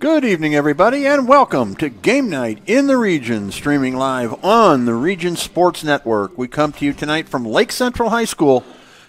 Good evening, everybody, and welcome to Game Night in the Region, streaming live on the Region Sports Network. We come to you tonight from Lake Central High School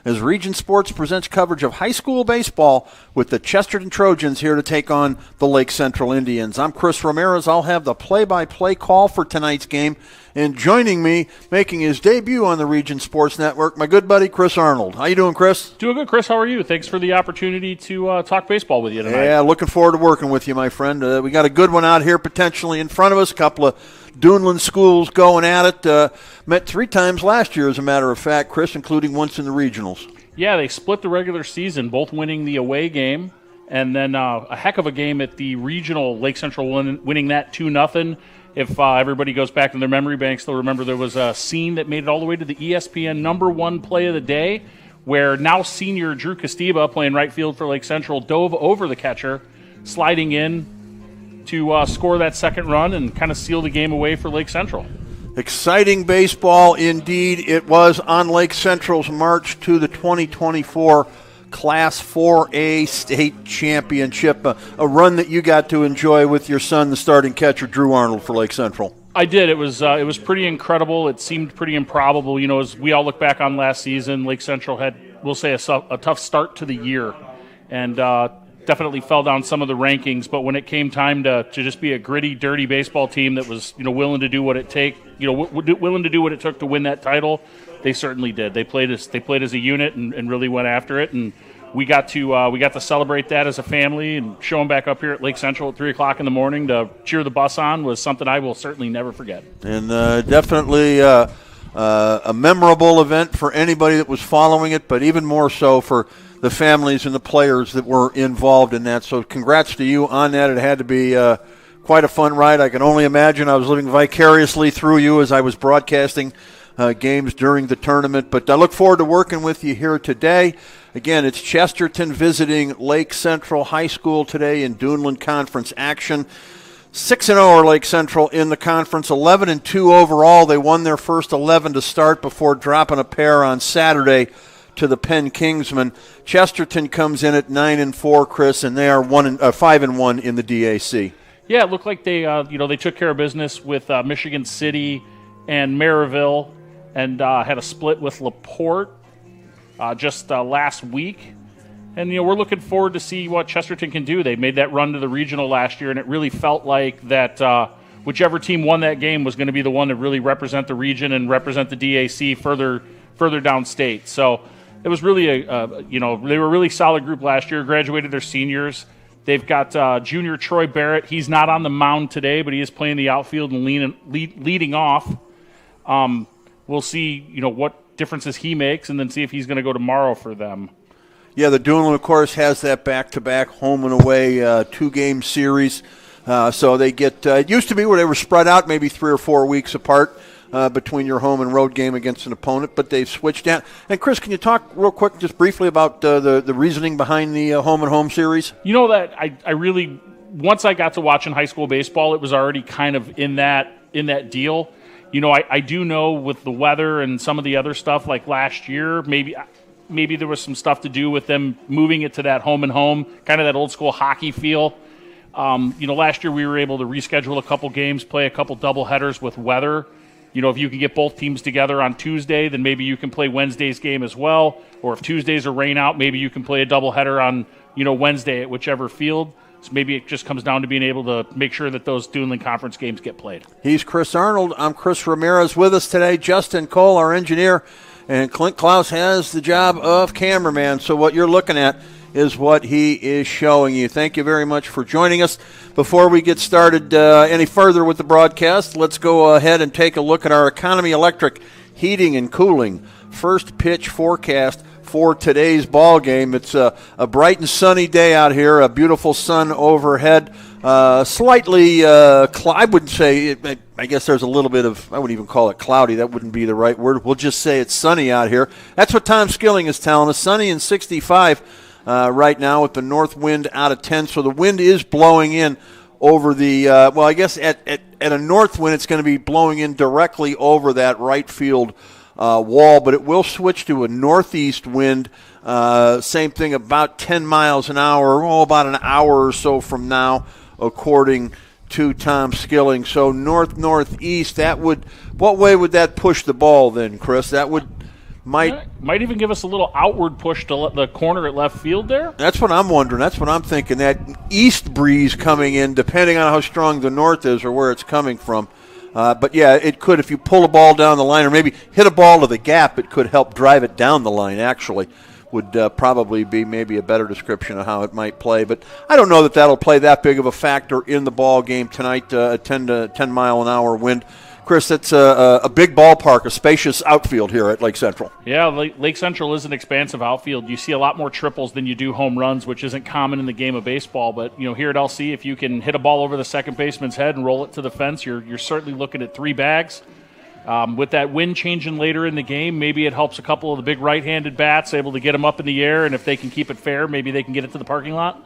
as Region Sports presents coverage of high school baseball with the Chesterton Trojans here to take on the Lake Central Indians. I'm Chris Ramirez. I'll have the play-by-play call for tonight's game. And joining me, making his debut on the Region Sports Network, my good buddy Chris Arnold. How you doing, Chris? Doing good, Chris. How are you? Thanks for the opportunity to talk baseball with you tonight. Yeah, looking forward to working with you, my friend. We got a good one out here potentially in front of us. A couple of Duneland schools going at it. Met 3 times last year, as a matter of fact, Chris, including once in the regionals. Yeah, they split the regular season, both winning the away game, and then a heck of a game at the regional. Lake Central winning that 2-0. If everybody goes back to their memory banks, they'll remember there was a scene that made it all the way to the ESPN #1 play of the day, where now senior Drew Costeba, playing right field for Lake Central, dove over the catcher, sliding in to score that second run and kind of seal the game away for Lake Central. Exciting baseball indeed. It was on Lake Central's march to the 2024 Class 4A state championship, a run that you got to enjoy with your son, the starting catcher, Drew Arnold, for Lake Central. I did. It was pretty incredible. It seemed pretty improbable. You know, as we all look back on last season, Lake Central had, we'll say, a tough start to the year, and definitely fell down some of the rankings. But when it came time to just be a gritty, dirty baseball team that was, willing to do what it willing to do what it took to win that title, they certainly did. They played as a unit and really went after it. And we got to celebrate that as a family and show them back up here at Lake Central at 3:00 in the morning to cheer the bus on was something I will certainly never forget. And definitely a memorable event for anybody that was following it, but even more so for the families and the players that were involved in that. So congrats to you on that. It had to be quite a fun ride. I can only imagine. I was living vicariously through you as I was broadcasting games during the tournament. But I look forward to working with you here today. Again, it's Chesterton visiting Lake Central High School today in Duneland Conference action. 6-0 are Lake Central in the conference, 11-2 overall. They won their first 11 to start before dropping a pair on Saturday to the Penn Kingsmen. Chesterton comes in at 9-4, Chris, and they are 5-1 in the DAC. Yeah, it looked like they they took care of business with Michigan City and Maryville, and had a split with LaPorte just last week. And we're looking forward to see what Chesterton can do. They made that run to the regional last year, and it really felt like that whichever team won that game was going to be the one to really represent the region and represent the DAC further downstate. So it was really they were a really solid group last year. Graduated their seniors. They've got junior Troy Barrett. He's not on the mound today, but he is playing the outfield and leading off. We'll see what differences he makes, and then see if he's going to go tomorrow for them. Yeah, the Duneland, of course, has that back-to-back home and away 2-game series. So they get it used to be where they were spread out maybe 3 or 4 weeks apart between your home and road game against an opponent, but they've switched down. And, Chris, can you talk real quick just briefly about the reasoning behind the home-and-home series? You know that I really, once I got to watching high school baseball, it was already kind of in that deal. I do know with the weather and some of the other stuff like last year, maybe there was some stuff to do with them moving it to that home and home, kind of that old school hockey feel. Last year we were able to reschedule a couple games, play a couple double headers with weather. If you can get both teams together on Tuesday, then maybe you can play Wednesday's game as well. Or if Tuesdays are rain out, maybe you can play a double header on, Wednesday at whichever field. So maybe it just comes down to being able to make sure that those Duneland Conference games get played. He's Chris Arnold. I'm Chris Ramirez. With us today, Justin Cole, our engineer. And Clint Klaus has the job of cameraman, so what you're looking at is what he is showing you. Thank you very much for joining us. Before we get started any further with the broadcast, let's go ahead and take a look at our Economy Electric Heating and Cooling first pitch forecast for today's ball game. It's a bright and sunny day out here, a beautiful sun overhead. Slightly, I wouldn't say, I guess there's a little bit of, I wouldn't even call it cloudy. That wouldn't be the right word. We'll just say it's sunny out here. That's what Tom Skilling is telling us. Sunny and 65 right now with the north wind out of 10. So the wind is blowing in over the, I guess at a north wind, it's going to be blowing in directly over that right field wall, but it will switch to a northeast wind. Same thing, about 10 miles an hour, about an hour or so from now. according to Tom Skilling. So north-northeast, what way would that push the ball then, Chris? That might even give us a little outward push to the corner at left field there. That's what I'm wondering. That's what I'm thinking. That east breeze coming in, depending on how strong the north is or where it's coming from. But, yeah, it could, if you pull a ball down the line or maybe hit a ball to the gap, it could help drive it down the line, actually. Would probably be maybe a better description of how it might play. But I don't know that that'll play that big of a factor in the ball game tonight, a 10-mile-an-hour wind. Chris, that's a big ballpark, a spacious outfield here at Lake Central. Yeah, Lake Central is an expansive outfield. You see a lot more triples than you do home runs, which isn't common in the game of baseball. But here at LC, if you can hit a ball over the second baseman's head and roll it to the fence, you're certainly looking at 3 bags. With that wind changing later in the game, maybe it helps a couple of the big right-handed bats, able to get them up in the air, and if they can keep it fair, maybe they can get it to the parking lot.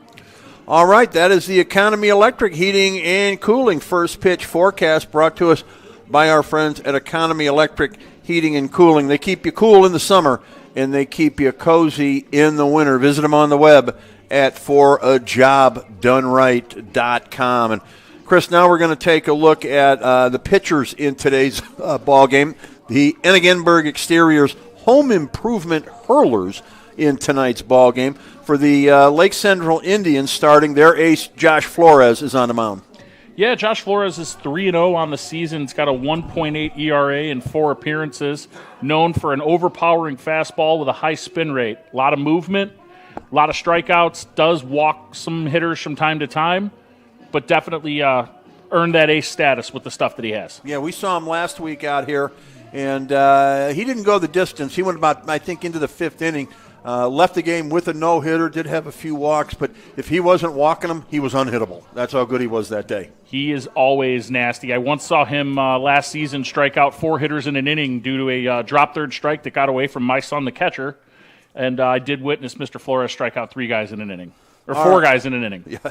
All right, that is the Economy Electric Heating and Cooling first pitch forecast brought to us by our friends at Economy Electric Heating and Cooling. They keep you cool in the summer, and they keep you cozy in the winter. Visit them on the web at forajobdoneright.com. And, Chris, now we're going to take a look at the pitchers in today's ball game. The Enigenberg Exteriors Home Improvement Hurlers in tonight's ball game. For the Lake Central Indians starting, their ace, Josh Flores, is on the mound. Yeah, Josh Flores is 3-0 on the season. He's got a 1.8 ERA in 4 appearances, known for an overpowering fastball with a high spin rate. A lot of movement, a lot of strikeouts, does walk some hitters from time to time, but definitely earned that ace status with the stuff that he has. Yeah, we saw him last week out here, and he didn't go the distance. He went about, I think, into the 5th inning. Left the game with a no-hitter, did have a few walks, but if he wasn't walking them, he was unhittable. That's how good he was that day. He is always nasty. I once saw him last season strike out 4 hitters in an inning due to a drop third strike that got away from my son, the catcher, and I did witness Mr. Flores strike out 3 guys in an inning, or 4 guys in an inning. Yeah.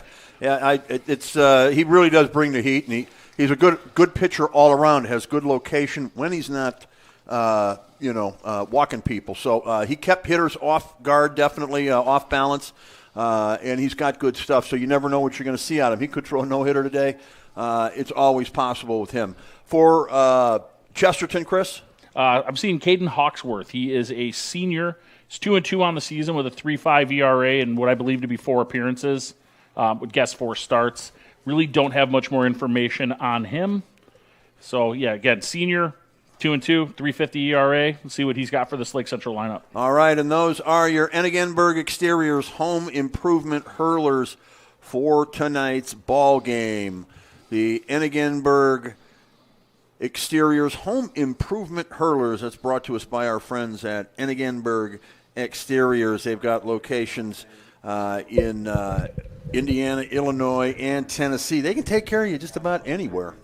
He really does bring the heat, and he's a good pitcher all around. Has good location when he's not walking people. So he kept hitters off guard, definitely off balance, and he's got good stuff. So you never know what you're going to see out of him. He could throw a no-hitter today. It's always possible with him. For Chesterton, Chris? I'm seeing Caden Hawksworth. He is a senior. He's 2-2 on the season with a 3.5 ERA and what I believe to be 4 appearances. Would guess 4 starts. Really don't have much more information on him. So, yeah, again, senior, 2-2, 3.50 ERA. Let's see what he's got for this Lake Central lineup. All right, and those are your Enigenberg Exteriors Home Improvement Hurlers for tonight's ball game. The Enigenberg Exteriors Home Improvement Hurlers. That's brought to us by our friends at Enigenberg Exteriors. They've got locations in Indiana, Illinois, and Tennessee. They can take care of you just about anywhere.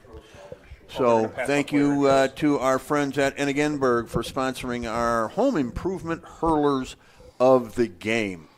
So thank you to our friends at Enigenberg for sponsoring our home improvement hurlers of the game.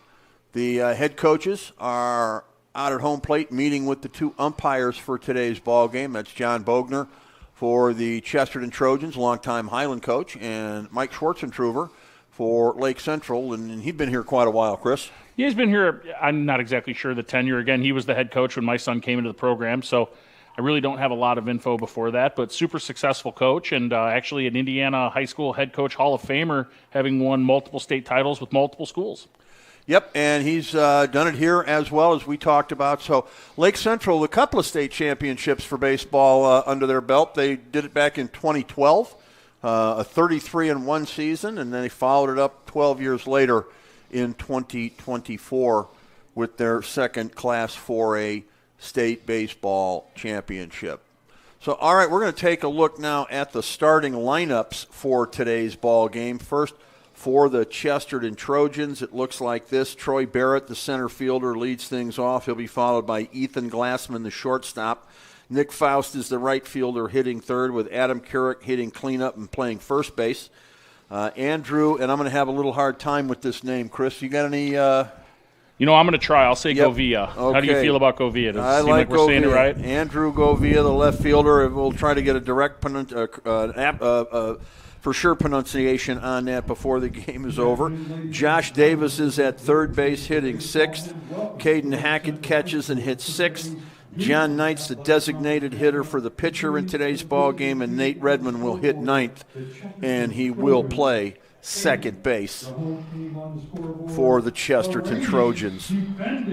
The head coaches are out at home plate meeting with the 2 umpires for today's ball game. That's John Bogner for the Chesterton Trojans, longtime Highland coach, and Mike Schwartzentruber for Lake Central, and he'd been here quite a while, Chris. He's been here, I'm not exactly sure the tenure. Again, he was the head coach when my son came into the program, so I really don't have a lot of info before that, but super successful coach and actually an Indiana high school head coach Hall of Famer, having won multiple state titles with multiple schools. Yep, and he's done it here as well as we talked about. So Lake Central, a couple of state championships for baseball under their belt. They did it back in 2012, a 33-1 season, and then they followed it up 12 years later in 2024 with their second Class 4A state baseball championship. So, all right, we're going to take a look now at the starting lineups for today's ball game. First, for the Chesterton Trojans, it looks like this. Troy Barrett, the center fielder, leads things off. He'll be followed by Ethan Glassman, the shortstop. Nick Faust is the right fielder, hitting third, with Adam Carrick hitting cleanup and playing first base. Andrew, and I'm going to have a little hard time with this name, Chris. You got any... I'm going to try. I'll say Yep. Govia. Okay. How do you feel about Govia? Does I it seem like we're Govia. saying it right? Andrew Govia, the left fielder. We'll try to get a direct for sure pronunciation on that before the game is over. Josh Davis is at third base hitting 6th. Caden Hackett catches and hits 6th. John Knight's the designated hitter for the pitcher in today's ball game, and Nate Redmond will hit ninth, and he will play second base for the Chesterton Trojans.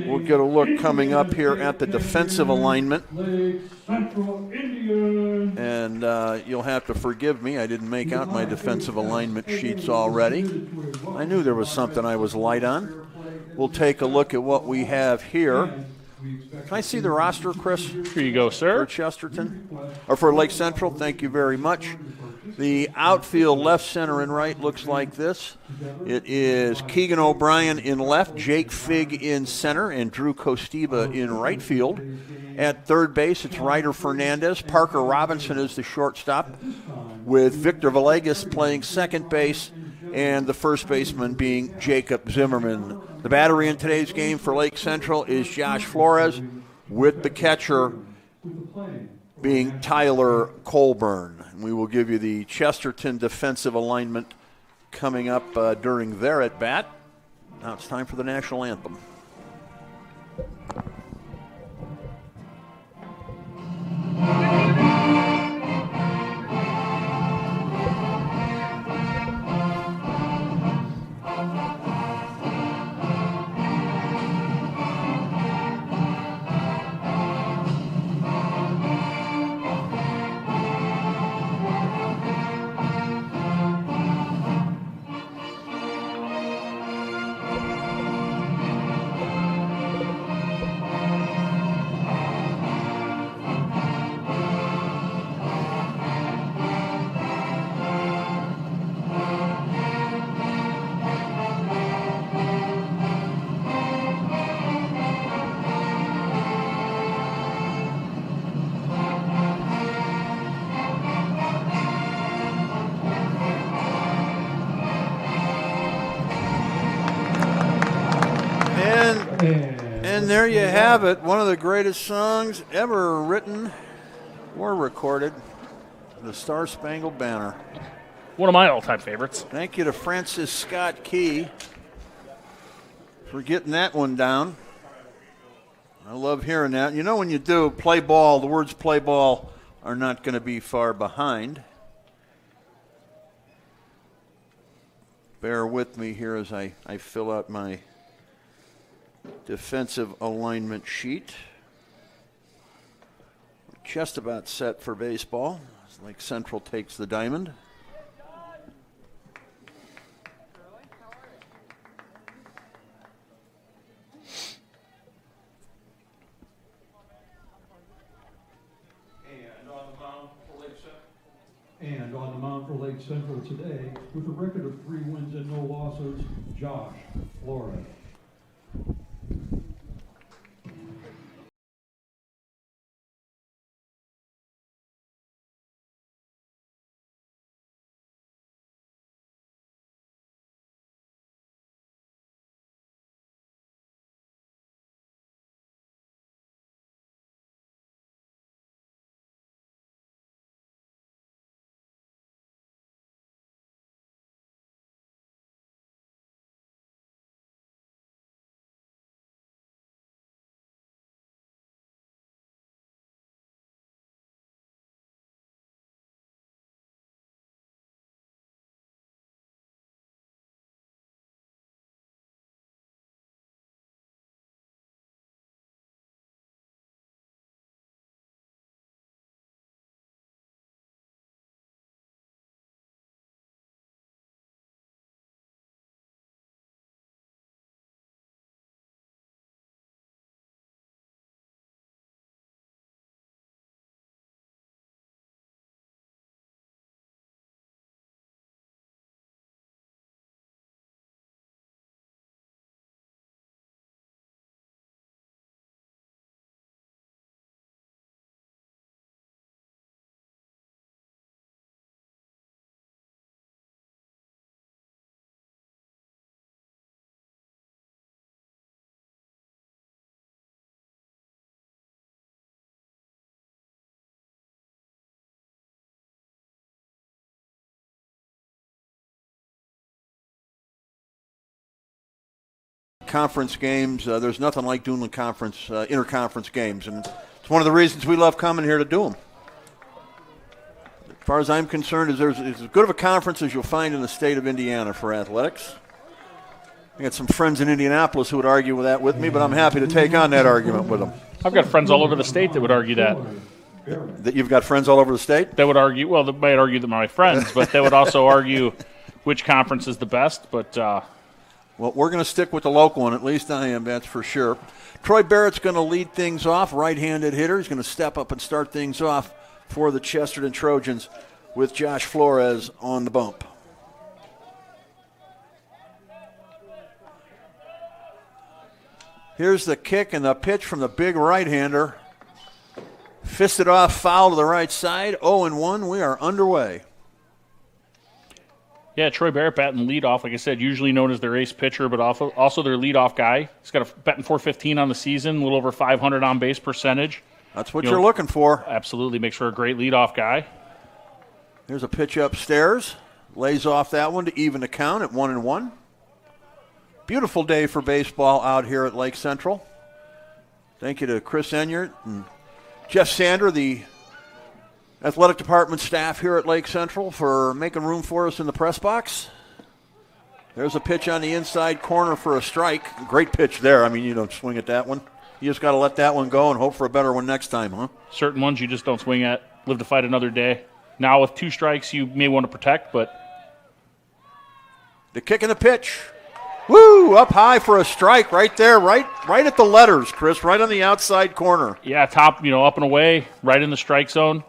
We'll get a look coming up here at the defensive alignment. And you'll have to forgive me. I didn't make out my defensive alignment sheets already. I knew there was something I was light on. We'll take a look at what we have here. Can I see the roster, Chris? Here you go, sir. For Chesterton, or for Lake Central, thank you very much. The outfield, left, center, and right looks like this. It is Keegan O'Brien in left, Jake Figg in center, and Drew Kosteba in right field. At third base, it's Ryder Fernandez. Parker Robinson is the shortstop, with Victor Villegas playing second base, and the first baseman being Jacob Zimmerman. The battery in today's game for Lake Central is Josh Flores, with the catcher being Tyler Colburn. And we will give you the Chesterton defensive alignment coming up during their at-bat. Now it's time for the national anthem. And there you have it, one of the greatest songs ever written or recorded, the Star Spangled Banner. One of my all-time favorites. Thank you to Francis Scott Key for getting that one down. I love hearing that. You know, when you do play ball, the words play ball are not going to be far behind. Bear with me here as I fill out my defensive alignment sheet. Just about set for baseball. Lake Central takes the diamond. And on the mound for Lake Central today, with a record of 3 wins and no losses, Josh Flores. Conference games, there's nothing like doing the interconference games, and it's It's one of the reasons we love coming here to do them. As far as I'm concerned, it's as good of a conference as you'll find in the state of Indiana for athletics. I got some friends in Indianapolis who would argue with that with me, but I'm happy to take on that argument with them. I've got friends all over the state that would argue that. That you've got friends all over the state? They would argue, well, they might argue that my friends, but they would also argue which conference is the best. But well, we're going to stick with the local one. At least I am, that's for sure. Troy Barrett's going to lead things off, right-handed hitter. He's going to step up and start things off for the Chesterton Trojans with Josh Flores on the bump. Here's the kick and the pitch from the big right-hander. Fisted off, foul to the right side. 0-1, we are underway. Yeah, Troy Barrett batting leadoff, like I said, usually known as their ace pitcher, but also their leadoff guy. He's got a batting .415 on the season, a little over 500 on base percentage. That's what you're looking for. Absolutely, makes for a great leadoff guy. There's a pitch upstairs. Lays off that one to even the count at 1-1. Beautiful day for baseball out here at Lake Central. Thank you to Chris Enyart and Jeff Sander, the athletic department staff here at Lake Central, for making room for us in the press box. There's a pitch on the inside corner for a strike. Great pitch there. I mean, you don't swing at that one. You just got to let that one go and hope for a better one next time, huh? Certain ones you just don't swing at. Live to fight another day. Now with 2 strikes you may want to protect, but... The kick and the pitch. Woo! Up high for a strike right there, right at the letters, Chris, right on the outside corner. Yeah, top, up and away, right in the strike zone.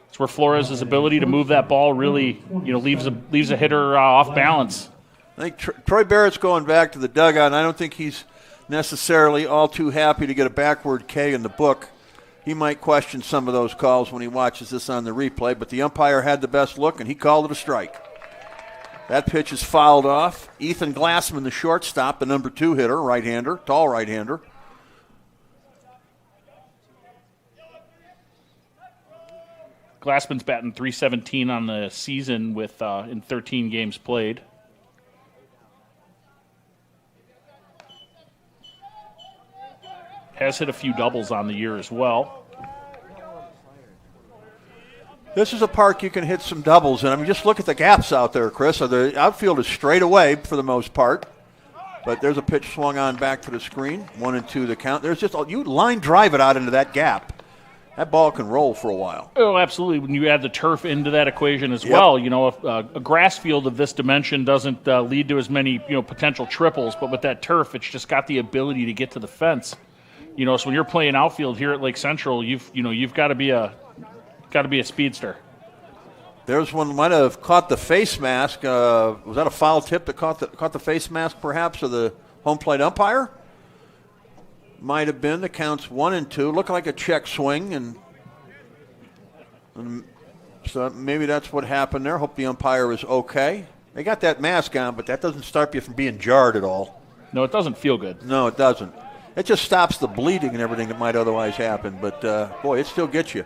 It's where Flores' ability to move that ball really, leaves a hitter off balance. I think Troy Barrett's going back to the dugout, and I don't think he's necessarily all too happy to get a backward K in the book. He might question some of those calls when he watches this on the replay, but the umpire had the best look, and he called it a strike. That pitch is fouled off. Ethan Glassman, the shortstop, the number 2 hitter, right-hander, tall right-hander. Glassman's batting .317 on the season with in 13 games played. Has hit a few doubles on the year as well. This is a park you can hit some doubles in. I mean, just look at the gaps out there, Chris. The outfield is straight away for the most part. But there's a pitch swung on back to the screen. 1-2 the count. There's just you line drive it out into that gap. That ball can roll for a while. Oh, absolutely. When you add the turf into that equation as well, if a grass field of this dimension doesn't lead to as many potential triples, but with that turf, it's just got the ability to get to the fence. So when you're playing outfield here at Lake Central, you've got to be a speedster. There's one might have caught the face mask. Was that a foul tip that caught the face mask, perhaps, of the home plate umpire? Might have been. The count's 1-2. Looked like a check swing, and so maybe that's what happened there. Hope the umpire is okay. They got that mask on, but that doesn't stop you from being jarred at all. No, it doesn't feel good. No, it doesn't. It just stops the bleeding and everything that might otherwise happen. But, boy, it still gets you.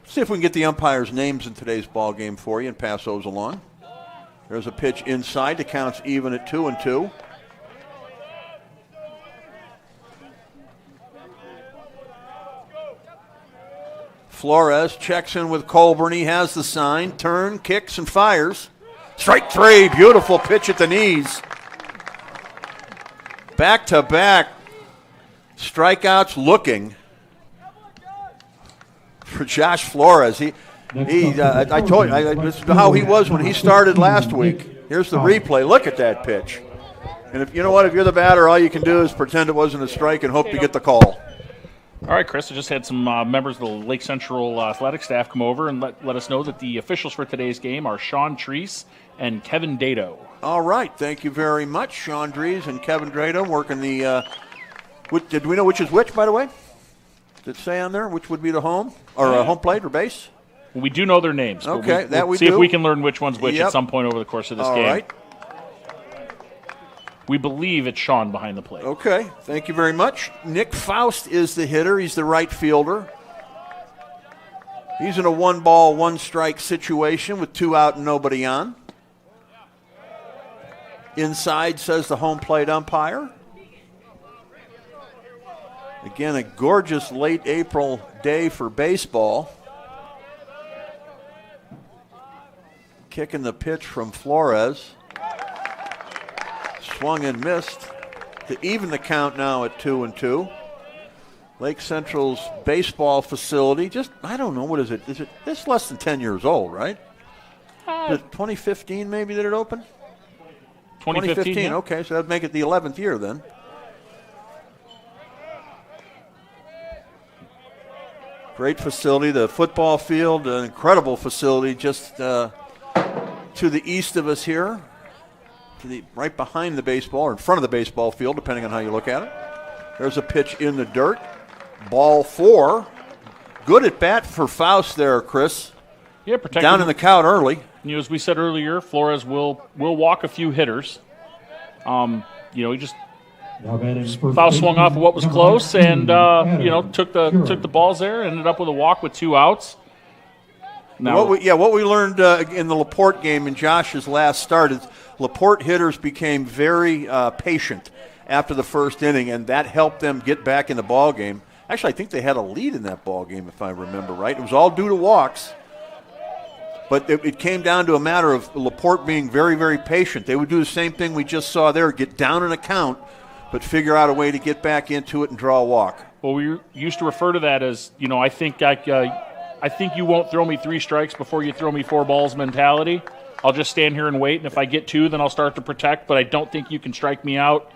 See if we can get the umpires' names in today's ball game for you and pass those along. There's a pitch inside. The count's even at 2-2. Flores checks in with Colburn. He has the sign. Turn, kicks, and fires. Strike 3. Beautiful pitch at the knees. Back-to-back strikeouts looking for Josh Flores. I told you, this is how he was when he started last week. Here's the replay. Look at that pitch. And if you're the batter, all you can do is pretend it wasn't a strike and hope you get the call. All right, Chris, I just had some members of the Lake Central athletic staff come over and let us know that the officials for today's game are Sean Treese and Kevin Dado. All right, thank you very much, Sean Treese and Kevin Dado working the did we know which is which, by the way? Did it say on there which would be the home or home plate or base? We do know their names. Okay, we'll see if we can learn which one's which at some point over the course of this game. All right. We believe it's Sean behind the plate. Okay, thank you very much. Nick Faust is the hitter. He's the right fielder. He's in a 1-ball, 1-strike situation with 2 out and nobody on. Inside, says the home plate umpire. Again, a gorgeous late April day for baseball. Kicking the pitch from Flores. Swung and missed to even the count now at 2-2. Lake Central's baseball facility, just, I don't know, what is it? It's less than 10 years old, right? Is it 2015 maybe that it opened? 2015, yeah. Okay, so that'd make it the 11th year then. Great facility, the football field, an incredible facility just to the east of us here, right behind the baseball, or in front of the baseball field, depending on how you look at it. There's a pitch in the dirt. Ball 4. Good at bat for Faust there, Chris. Yeah, protecting. Down in the count early. As we said earlier, Flores will walk a few hitters. He just foul swung off of what was close, and took the balls there. Ended up with a walk with 2 outs. Now, what we learned in the LaPorte game in Josh's last start is LaPorte hitters became very patient after the first inning, and that helped them get back in the ball game. Actually, I think they had a lead in that ball game, if I remember right. It was all due to walks. But it came down to a matter of LaPorte being very, very patient. They would do the same thing we just saw there, get down in a count, but figure out a way to get back into it and draw a walk. Well, we used to refer to that as, I think you won't throw me 3 strikes before you throw me 4 balls mentality. I'll just stand here and wait, and if I get 2, then I'll start to protect, but I don't think you can strike me out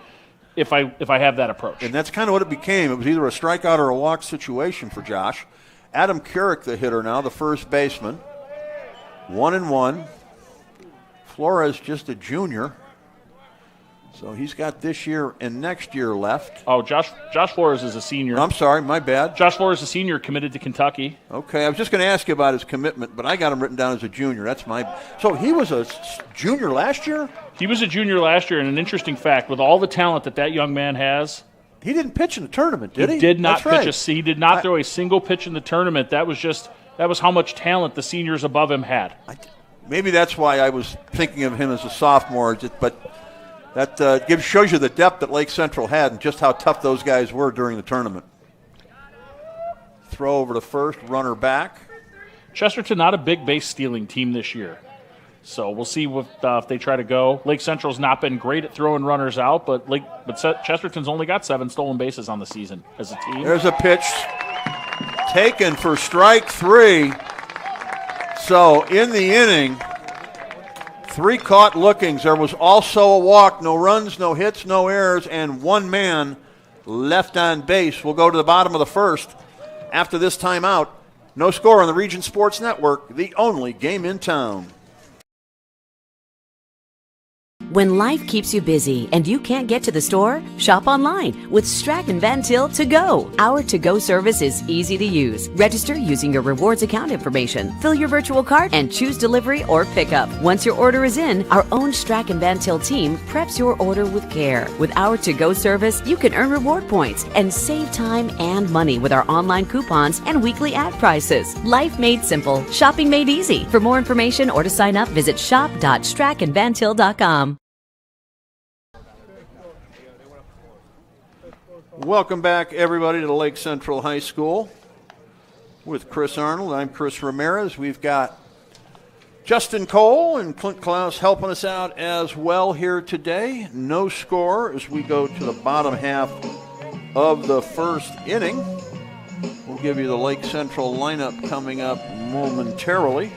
if I have that approach. And that's kind of what it became. It was either a strikeout or a walk situation for Josh. Adam Carrick, the hitter now, the first baseman. 1-1. Flores just a junior. So he's got this year and next year left. Oh, Josh Flores is a senior. I'm sorry, my bad. Josh Flores is a senior, committed to Kentucky. Okay, I was just going to ask you about his commitment, but I got him written down as a junior. So he was a junior last year? He was a junior last year, and an interesting fact, with all the talent that young man has, he didn't pitch in the tournament, did he? He did not That's pitch right. He did not throw a single pitch in the tournament. That was how much talent the seniors above him had. Maybe that's why I was thinking of him as a sophomore, but that shows you the depth that Lake Central had and just how tough those guys were during the tournament. Throw over to first, runner back. Chesterton, not a big base stealing team this year. So we'll see if they try to go. Lake Central's not been great at throwing runners out, but Chesterton's only got 7 stolen bases on the season as a team. There's a pitch taken for strike 3. So in the inning, 3 caught lookings. There was also a walk, no runs, no hits, no errors, and 1 man left on base. We'll go to the bottom of the first after this timeout. No score on the Region Sports Network, the only game in town. When life keeps you busy and you can't get to the store, shop online with Strachan Van Til To Go. Our to-go service is easy to use. Register using your rewards account information, fill your virtual card, and choose delivery or pickup. Once your order is in, our own Strachan Van Til team preps your order with care. With our to-go service, you can earn reward points and save time and money with our online coupons and weekly ad prices. Life made simple, shopping made easy. For more information or to sign up, visit shop.strachanvantil.com. Welcome back, everybody, to Lake Central High School with Chris Arnold. I'm Chris Ramirez. We've got Justin Cole and Clint Klaus helping us out as well here today. No score as we go to the bottom half of the first inning. We'll give you the Lake Central lineup coming up momentarily.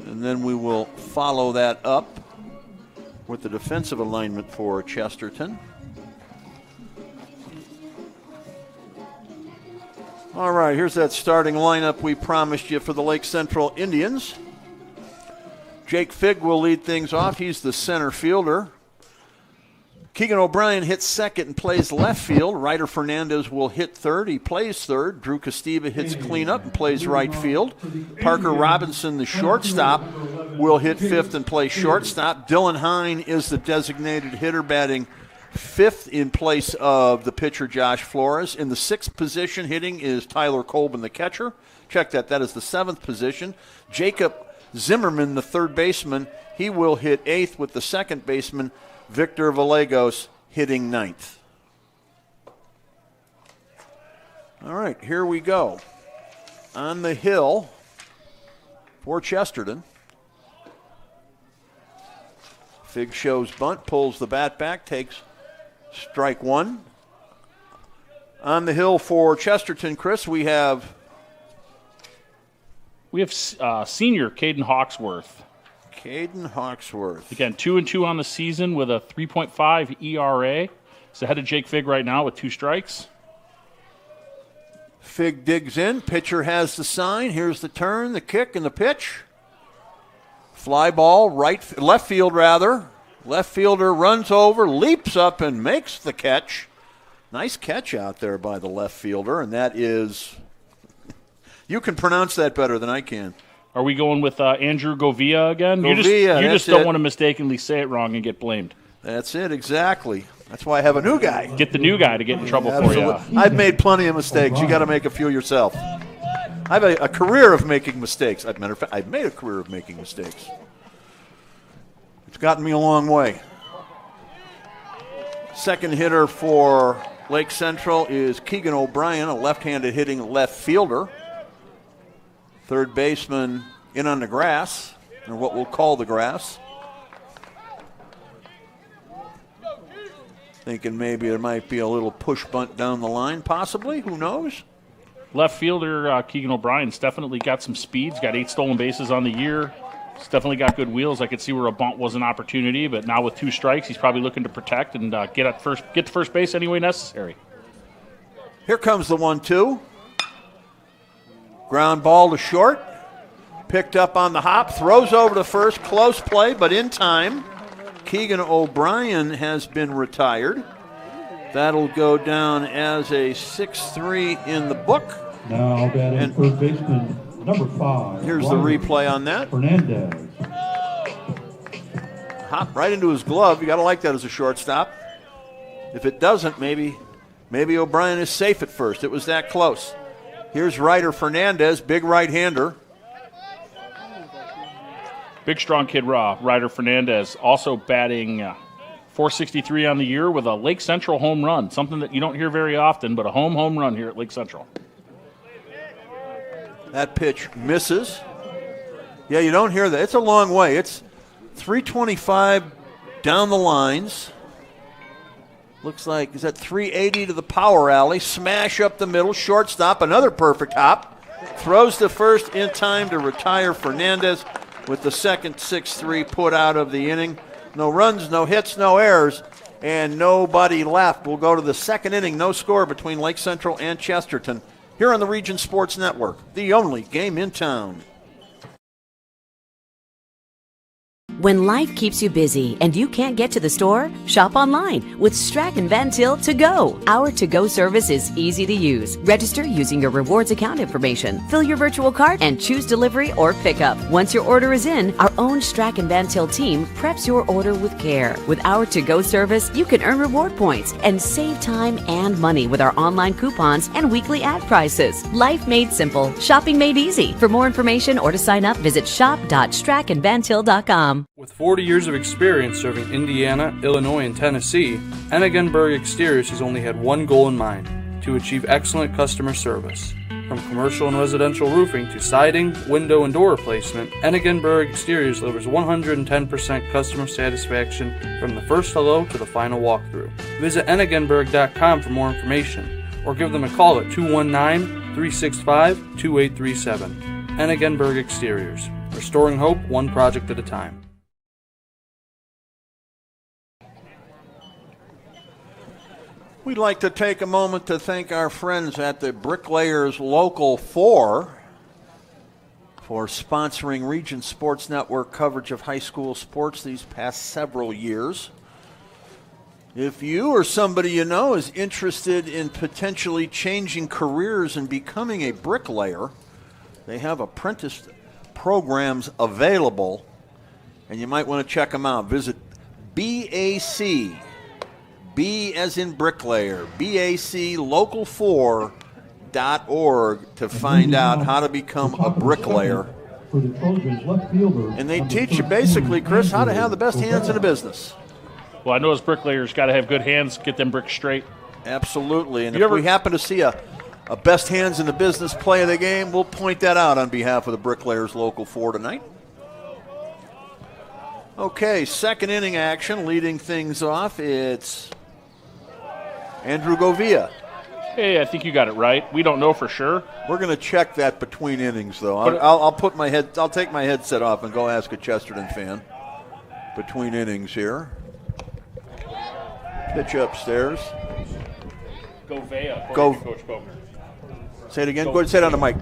And then we will follow that up with the defensive alignment for Chesterton. All right, here's that starting lineup we promised you for the Lake Central Indians. Jake Figg will lead things off. He's the center fielder. Keegan O'Brien hits second and plays left field. Ryder Fernandez will hit third. He plays third. Drew Costiva hits cleanup and plays right field. Parker Robinson, the shortstop, will hit fifth and play shortstop. Dylan Hine is the designated hitter, batting fifth in place of the pitcher Josh Flores. In the sixth position hitting is Tyler Colbin, the catcher. Check that. That is the seventh position. Jacob Zimmerman, the third baseman, he will hit eighth with the second baseman Victor Vallegos hitting ninth. All right, here we go. On the hill for Chesterton. Fig shows bunt, pulls the bat back, takes strike one. On the hill for Chesterton, Chris, we have senior Caden Hawksworth. Caden Hawksworth. Again, 2-2 on the season with a 3.5 ERA. He's ahead of Jake Fig right now with 2 strikes. Fig digs in. Pitcher has the sign. Here's the turn, the kick, and the pitch. Fly ball, left field rather. Left fielder runs over, leaps up, and makes the catch. Nice catch out there by the left fielder, and that is, you can pronounce that better than I can. Are we going with Andrew Govia again? Govia, you just don't want to mistakenly say it wrong and get blamed. That's it, exactly. That's why I have a new guy. Get the new guy to get in trouble for you. I've made plenty of mistakes. You got to make a few yourself. I have a career of making mistakes. As a matter of fact, I've made a career of making mistakes. It's gotten me a long way. Second hitter for Lake Central is Keegan O'Brien, a left-handed hitting left fielder. Third baseman in on the grass, or what we'll call the grass. Thinking maybe there might be a little push bunt down the line, possibly. Who knows? Left fielder Keegan O'Brien's definitely got some speed. He's got 8 stolen bases on the year. He's definitely got good wheels. I could see where a bunt was an opportunity, but now with 2 strikes, he's probably looking to protect and get to first base any way necessary. Here comes the 1-2. Ground ball to short. Picked up on the hop. Throws over to first. Close play, but in time. Keegan O'Brien has been retired. That'll go down as a 6-3 in the book. Now batting third baseman, number 5. Here's the replay on that. Fernandez. Hop right into his glove. You got to like that as a shortstop. If it doesn't, maybe O'Brien is safe at first. It was that close. Here's Ryder Fernandez, big right-hander. Big, strong kid, Ryder Fernandez, also batting .463 on the year with a Lake Central home run, something that you don't hear very often, but a home run here at Lake Central. That pitch misses. Yeah, you don't hear that. It's a long way. It's 325 down the lines. Looks like, is that 380 to the power alley? Smash up the middle, shortstop, another perfect hop. Throws to first in time to retire Fernandez with the second 6-3 put out of the inning. No runs, no hits, no errors, and nobody left. We'll go to the second inning, no score between Lake Central and Chesterton here on the Region Sports Network, the only game in town. When life keeps you busy and you can't get to the store, shop online with Strachan Van Til To Go. Our to-go service is easy to use. Register using your rewards account information, fill your virtual cart, and choose delivery or pickup. Once your order is in, our own Strachan Van Til team preps your order with care. With our to-go service, you can earn reward points and save time and money with our online coupons and weekly ad prices. Life made simple, shopping made easy. For more information or to sign up, visit shop.strachanvantil.com. With 40 years of experience serving Indiana, Illinois, and Tennessee, Ennigenberg Exteriors has only had one goal in mind: to achieve excellent customer service. From commercial and residential roofing to siding, window, and door replacement, Ennigenberg Exteriors delivers 110% customer satisfaction from the first hello to the final walkthrough. Visit Ennigenberg.com for more information or give them a call at 219-365-2837. Ennigenberg Exteriors, restoring hope one project at a time. We'd like to take a moment to thank our friends at the Bricklayers Local 4 for sponsoring Region Sports Network coverage of high school sports these past several years. If you or somebody you know is interested in potentially changing careers and becoming a bricklayer, they have apprentice programs available, and you might want to check them out. Visit BAC. B as in bricklayer, BAClocal4.org to find out how to become a bricklayer. And they teach you basically, Chris, how to have the best hands in the business. Well, I know as bricklayers got to have good hands, get them bricks straight. Absolutely. And You if ever- we happen to see a best hands in the business play of the game, we'll point that out on behalf of the Bricklayers Local 4 tonight. Okay, second inning action. Leading things off, it's Andrew Govia. Hey, I think you got it right. We don't know for sure. We're going to check that between innings, though. But- I'll take my headset off and go ask a Chesterton fan between innings here. Pitch upstairs. Govea, Go- Coach Bogner. Say it again. Go ahead and say it on the mic.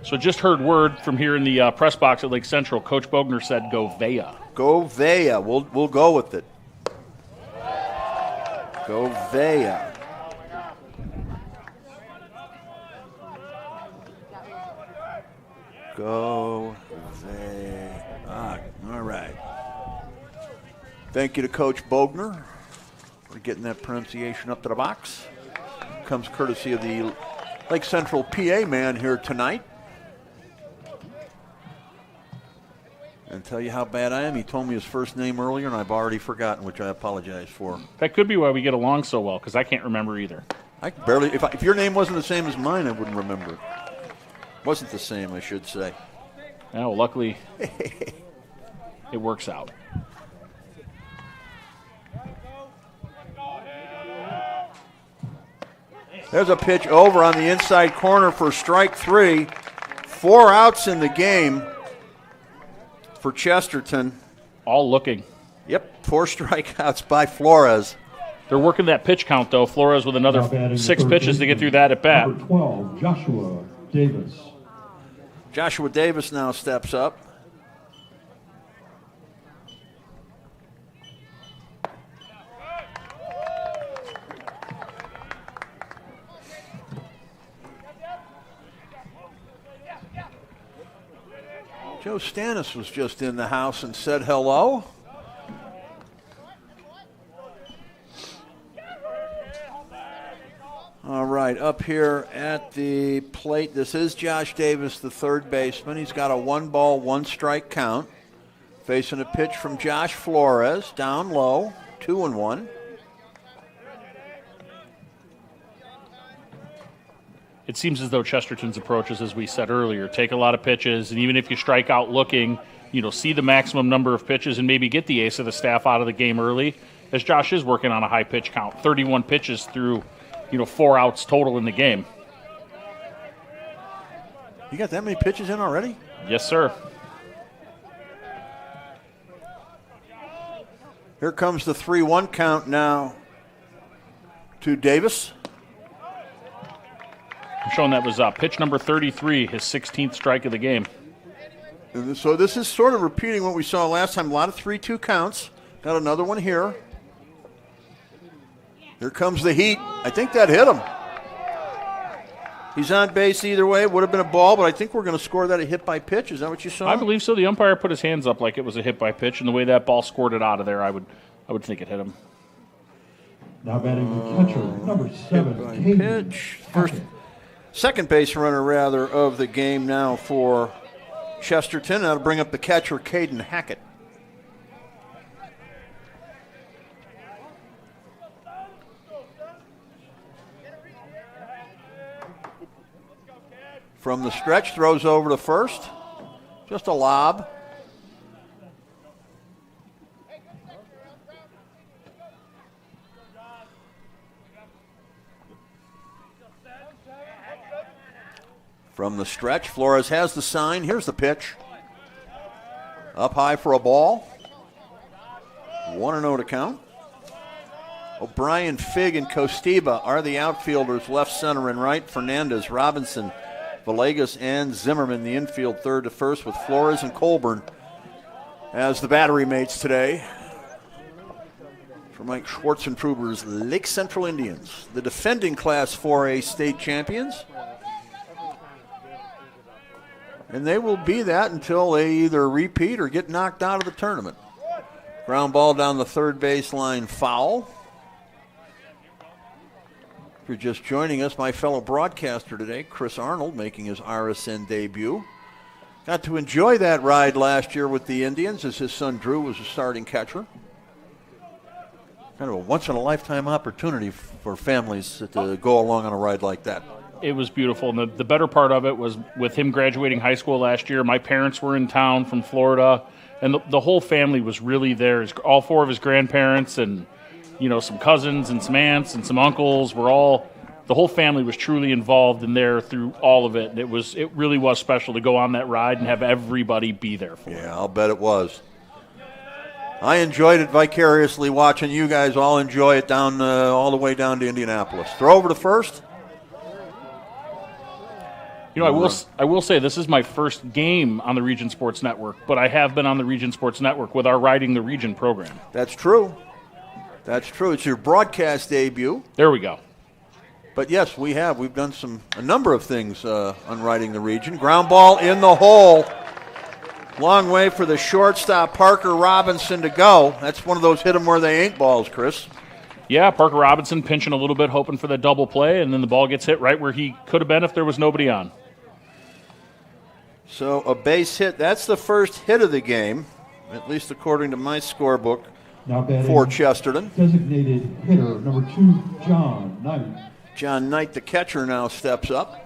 So just heard word from here in the press box at Lake Central. Coach Bogner said Govea. Govea. We'll go with it. Govea. Govea. All right. Thank you to Coach Bogner for getting that pronunciation up to the box. Comes courtesy of the Lake Central PA man here tonight. And tell you how bad I am. He told me his first name earlier, and I've already forgotten, which I apologize for. That could be why we get along so well, because I can't remember either. I barely. If your name wasn't the same as mine, I wouldn't remember it. Wasn't the same, I should say. Yeah, well, luckily, it works out. There's a pitch over on the inside corner for strike 3. 4 outs in the game for Chesterton. All looking. Yep, 4 strikeouts by Flores. They're working that pitch count, though. Flores with Now another batting 6 third pitches to get through that at bat. Number 12, Joshua Davis. Joshua Davis now steps up. Joe Stannis was just in the house and said hello. All right, up here at the plate, this is Josh Davis, the third baseman. He's got a 1-ball, 1-strike count. Facing a pitch from Josh Flores, down low, 2-1. It seems as though Chesterton's approach is, as we said earlier, take a lot of pitches, and even if you strike out looking, see the maximum number of pitches and maybe get the ace of the staff out of the game early, as Josh is working on a high pitch count, 31 pitches through, 4 outs total in the game. You got that many pitches in already? Yes, sir. Here comes the 3-1 count now to Davis. I'm showing that was pitch number 33, his 16th strike of the game. And so this is sort of repeating what we saw last time. A lot of 3-2 counts. Got another one here. Here comes the heat. I think that hit him. He's on base either way. Would have been a ball, but I think we're going to score that a hit by pitch. Is that what you saw? I believe so. The umpire put his hands up like it was a hit by pitch, and the way that ball scored it out of there, I would think it hit him. Now batting the catcher, number 7, Caden Pitch. Hackett. Second base runner, rather, of the game now for Chesterton. That'll bring up the catcher, Caden Hackett. From the stretch, throws over to first. Just a lob. From the stretch, Flores has the sign. Here's the pitch. Up high for a ball. 1-0 to count. O'Brien, Fig, and Costiba are the outfielders, left, center, and right. Fernandez, Robinson, Villegas, and Zimmerman, the infield, third to first, with Flores and Colburn as the battery mates today for Mike Schwartzentruber's Lake Central Indians, the defending Class 4A state champions. And they will be that until they either repeat or get knocked out of the tournament. Ground ball down the third baseline, foul. If you're just joining us, my fellow broadcaster today, Chris Arnold, making his RSN debut. Got to enjoy that ride last year with the Indians as his son Drew was a starting catcher. Kind of a once-in-a-lifetime opportunity for families to go along on a ride like that. It was beautiful, and the better part of it was with him graduating high school last year, my parents were in town from Florida, and the whole family was really there. All 4 of his grandparents and, some cousins and some aunts and some uncles the whole family was truly involved in there through all of it. And it really was special to go on that ride and have everybody be there for it. Yeah, I'll bet it was. I enjoyed it vicariously watching you guys all enjoy it down all the way down to Indianapolis. Throw over to first. I will say this is my first game on the Region Sports Network, but I have been on the Region Sports Network with our Riding the Region program. That's true. It's your broadcast debut. There we go. But yes, we have. We've done a number of things on Riding the Region. Ground ball in the hole. Long way for the shortstop, Parker Robinson, to go. That's one of those hit them where they ain't balls, Chris. Yeah, Parker Robinson pinching a little bit, hoping for the double play, and then the ball gets hit right where he could have been if there was nobody on. So a base hit. That's the first hit of the game, at least according to my scorebook, for Chesterton. Designated hitter, number 2, John Knight. John Knight, the catcher, now steps up.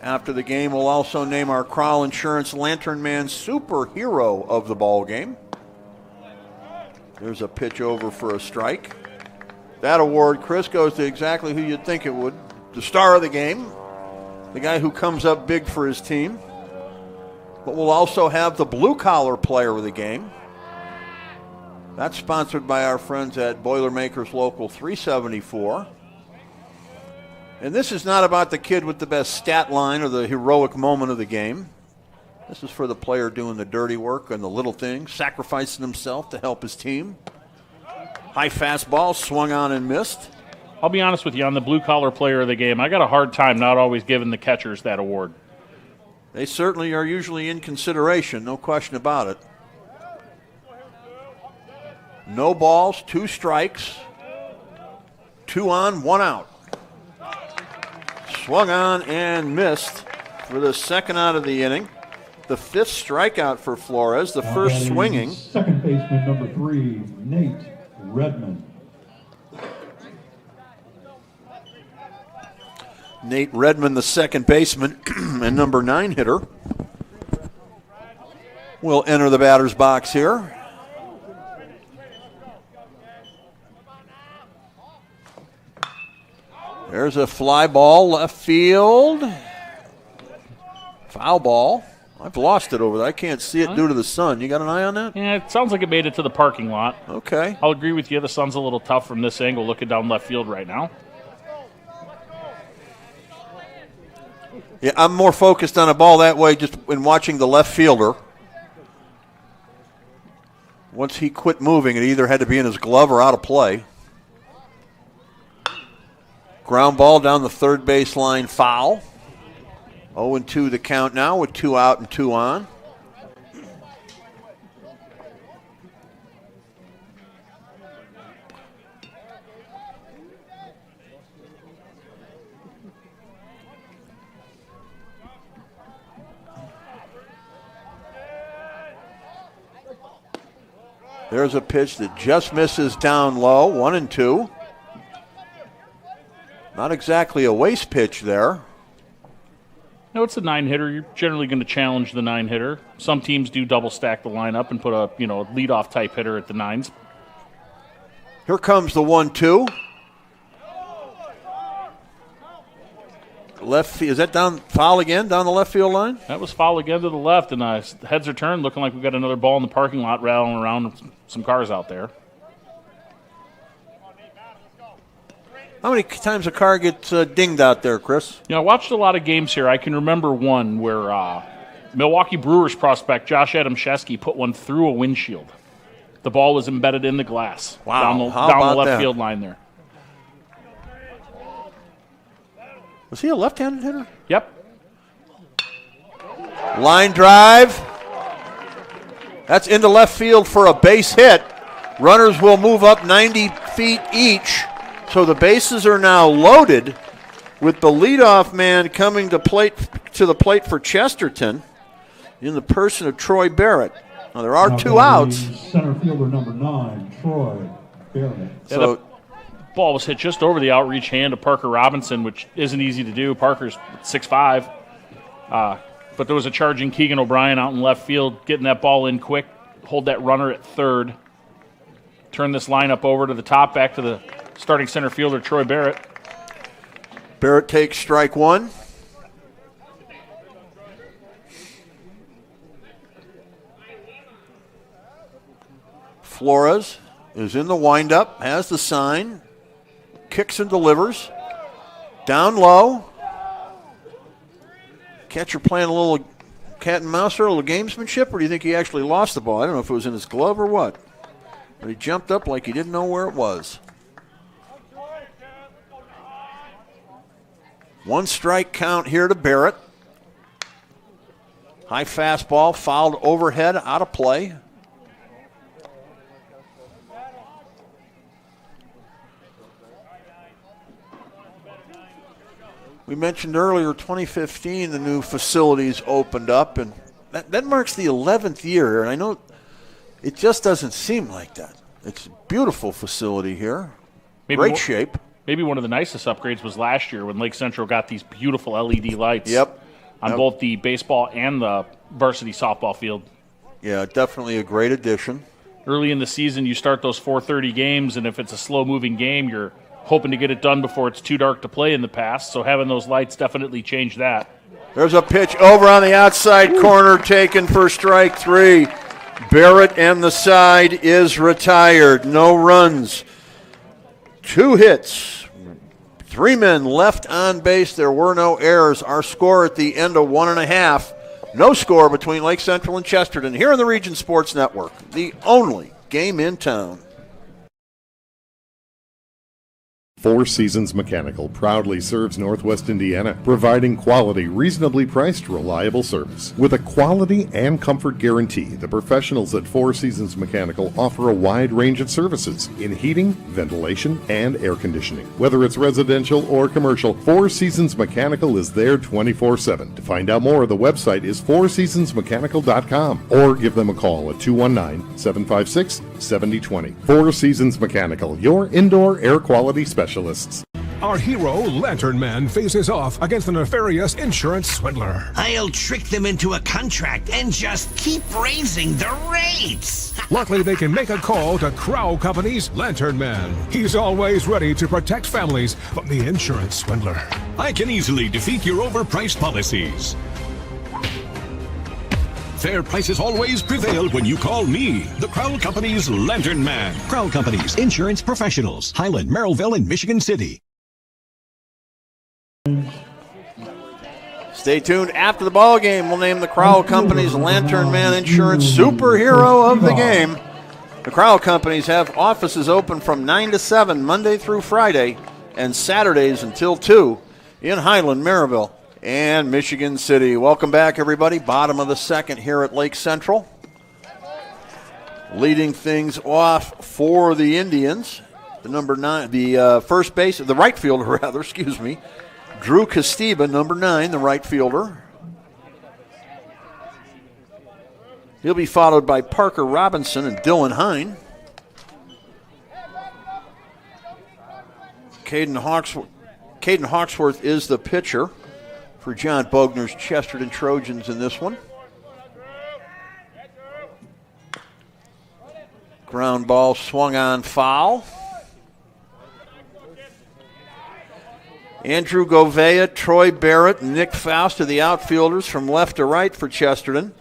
After the game, we'll also name our Crowell Insurance Lantern Man superhero of the ball game. There's a pitch over for a strike. That award, Chris, goes to exactly who you'd think it would. The star of the game, the guy who comes up big for his team. But we'll also have the blue-collar player of the game. That's sponsored by our friends at Boilermakers Local 374. And this is not about the kid with the best stat line or the heroic moment of the game. This is for the player doing the dirty work and the little things, sacrificing himself to help his team. High fastball, swung on and missed. I'll be honest with you, on the blue-collar player of the game, I got a hard time not always giving the catchers that award. They certainly are usually in consideration, no question about it. No balls, 2 strikes, 2 on, 1 out. Swung on and missed for the second out of the inning. The 5th strikeout for Flores, the first swinging. Second baseman, number 3, Nate Redmond. Nate Redmond, the second baseman and number 9 hitter, will enter the batter's box here. There's a fly ball, left field. Foul ball. I've lost it over there. I can't see it due to the sun. You got an eye on that? Yeah, it sounds like it made it to the parking lot. Okay. I'll agree with you. The sun's a little tough from this angle looking down left field right now. Yeah, I'm more focused on a ball that way just in watching the left fielder. Once he quit moving, it either had to be in his glove or out of play. Ground ball down the third baseline, foul. 0-2 the count now with 2 out and 2 on. There's a pitch that just misses down low, 1-2. Not exactly a waste pitch there. No, it's a 9-hitter. You're generally going to challenge the 9-hitter. Some teams do double stack the lineup and put a leadoff type hitter at the 9s. Here comes the 1-2. Left field, is that down foul again down the left field line? That was foul again to the left, and heads are turned, looking like we've got another ball in the parking lot rattling around some cars out there. How many times a car gets dinged out there, Chris? I watched a lot of games here. I can remember one where Milwaukee Brewers prospect Josh Adamszewski put one through a windshield. The ball was embedded in the glass. Wow. Down the left field line there. Was he a left-handed hitter? Yep. Line drive. That's into left field for a base hit. Runners will move up 90 feet each. So the bases are now loaded with the leadoff man coming to the plate for Chesterton. in the person of Troy Barrett. Now, there are Now two outs. Center fielder number 9, Troy Barrett. So, Ball was hit just over the outreach hand of Parker Robinson, which isn't easy to do. Parker's 6'5". But there was a charging Keegan O'Brien out in left field, getting that ball in quick, hold that runner at third. Turn this lineup over to the top, back to the starting center fielder, Troy Barrett. Barrett takes strike one. Flores is in the windup, has the sign, kicks and delivers. Down low. Catcher playing a little cat and mouse or a little gamesmanship, or do you think he actually lost the ball? I don't know if it was in his glove or what. But he jumped up like he didn't know where it was. One strike count here to Barrett. High fastball, fouled overhead, out of play. We mentioned earlier, 2015, the new facilities opened up, and that marks the 11th year. And I know it just doesn't seem like that. It's a beautiful facility here. Great shape. Maybe one of the nicest upgrades was last year when Lake Central got these beautiful LED lights on both the baseball and the varsity softball field. Yeah, definitely a great addition. Early in the season, you start those 4:30 games, and if it's a slow-moving game, you're hoping to get it done before it's too dark to play in the past, so having those lights definitely changed that. There's a pitch over on the outside corner taken for strike three. Barrett and the side is retired. No runs. 2 hits. 3 men left on base. There were no errors. Our score at the end of 1.5. No score between Lake Central and Chesterton here on the Region Sports Network, the only game in town. Four Seasons Mechanical proudly serves Northwest Indiana, providing quality, reasonably priced, reliable service. With a quality and comfort guarantee, the professionals at Four Seasons Mechanical offer a wide range of services in heating, ventilation, and air conditioning. Whether it's residential or commercial, Four Seasons Mechanical is there 24/7. To find out more, the website is fourseasonsmechanical.com or give them a call at 219-756-7020. Four Seasons Mechanical, your indoor air quality specialist. Our hero, Lantern Man, faces off against a nefarious insurance swindler. I'll trick them into a contract and just keep raising the rates. Luckily, they can make a call to Crow Company's Lantern Man. He's always ready to protect families from the insurance swindler. I can easily defeat your overpriced policies. Fair prices always prevail when you call me, the Crow Company's Lantern Man. Crow Company's insurance professionals. Highland, Merrillville, and Michigan City. Stay tuned. After the ball game, we'll name the Crow Company's Lantern Man Insurance Superhero of the game. The Crow Companies have offices open from 9 to 7 Monday through Friday and Saturdays until 2 in Highland, Merrillville, and Michigan City. Welcome back, everybody. Bottom of the second here at Lake Central. Leading things off for the Indians, the number 9, the first base, the right fielder rather, excuse me, Drew Castiba, number 9, the right fielder. He'll be followed by Parker Robinson and Dylan Hine. Caden Hawksworth is the pitcher for John Bogner's Chesterton Trojans in this one. Ground ball swung on foul. Andrew Govea, Troy Barrett, and Nick Faust are the outfielders from left to right for Chesterton.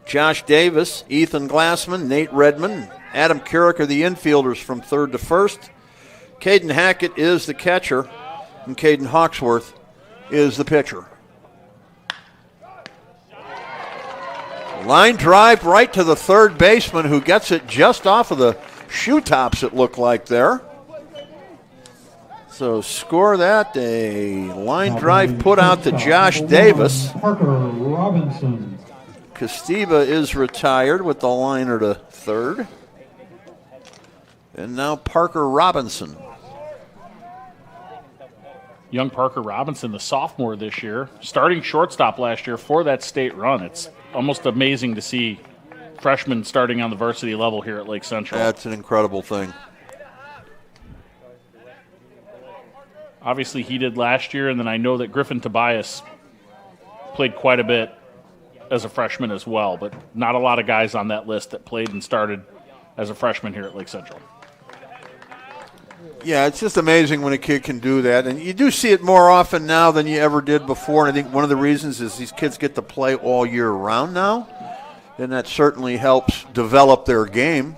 Josh Davis, Ethan Glassman, Nate Redmond, Adam Carrick are the infielders from third to first. Caden Hackett is the catcher, and Caden Hawksworth is the pitcher. Line drive right to the third baseman, who gets it just off of the shoe tops, it looked like there. So score that, a line drive put out to Josh Davis. Parker Robinson. Castiba is retired with the liner to third. And now Parker Robinson. Young Parker Robinson, the sophomore this year, starting shortstop last year for that state run. It's almost amazing to see freshmen starting on the varsity level here at Lake Central. That's an incredible thing. Obviously, he did last year, and then I know that Griffin Tobias played quite a bit as a freshman as well, but not a lot of guys on that list that played and started as a freshman here at Lake Central. Yeah, it's just amazing when a kid can do that. And you do see it more often now than you ever did before. And I think one of the reasons is these kids get to play all year round now. And that certainly helps develop their game.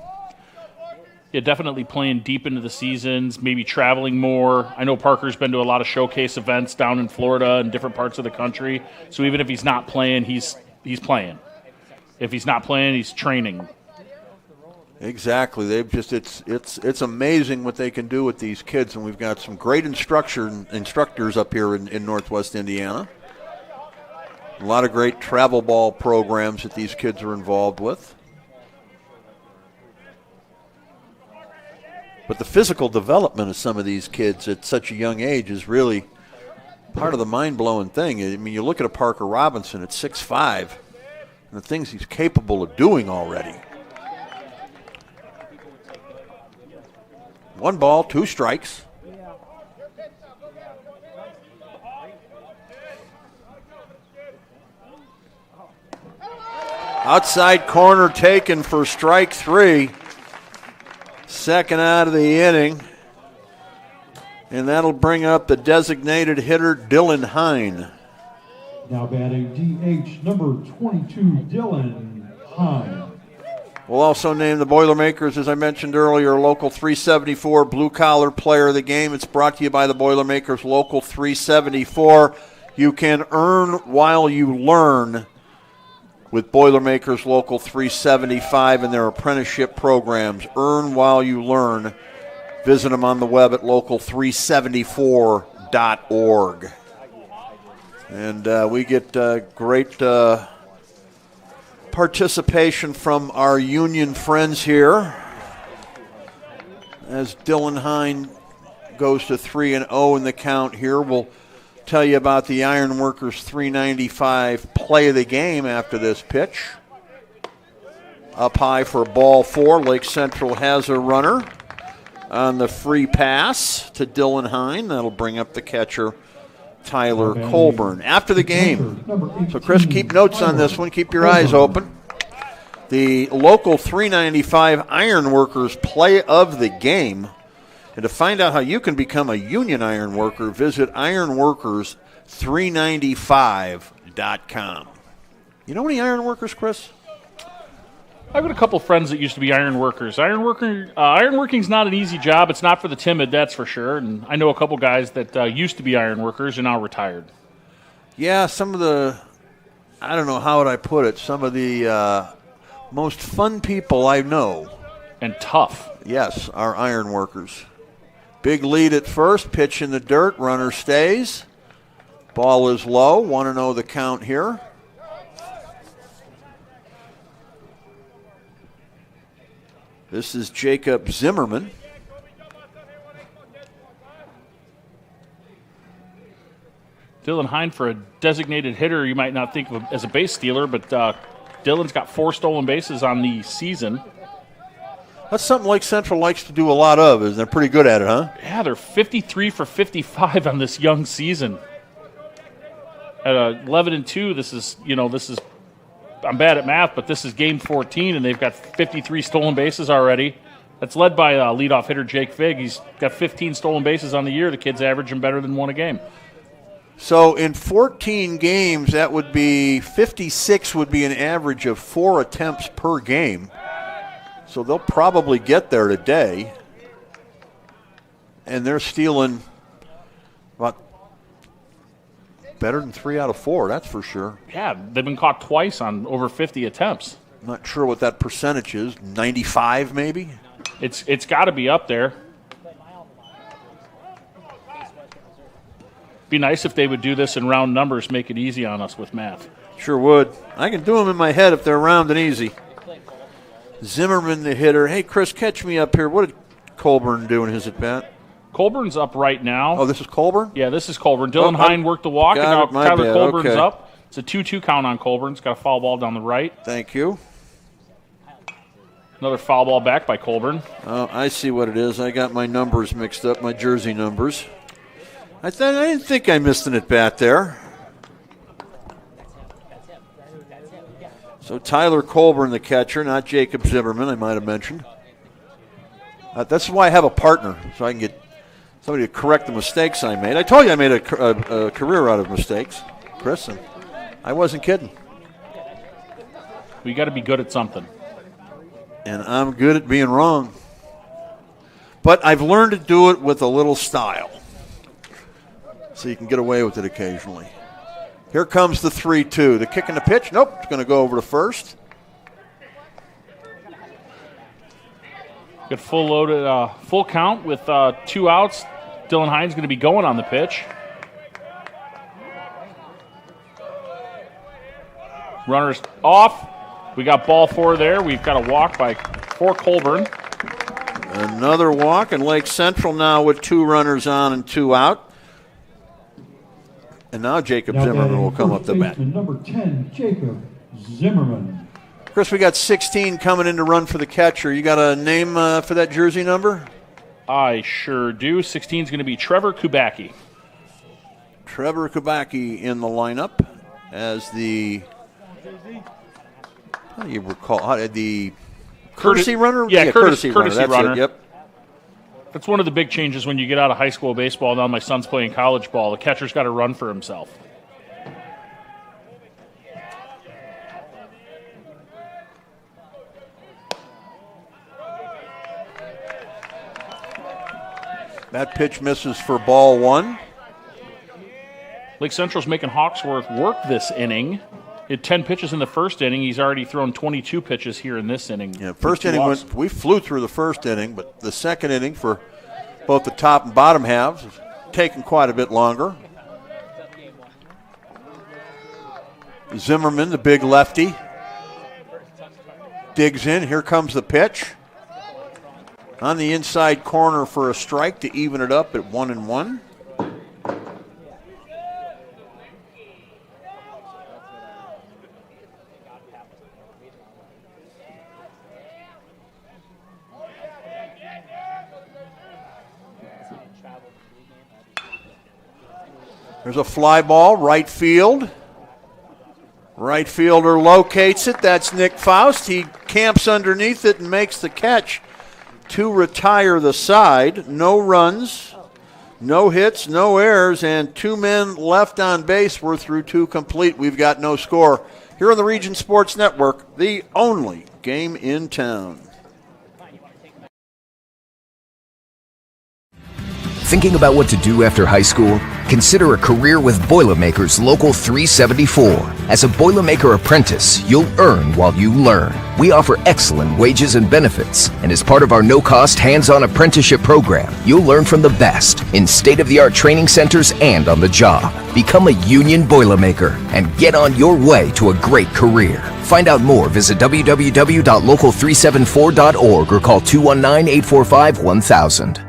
Yeah, definitely playing deep into the seasons, maybe traveling more. I know Parker's been to a lot of showcase events down in Florida and different parts of the country. So even if he's not playing, he's playing. If he's not playing, he's training. Exactly. They've just it's amazing what they can do with these kids, and we've got some great instructors up here in Northwest Indiana. A lot of great travel ball programs that these kids are involved with. But the physical development of some of these kids at such a young age is really part of the mind-blowing thing. I mean, you look at a Parker Robinson at 6'5", and the things he's capable of doing already. 1 ball, 2 strikes. Outside corner taken for strike 3. Second out of the inning. And that'll bring up the designated hitter, Dylan Hine. Now batting DH number 22, Dylan Hine. We'll also name the Boilermakers, as I mentioned earlier, Local 374 Blue Collar Player of the Game. It's brought to you by the Boilermakers Local 374. You can earn while you learn with Boilermakers Local 375 and their apprenticeship programs. Earn while you learn. Visit them on the web at local374.org. And we get great participation from our union friends here as Dylan Hine goes to 3-0 in the count here. We'll tell you about the Ironworkers 395 play of the game after this pitch. Up high for ball 4. Lake Central has a runner on the free pass to Dylan Hine. That'll bring up the catcher, Tyler Colburn. After the game, so Chris, keep notes on this one. Keep your eyes open. The Local 395 Ironworkers play of the game. And to find out how you can become a union ironworker, visit ironworkers395.com. You know any ironworkers, Chris? I've got a couple friends that used to be ironworkers. Ironworking's not an easy job. It's not for the timid, that's for sure. And I know a couple guys that used to be ironworkers and now retired. Yeah, some of the, I don't know how would I put it, some of the most fun people I know. And tough. Yes, are ironworkers. Big lead at first, pitch in the dirt, runner stays. Ball is low, 1-0 the count here. This is Jacob Zimmerman. Dylan Hine, for a designated hitter, you might not think of him as a base stealer, but Dylan's got 4 stolen bases on the season. That's something Lake Central likes to do a lot of, isn't they're pretty good at it, huh? Yeah, they're 53 for 55 on this young season. At 11-2, this is, I'm bad at math, but this is game 14, and they've got 53 stolen bases already. That's led by leadoff hitter Jake Figg. He's got 15 stolen bases on the year. The kid's averaging better than 1 a game. So in 14 games, that would be 56 would be an average of 4 attempts per game. So they'll probably get there today. And they're stealing about better than 3 out of 4, that's for sure. Yeah, they've been caught twice on over 50 attempts. Not sure what that percentage is, 95 maybe? It's got to be up there. Be nice if they would do this in round numbers, make it easy on us with math. Sure would. I can do them in my head if they're round and easy. Zimmerman, the hitter. Hey, Chris, catch me up here. What did Colburn do in his at-bat? Colburn's up right now. Oh, this is Colburn? Yeah, this is Colburn. Dylan Hine worked the walk, and now Tyler Colburn's up. It's a 2-2 count on Colburn. It's got a foul ball down the right. Thank you. Another foul ball back by Colburn. Oh, I see what it is. I got my numbers mixed up, my jersey numbers. I didn't think I missed an at-bat there. So Tyler Colburn, the catcher, not Jacob Zimmerman, I might have mentioned. That's why I have a partner, so I can get somebody to correct the mistakes I made. I told you I made a career out of mistakes, Chris, and I wasn't kidding. We got to be good at something. And I'm good at being wrong. But I've learned to do it with a little style, so you can get away with it occasionally. Here comes the 3-2. The kick and the pitch. Nope, it's going to go over to first. Got full loaded, full count with 2 outs. Dylan Hines going to be going on the pitch. Runners off. We got ball 4 there. We've got a walk for Colburn. Another walk, and Lake Central now with 2 runners on and 2 out. And now Jacob Zimmerman will come up the bat. Number 10, Jacob Zimmerman. Chris, we got 16 coming in to run for the catcher. You got a name for that jersey number? I sure do. 16 is going to be Trevor Kubacki. Trevor Kubacki in the lineup as the, how do you recall, the courtesy runner? Yeah, courtesy runner. That's it, yep. That's one of the big changes when you get out of high school baseball. Now my son's playing college ball. The catcher's got to run for himself. That pitch misses for ball 1. Lake Central's making Hawksworth work this inning. He had 10 pitches in the first inning. He's already thrown 22 pitches here in this inning. Yeah, first inning we flew through the first inning, but the second inning for both the top and bottom halves has taken quite a bit longer. Zimmerman, the big lefty, digs in. Here comes the pitch. On the inside corner for a strike to even it up at 1-1. There's a fly ball, right field. Right fielder locates it. That's Nick Faust. He camps underneath it and makes the catch to retire the side. No runs, no hits, no errors, and 2 men left on base. We're through 2 complete. We've got no score. Here on the Region Sports Network, the only game in town. Thinking about what to do after high school? Consider a career with Boilermakers Local 374. As a Boilermaker apprentice, you'll earn while you learn. We offer excellent wages and benefits, and as part of our no-cost hands-on apprenticeship program, you'll learn from the best in state-of-the-art training centers and on the job. Become a union Boilermaker and get on your way to a great career. Find out more, visit www.local374.org or call 219-845-1000.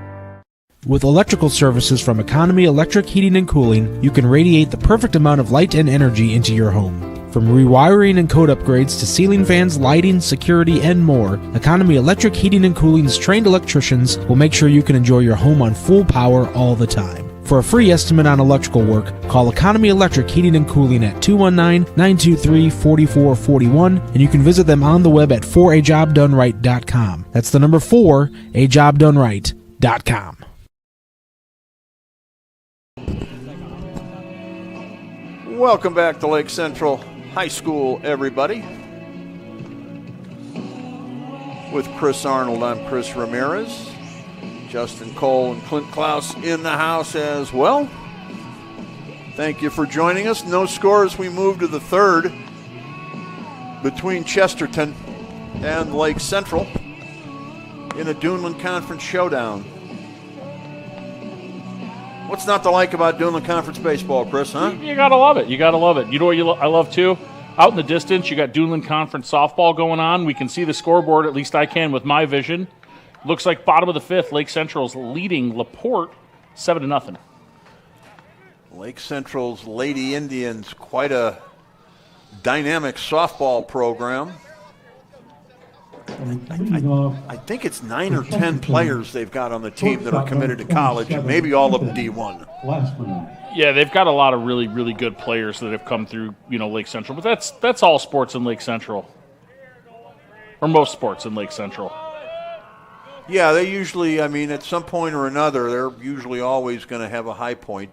With electrical services from Economy Electric Heating and Cooling, you can radiate the perfect amount of light and energy into your home. From rewiring and code upgrades to ceiling fans, lighting, security, and more, Economy Electric Heating and Cooling's trained electricians will make sure you can enjoy your home on full power all the time. For a free estimate on electrical work, call Economy Electric Heating and Cooling at 219-923-4441, and you can visit them on the web at 4ajobdoneright.com. That's the number 4ajobdoneright.com. Welcome back to Lake Central High School, everybody. With Chris Arnold, I'm Chris Ramirez. Justin Cole and Clint Klaus in the house as well. Thank you for joining us. No score as we move to the third between Chesterton and Lake Central in a Duneland Conference showdown. What's not to like about Duneland Conference baseball, Chris, huh? You got to love it. You got to love it. You know what I love, too? Out in the distance, you got Duneland Conference softball going on. We can see the scoreboard, at least I can with my vision. Looks like bottom of the 5th, Lake Central's leading LaPorte 7-0. Lake Central's Lady Indians, quite a dynamic softball program. I think it's 9 or 10 players they've got on the team that are committed to college, and maybe all of them D1. Yeah, they've got a lot of really, really good players that have come through, Lake Central. But that's all sports in Lake Central, or most sports in Lake Central. Yeah, they usually, at some point or another, they're usually always going to have a high point.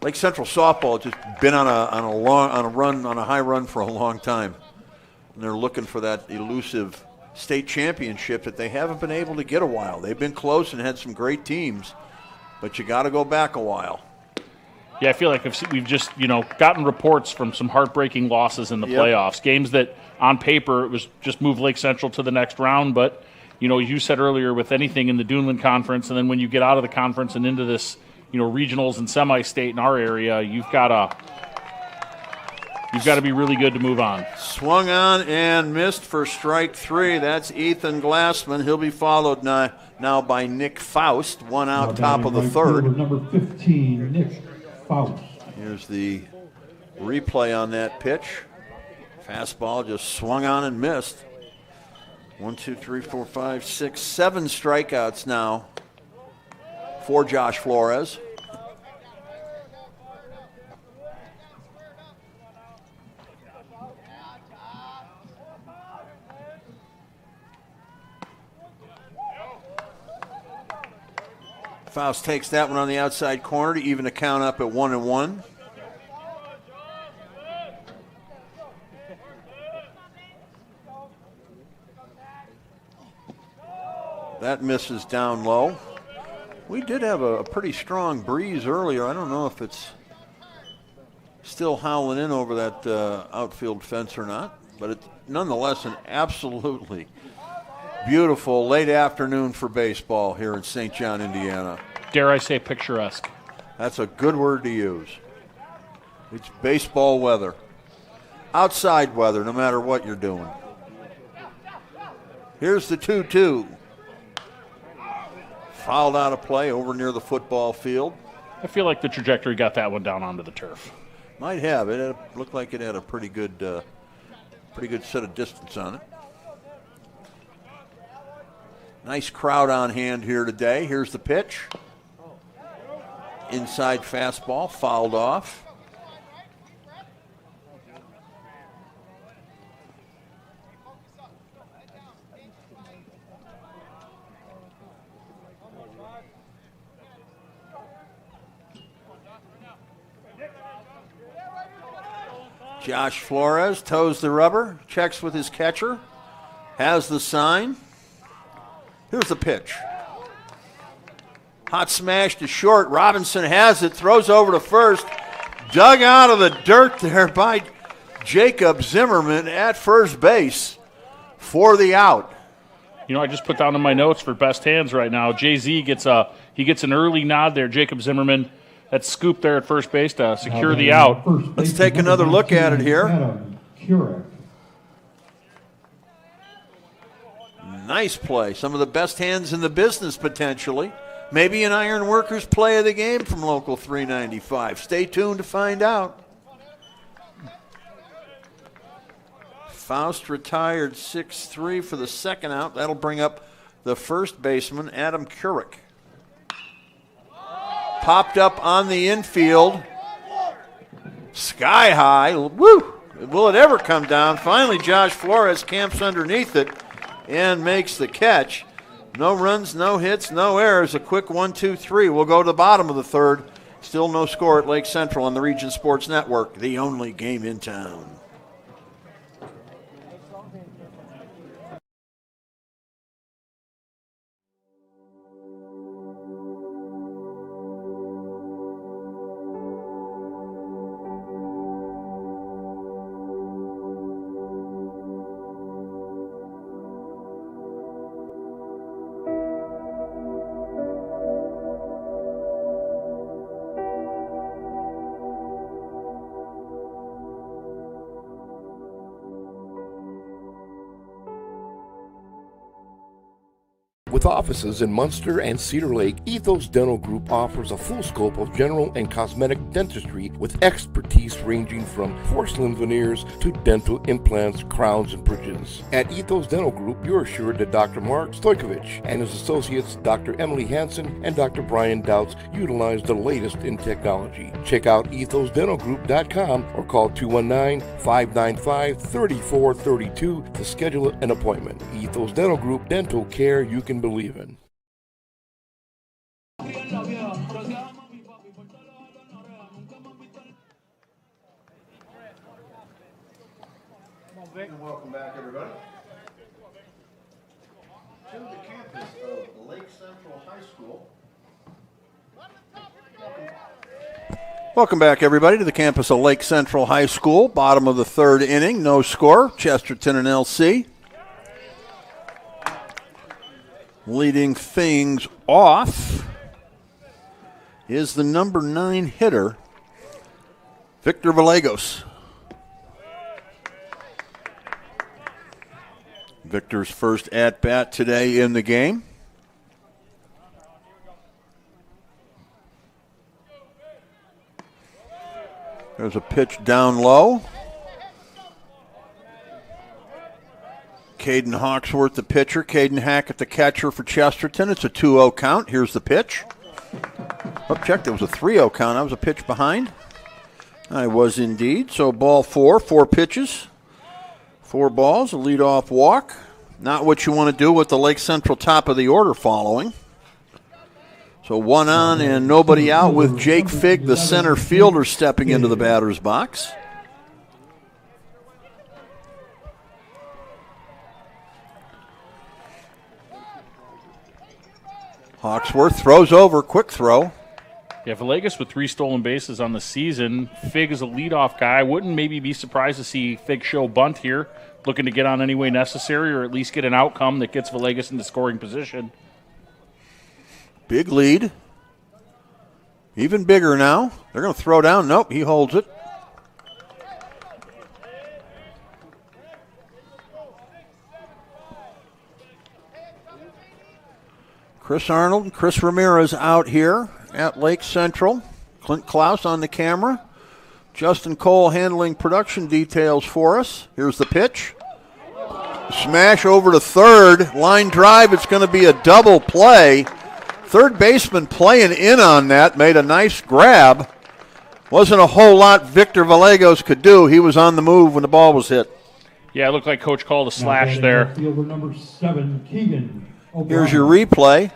Lake Central softball has just been on a high run for a long time, and they're looking for that elusive state championship that they haven't been able to get a while. They've been close and had some great teams, but you got to go back a while. Yeah, I feel like we've just, gotten reports from some heartbreaking losses in the playoffs. Games that, on paper, it was just move Lake Central to the next round. But, you said earlier, with anything in the Duneland Conference, and then when you get out of the conference and into this, regionals and semi-state in our area, you've got to be really good to move on. Swung on and missed for strike 3. That's Ethan Glassman. He'll be followed now by Nick Faust. One out, top of the third. Number 15, Nick Faust. Here's the replay on that pitch. Fastball just swung on and missed. 1, 2, 3, 4, 5, 6, 7 strikeouts now for Josh Flores. Faust takes that one on the outside corner to even the count up at 1-1. That misses down low. We did have a pretty strong breeze earlier. I don't know if it's still howling in over that outfield fence or not, but it's nonetheless an absolutely beautiful late afternoon for baseball here in St. John, Indiana. Dare I say picturesque? That's a good word to use. It's baseball weather. Outside weather, no matter what you're doing. Here's the 2-2. Fouled out of play over near the football field. I feel like the trajectory got that one down onto the turf. Might have. It looked like it had a pretty good set of distance on it. Nice crowd on hand here today. Here's the pitch. Inside fastball, fouled off. Josh Flores toes the rubber, checks with his catcher, has the sign. Here's the pitch. Hot smash to short. Robinson has it, throws over to first. Dug out of the dirt there by Jacob Zimmerman at first base for the out. I just put down in my notes for best hands right now. Jay-Z gets an early nod there. Jacob Zimmerman, that scoop there at first base to secure the out. Let's take another look at it here. Nice play. Some of the best hands in the business potentially. Maybe an Iron Workers play of the game from Local 395. Stay tuned to find out. Faust retired 6-3 for the second out. That'll bring up the first baseman, Adam Kurek. Popped up on the infield. Sky high. Woo! Will it ever come down? Finally, Josh Flores camps underneath it and makes the catch. No runs, no hits, no errors. A quick 1-2-3. We'll go to the bottom of the third. Still no score at Lake Central on the Region Sports Network, the only game in town. With offices in Munster and Cedar Lake, Ethos Dental Group offers a full scope of general and cosmetic dentistry with expertise ranging from porcelain veneers to dental implants, crowns, and bridges. At Ethos Dental Group, you're assured that Dr. Mark Stojkovic and his associates, Dr. Emily Hansen and Dr. Brian Douts, utilize the latest in technology. Check out ethosdentalgroup.com or call 219-595-3432 to schedule an appointment. Ethos Dental Group, dental care you can believe in. And welcome back, everybody, to the campus of Lake Central High School. Welcome back, everybody, to the campus of Lake Central High School. Bottom of the third inning, no score. Chesterton and LC leading things off is the number 9 hitter, Victor Vallejos. Victor's first at-bat today in the game. There's a pitch down low. Caden Hawksworth, the pitcher. Caden Hackett, the catcher for Chesterton. It's a 2-0 count. Here's the pitch. Oh, check, there was a 3-0 count. I was a pitch behind. I was indeed. So ball 4 pitches. 4 balls, a leadoff walk. Not what you want to do with the Lake Central top of the order following. So 1 on and nobody out with Jake Figg, the center fielder, stepping into the batter's box. Hawksworth throws over, quick throw. Yeah, Vallejos with 3 stolen bases on the season. Figg is a leadoff guy. Wouldn't maybe be surprised to see Figg show bunt here, looking to get on any way necessary or at least get an outcome that gets Vallejos into scoring position. Big lead. Even bigger now. They're going to throw down. Nope, he holds it. Chris Arnold and Chris Ramirez out here at Lake Central. Clint Klaus on the camera. Justin Cole handling production details for us. Here's the pitch. Smash over to third. Line drive. It's going to be a double play. Third baseman playing in on that. Made a nice grab. Wasn't a whole lot Victor Vallejos could do. He was on the move when the ball was hit. Yeah, it looked like Coach called a slash there. Fielder number 7, Keegan O'Brien. Here's your replay.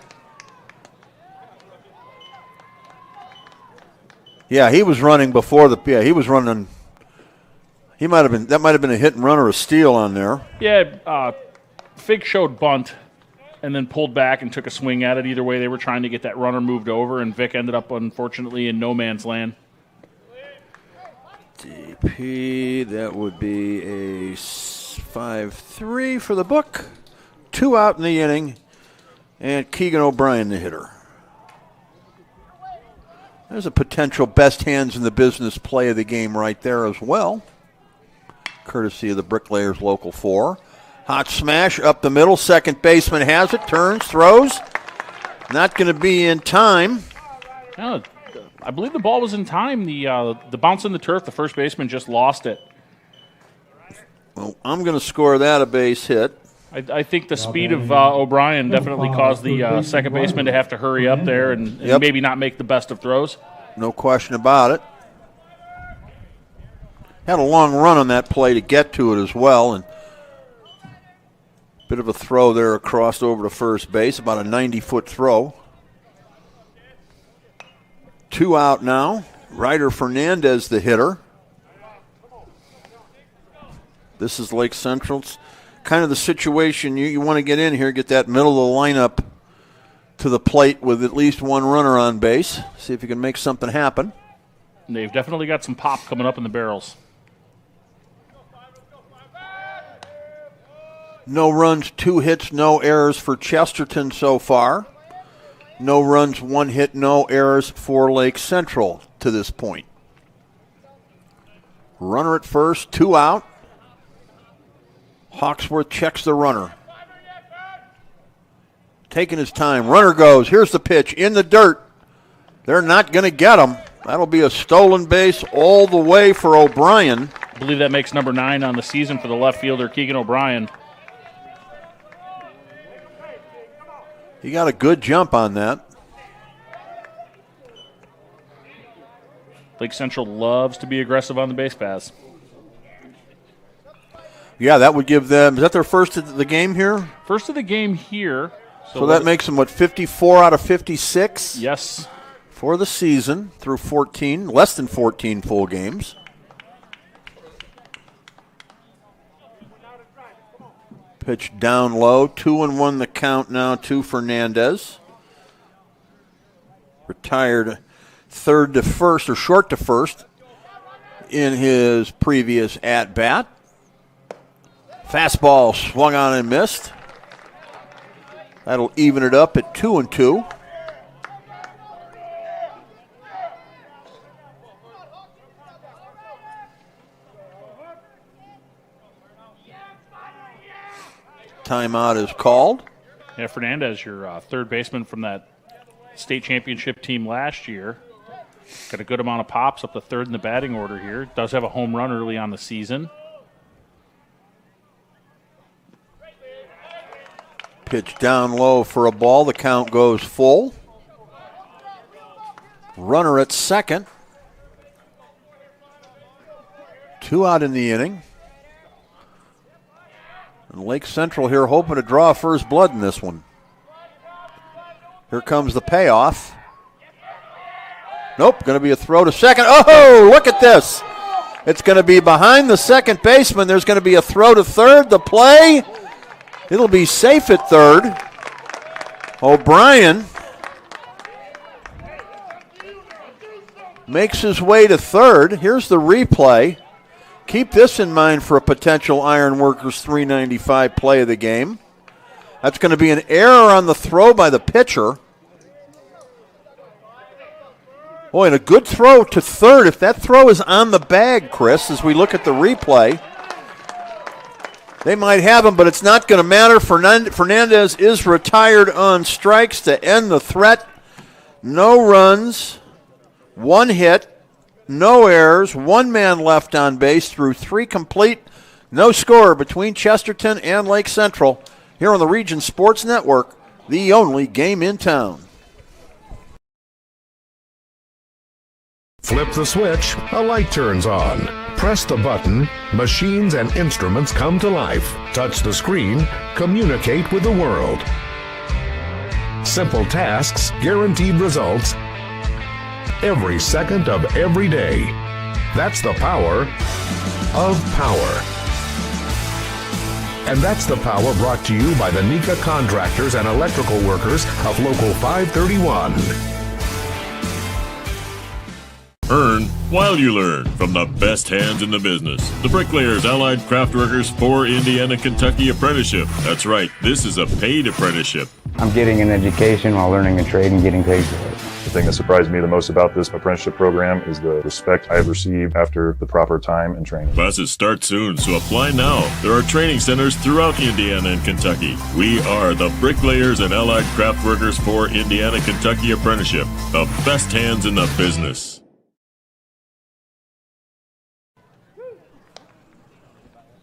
Yeah, he was running before the. Yeah, he was running. He might have been. That might have been a hit and run or a steal on there. Yeah, Figg showed bunt and then pulled back and took a swing at it. Either way, they were trying to get that runner moved over, and Vic ended up, unfortunately, in no man's land. DP, that would be a 5-3 for the book. 2 out in the inning, and Keegan O'Brien, the hitter. There's a potential best hands in the business play of the game right there as well, courtesy of the Bricklayers Local 4. Hot smash up the middle. Second baseman has it, turns, throws. Not going to be in time. No, I believe the ball was in time. The bounce in the turf, the first baseman just lost it. Well, I'm going to score that a base hit. I think the speed of O'Brien definitely caused the second baseman to have to hurry up there and maybe not make the best of throws. No question about it. Had a long run on that play to get to it as well, and bit of a throw there across over to first base, about a 90-foot throw. 2 out now. Ryder Fernandez, the hitter. This is Lake Central's kind of the situation you want to get in here, get that middle of the lineup to the plate with at least one runner on base. See if you can make something happen. And they've definitely got some pop coming up in the barrels. No runs, 2 hits, no errors for Chesterton so far. No runs, 1 hit, no errors for Lake Central to this point. Runner at first, 2 out. Hawksworth checks the runner. taking his time. Runner goes. Here's the pitch in the dirt. They're not going to get him. That'll be a stolen base all the way for O'Brien. I believe that makes number 9 on the season for the left fielder, Keegan O'Brien. He got a good jump on that. Lake Central loves to be aggressive on the base paths. Yeah, that would give them, is that their first of the game here? First of the game here. So that makes them, 54 out of 56? Yes. For the season through 14, less than 14 full games. Pitch down low, 2-1 the count now to Fernandez. Retired third to first, or short to first, in his previous at-bat. Fastball swung on and missed. That'll even it up at 2-2. Timeout is called. Yeah, Fernandez, your third baseman from that state championship team last year. Got a good amount of pops, up to third in the batting order here. Does have a home run early on the season. Pitch down low for a ball. The count goes full. Runner at second. 2 out in the inning. And Lake Central here hoping to draw first blood in this one. Here comes the payoff. Nope, going to be a throw to second. Oh, look at this. It's going to be behind the second baseman. There's going to be a throw to third. The play, it'll be safe at third. O'Brien makes his way to third. Here's the replay. Keep this in mind for a potential Ironworkers 395 play of the game. That's going to be an error on the throw by the pitcher. Boy, and a good throw to third. If that throw is on the bag, Chris, as we look at the replay, they might have him, but it's not going to matter. Fernandez is retired on strikes to end the threat. No runs, 1 hit. No errors, 1 man left on base through 3 complete. No score between Chesterton and Lake Central here on the Region Sports Network, the only game in town. Flip the switch, a light turns on. Press the button, machines and instruments come to life. Touch the screen, communicate with the world. Simple tasks, guaranteed results, every second of every day. That's the power of power. And that's the power brought to you by the NECA contractors and electrical workers of Local 531. Earn while you learn from the best hands in the business. The Bricklayers Allied Craftworkers for Indiana, Kentucky Apprenticeship. That's right, this is a paid apprenticeship. I'm getting an education while learning a trade and getting paid for it. The thing that surprised me the most about this apprenticeship program is the respect I've received after the proper time and training. Classes start soon, so apply now. There are training centers throughout Indiana and Kentucky. We are the Bricklayers and Allied Craftworkers for Indiana, Kentucky Apprenticeship. The best hands in the business.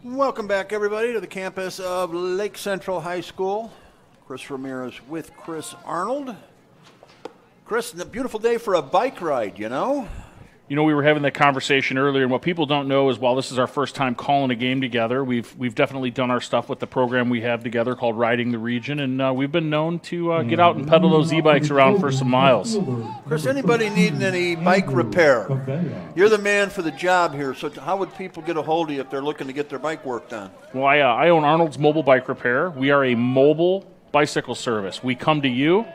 Welcome back, everybody, to the campus of Lake Central High School. Chris Ramirez with Chris Arnold. Chris, a beautiful day for a bike ride, you know? You know, we were having that conversation earlier, and what people don't know is while this is our first time calling a game together, we've definitely done our stuff with the program we have together called Riding the Region, and we've been known to get out and pedal those e-bikes around for some miles. Chris, anybody needing any bike repair? You're the man for the job here, so how would people get a hold of you if they're looking to get their bike work done? Well, I own Arnold's Mobile Bike Repair. We are a mobile bicycle service. We come to you.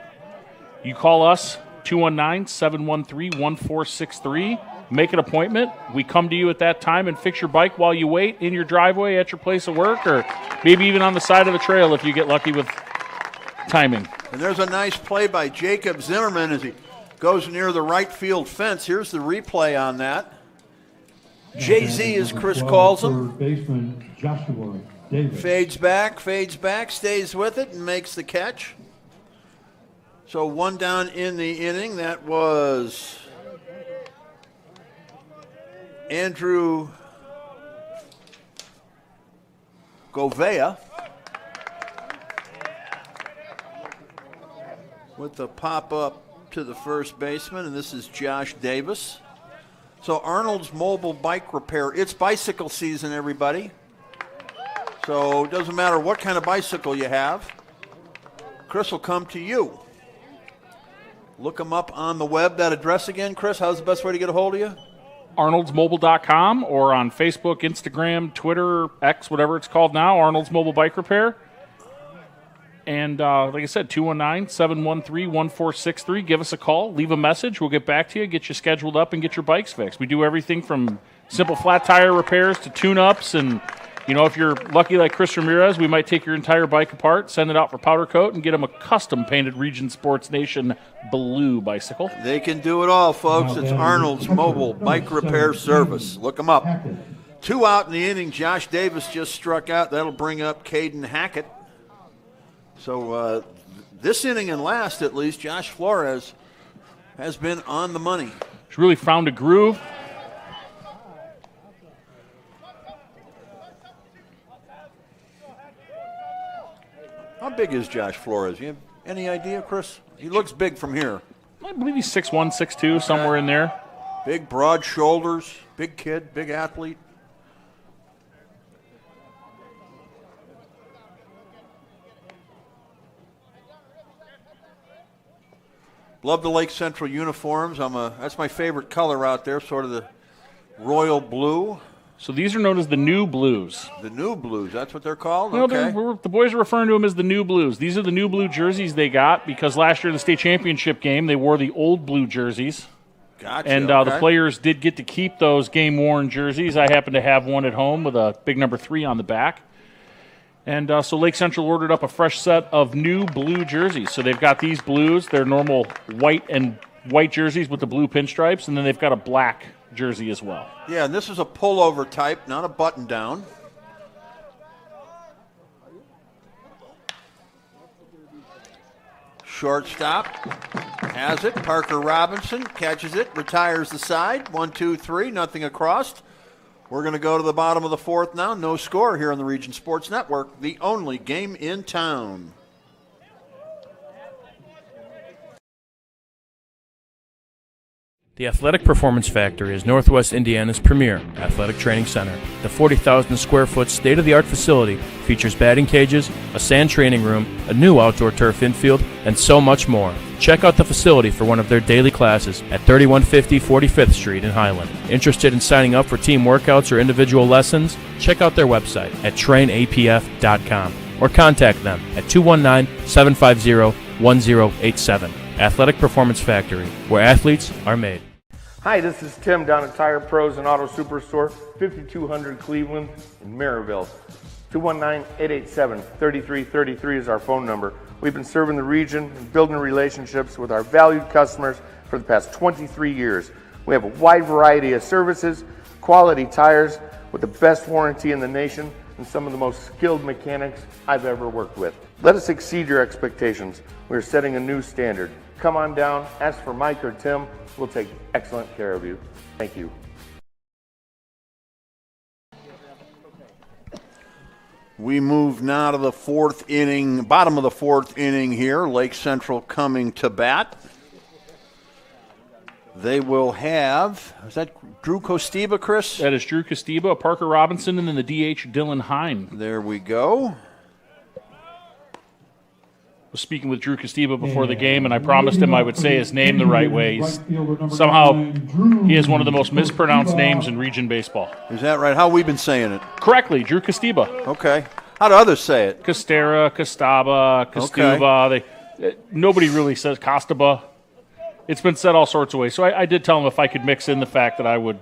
You call us, 219-713-1463. Make an appointment. We come to you at that time and fix your bike while you wait in your driveway at your place of work, or maybe even on the side of the trail if you get lucky with timing. And there's a nice play by Jacob Zimmerman as he goes near the right field fence. Here's the replay on that. Jay-Z, as Chris calls him. Baseman Joshua Davis. Fades back, stays with it, and makes the catch. So one down in the inning. That was Andrew Govea with the pop-up to the first baseman, and this is Josh Davis. So Arnold's Mobile Bike Repair. It's bicycle season, everybody. So it doesn't matter what kind of bicycle you have. Chris will come to you. Look them up on the web. That address again, Chris, how's the best way to get a hold of you? ArnoldsMobile.com or on Facebook, Instagram, Twitter, X, whatever it's called now, Arnold's Mobile Bike Repair. And like I said, 219-713-1463. Give us a call. Leave a message. We'll get back to you, get you scheduled up, and get your bikes fixed. We do everything from simple flat tire repairs to tune-ups. And, you know, if you're lucky like Chris Ramirez, we might take your entire bike apart, send it out for powder coat, and get them a custom-painted Region Sports Nation blue bicycle. They can do it all, folks. It's Arnold's Mobile Bike Repair Service. Look them up. 2 out in the inning. Josh Davis just struck out. That'll bring up Caden Hackett. So this inning and last, at least, Josh Flores has been on the money. He's really found a groove. How big is Josh Flores? You have any idea, Chris? He looks big from here. I believe he's 6'1", 6'2", somewhere in there. Big, broad shoulders, big kid, big athlete. Love the Lake Central uniforms. That's my favorite color out there, sort of the royal blue. So these are known as the New Blues. The New Blues, that's what they're called? No, okay. The boys are referring to them as the New Blues. These are the new blue jerseys they got because last year in the state championship game, they wore the old blue jerseys. Gotcha. And okay. the players did get to keep those game-worn jerseys. I happen to have one at home with a big number 3 on the back. And so Lake Central ordered up a fresh set of new blue jerseys. So they've got these blues, their normal white jerseys with the blue pinstripes, and then they've got a black jersey as well. Yeah, and this is a pullover type, not a button down. Shortstop has it. Parker Robinson catches it, retires the side. 1, 2, 3, nothing across. We're going to go to the bottom of the 4th now. No score here on the Region Sports Network, the only game in town. The Athletic Performance Factory is Northwest Indiana's premier athletic training center. The 40,000 square foot state-of-the-art facility features batting cages, a sand training room, a new outdoor turf infield, and so much more. Check out the facility for one of their daily classes at 3150 45th Street in Highland. Interested in signing up for team workouts or individual lessons? Check out their website at trainapf.com or contact them at 219-750-1087. Athletic Performance Factory, where athletes are made. Hi, this is Tim down at Tire Pros and Auto Superstore, 5200 Cleveland in Maryville. 219-887-3333 is our phone number. We've been serving the region and building relationships with our valued customers for the past 23 years. We have a wide variety of services, quality tires with the best warranty in the nation, and some of the most skilled mechanics I've ever worked with. Let us exceed your expectations. We're setting a new standard. Come on down, ask for Mike or Tim. We'll take excellent care of you. Thank you. We move now to the 4th inning, bottom of the 4th inning here. Lake Central coming to bat. They will have, is that Drew Costiba, Chris? That is Drew Costiba, Parker Robinson, and then the DH, Dylan Hine. There we go. Was speaking with Drew Costiba before the game, and I promised him I would say his name the right way. Somehow, he has one of the most mispronounced names in region baseball. Is that right? How have we been saying it? Correctly, Drew Costiba. Okay. How do others say it? Costera, Costaba, Costuba. Okay. Nobody really says Costaba. It's been said all sorts of ways. So I did tell him if I could mix in the fact that I would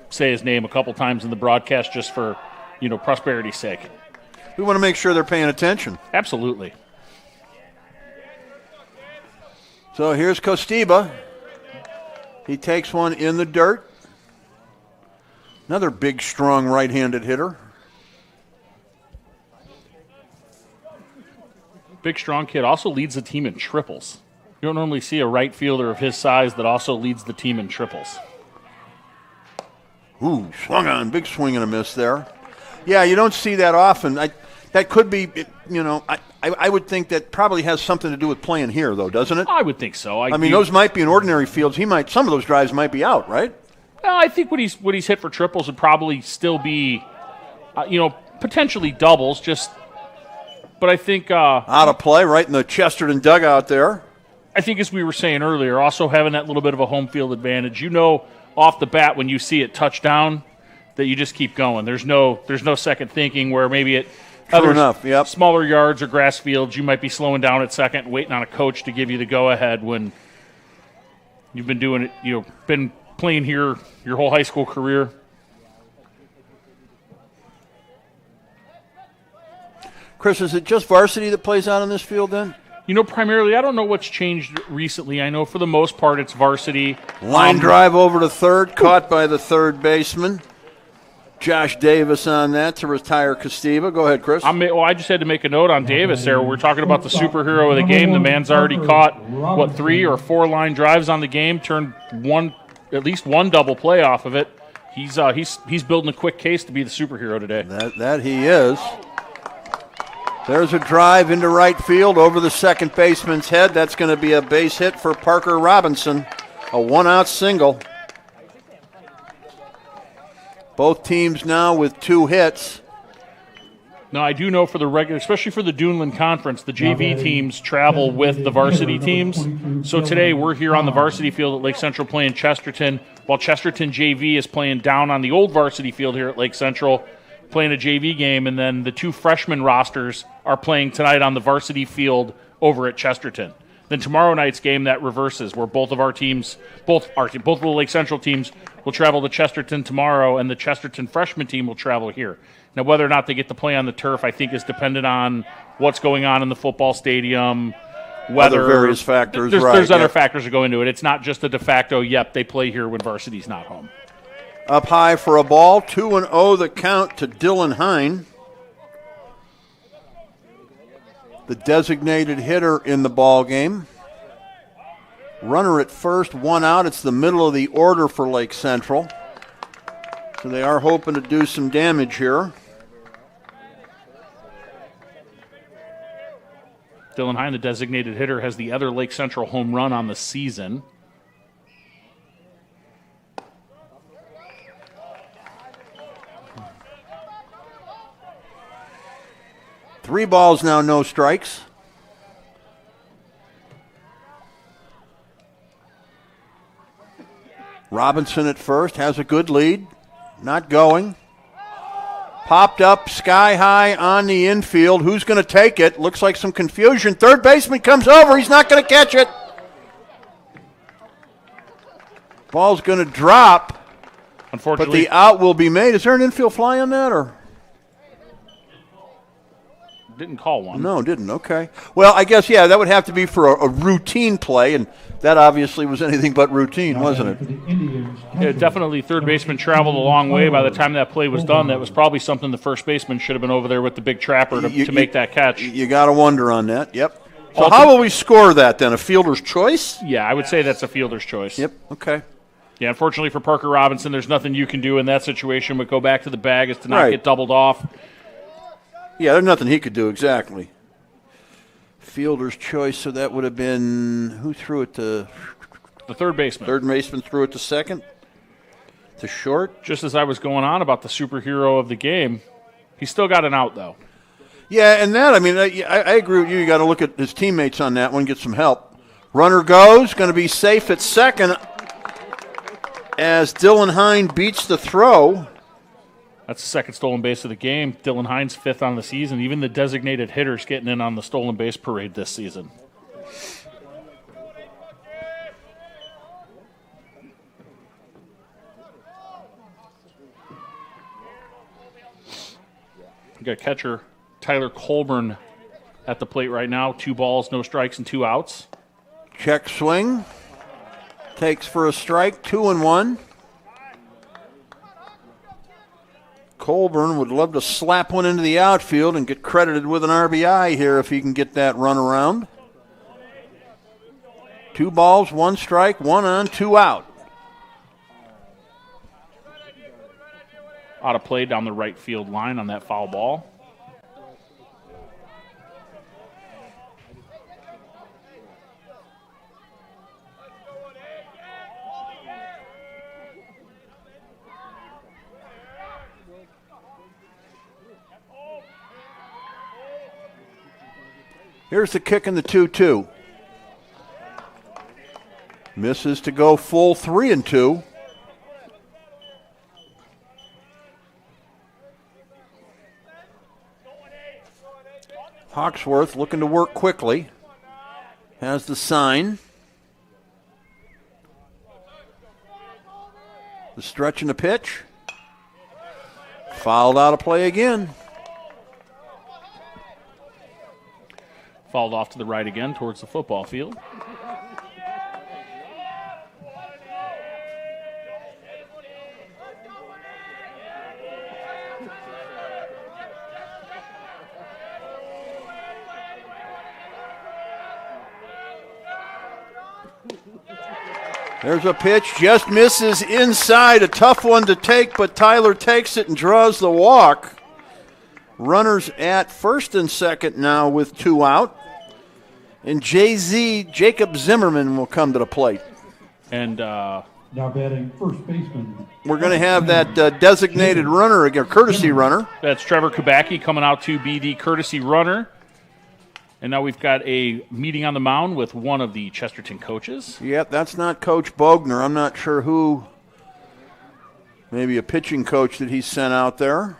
say his name a couple times in the broadcast just for, prosperity's sake. We want to make sure they're paying attention. Absolutely. So here's Costiba. He takes one in the dirt. Another big, strong right-handed hitter. big, strong kid. Also leads the team in triples. You don't normally see a right fielder of his size that also leads the team in triples. Ooh, swung on. Big swing and a miss there. Yeah, you don't see that often. That could be, I would think that probably has something to do with playing here, though, doesn't it? I would think so. I mean, those might be in ordinary fields. Some of those drives might be out, right? Well, I think what he's hit for triples would probably still be, potentially doubles. But I think out of play, right in the Chesterton dugout there. I think, as we were saying earlier, also having that little bit of a home field advantage. Off the bat when you see it touch down, that you just keep going. There's no second thinking where maybe at smaller yards or grass fields you might be slowing down at second and waiting on a coach to give you the go-ahead when you've been doing it, been playing here your whole high school career. Chris, is it just varsity that plays out on this field then? Primarily, I don't know what's changed recently. I know for the most part it's varsity. Line drive over to third, caught by the third baseman. Josh Davis on that to retire Castiva. Go ahead, Chris. I just had to make a note on Davis there. We're talking about the superhero of the game. The man's already caught, 3 or 4 line drives on the game, turned at least one double play off of it. He's building a quick case to be the superhero today. That he is. There's a drive into right field over the second baseman's head. That's going to be a base hit for Parker Robinson. A one-out single. Both teams now with 2 hits. Now, I do know for the regular, especially for the Duneland Conference, the JV teams travel with the varsity teams. So today we're here on the varsity field at Lake Central playing Chesterton, while Chesterton JV is playing down on the old varsity field here at Lake Central, playing a JV game, and then the 2 freshman rosters are playing tonight on the varsity field over at Chesterton. Then tomorrow night's game, that reverses, where both of the Lake Central teams will travel to Chesterton tomorrow, and the Chesterton freshman team will travel here. Now, whether or not they get to play on the turf, I think, is dependent on what's going on in the football stadium, other various factors. There's other factors that go into it. It's not just a de facto, they play here when varsity's not home. Up high for a ball, 2-0 the count to Dylan Hine. The designated hitter in the ball game. Runner at first, 1 out. It's the middle of the order for Lake Central. So they are hoping to do some damage here. Dylan Hine, the designated hitter, has the other Lake Central home run on the season. Three balls now, no strikes. Robinson at first has a good lead. Not going. Popped up sky high on the infield. Who's going to take it? Looks like some confusion. Third baseman comes over. He's not going to catch it. Ball's going to drop. Unfortunately, but the out will be made. Is there an infield fly on that, or? Didn't call one. No, didn't. Okay. Well, I guess, that would have to be for a routine play, and that obviously was anything but routine, wasn't it? Yeah, definitely third baseman traveled a long way. By the time that play was done, that was probably something the first baseman should have been over there with the big trapper to make that catch. You got to wonder on that, yep. So how will we score that then? A fielder's choice? Yeah, I would say that's a fielder's choice. Yep, okay. Yeah, unfortunately for Parker Robinson, there's nothing you can do in that situation but go back to the bag as to not get doubled off. Yeah, there's nothing he could do, exactly. Fielder's choice, so that would have been, who threw it to? The third baseman. Third baseman threw it to second, to short. Just as I was going on about the superhero of the game, he still got an out, though. Yeah, and that, I agree with you. You got to look at his teammates on that one, get some help. Runner goes, going to be safe at second as Dylan Hine beats the throw. That's the second stolen base of the game. Dylan Hine's 5th on the season. Even the designated hitter's getting in on the stolen base parade this season. We got catcher Tyler Colburn at the plate right now. 2 balls, no strikes, and 2 outs. Check swing. Takes for a strike, 2-1. Colburn would love to slap one into the outfield and get credited with an RBI here if he can get that run around. 2 balls, 1 strike, 1 on, 2 out. Out of play down the right field line on that foul ball. Here's the kick in the 2-2. Misses to go full 3-2. Hawksworth looking to work quickly. Has the sign. The stretch and the pitch. Fouled out of play again. Fouled off to the right again towards the football field. There's a pitch, just misses inside. A tough one to take, but Tyler takes it and draws the walk. Runners at first and second now with 2 out. And Jacob Zimmerman will come to the plate. And now batting first baseman. We're going to have that designated runner, a courtesy runner. That's Trevor Kubacki coming out to be the courtesy runner. And now we've got a meeting on the mound with one of the Chesterton coaches. Yep, that's not Coach Bogner. I'm not sure who. Maybe a pitching coach that he sent out there.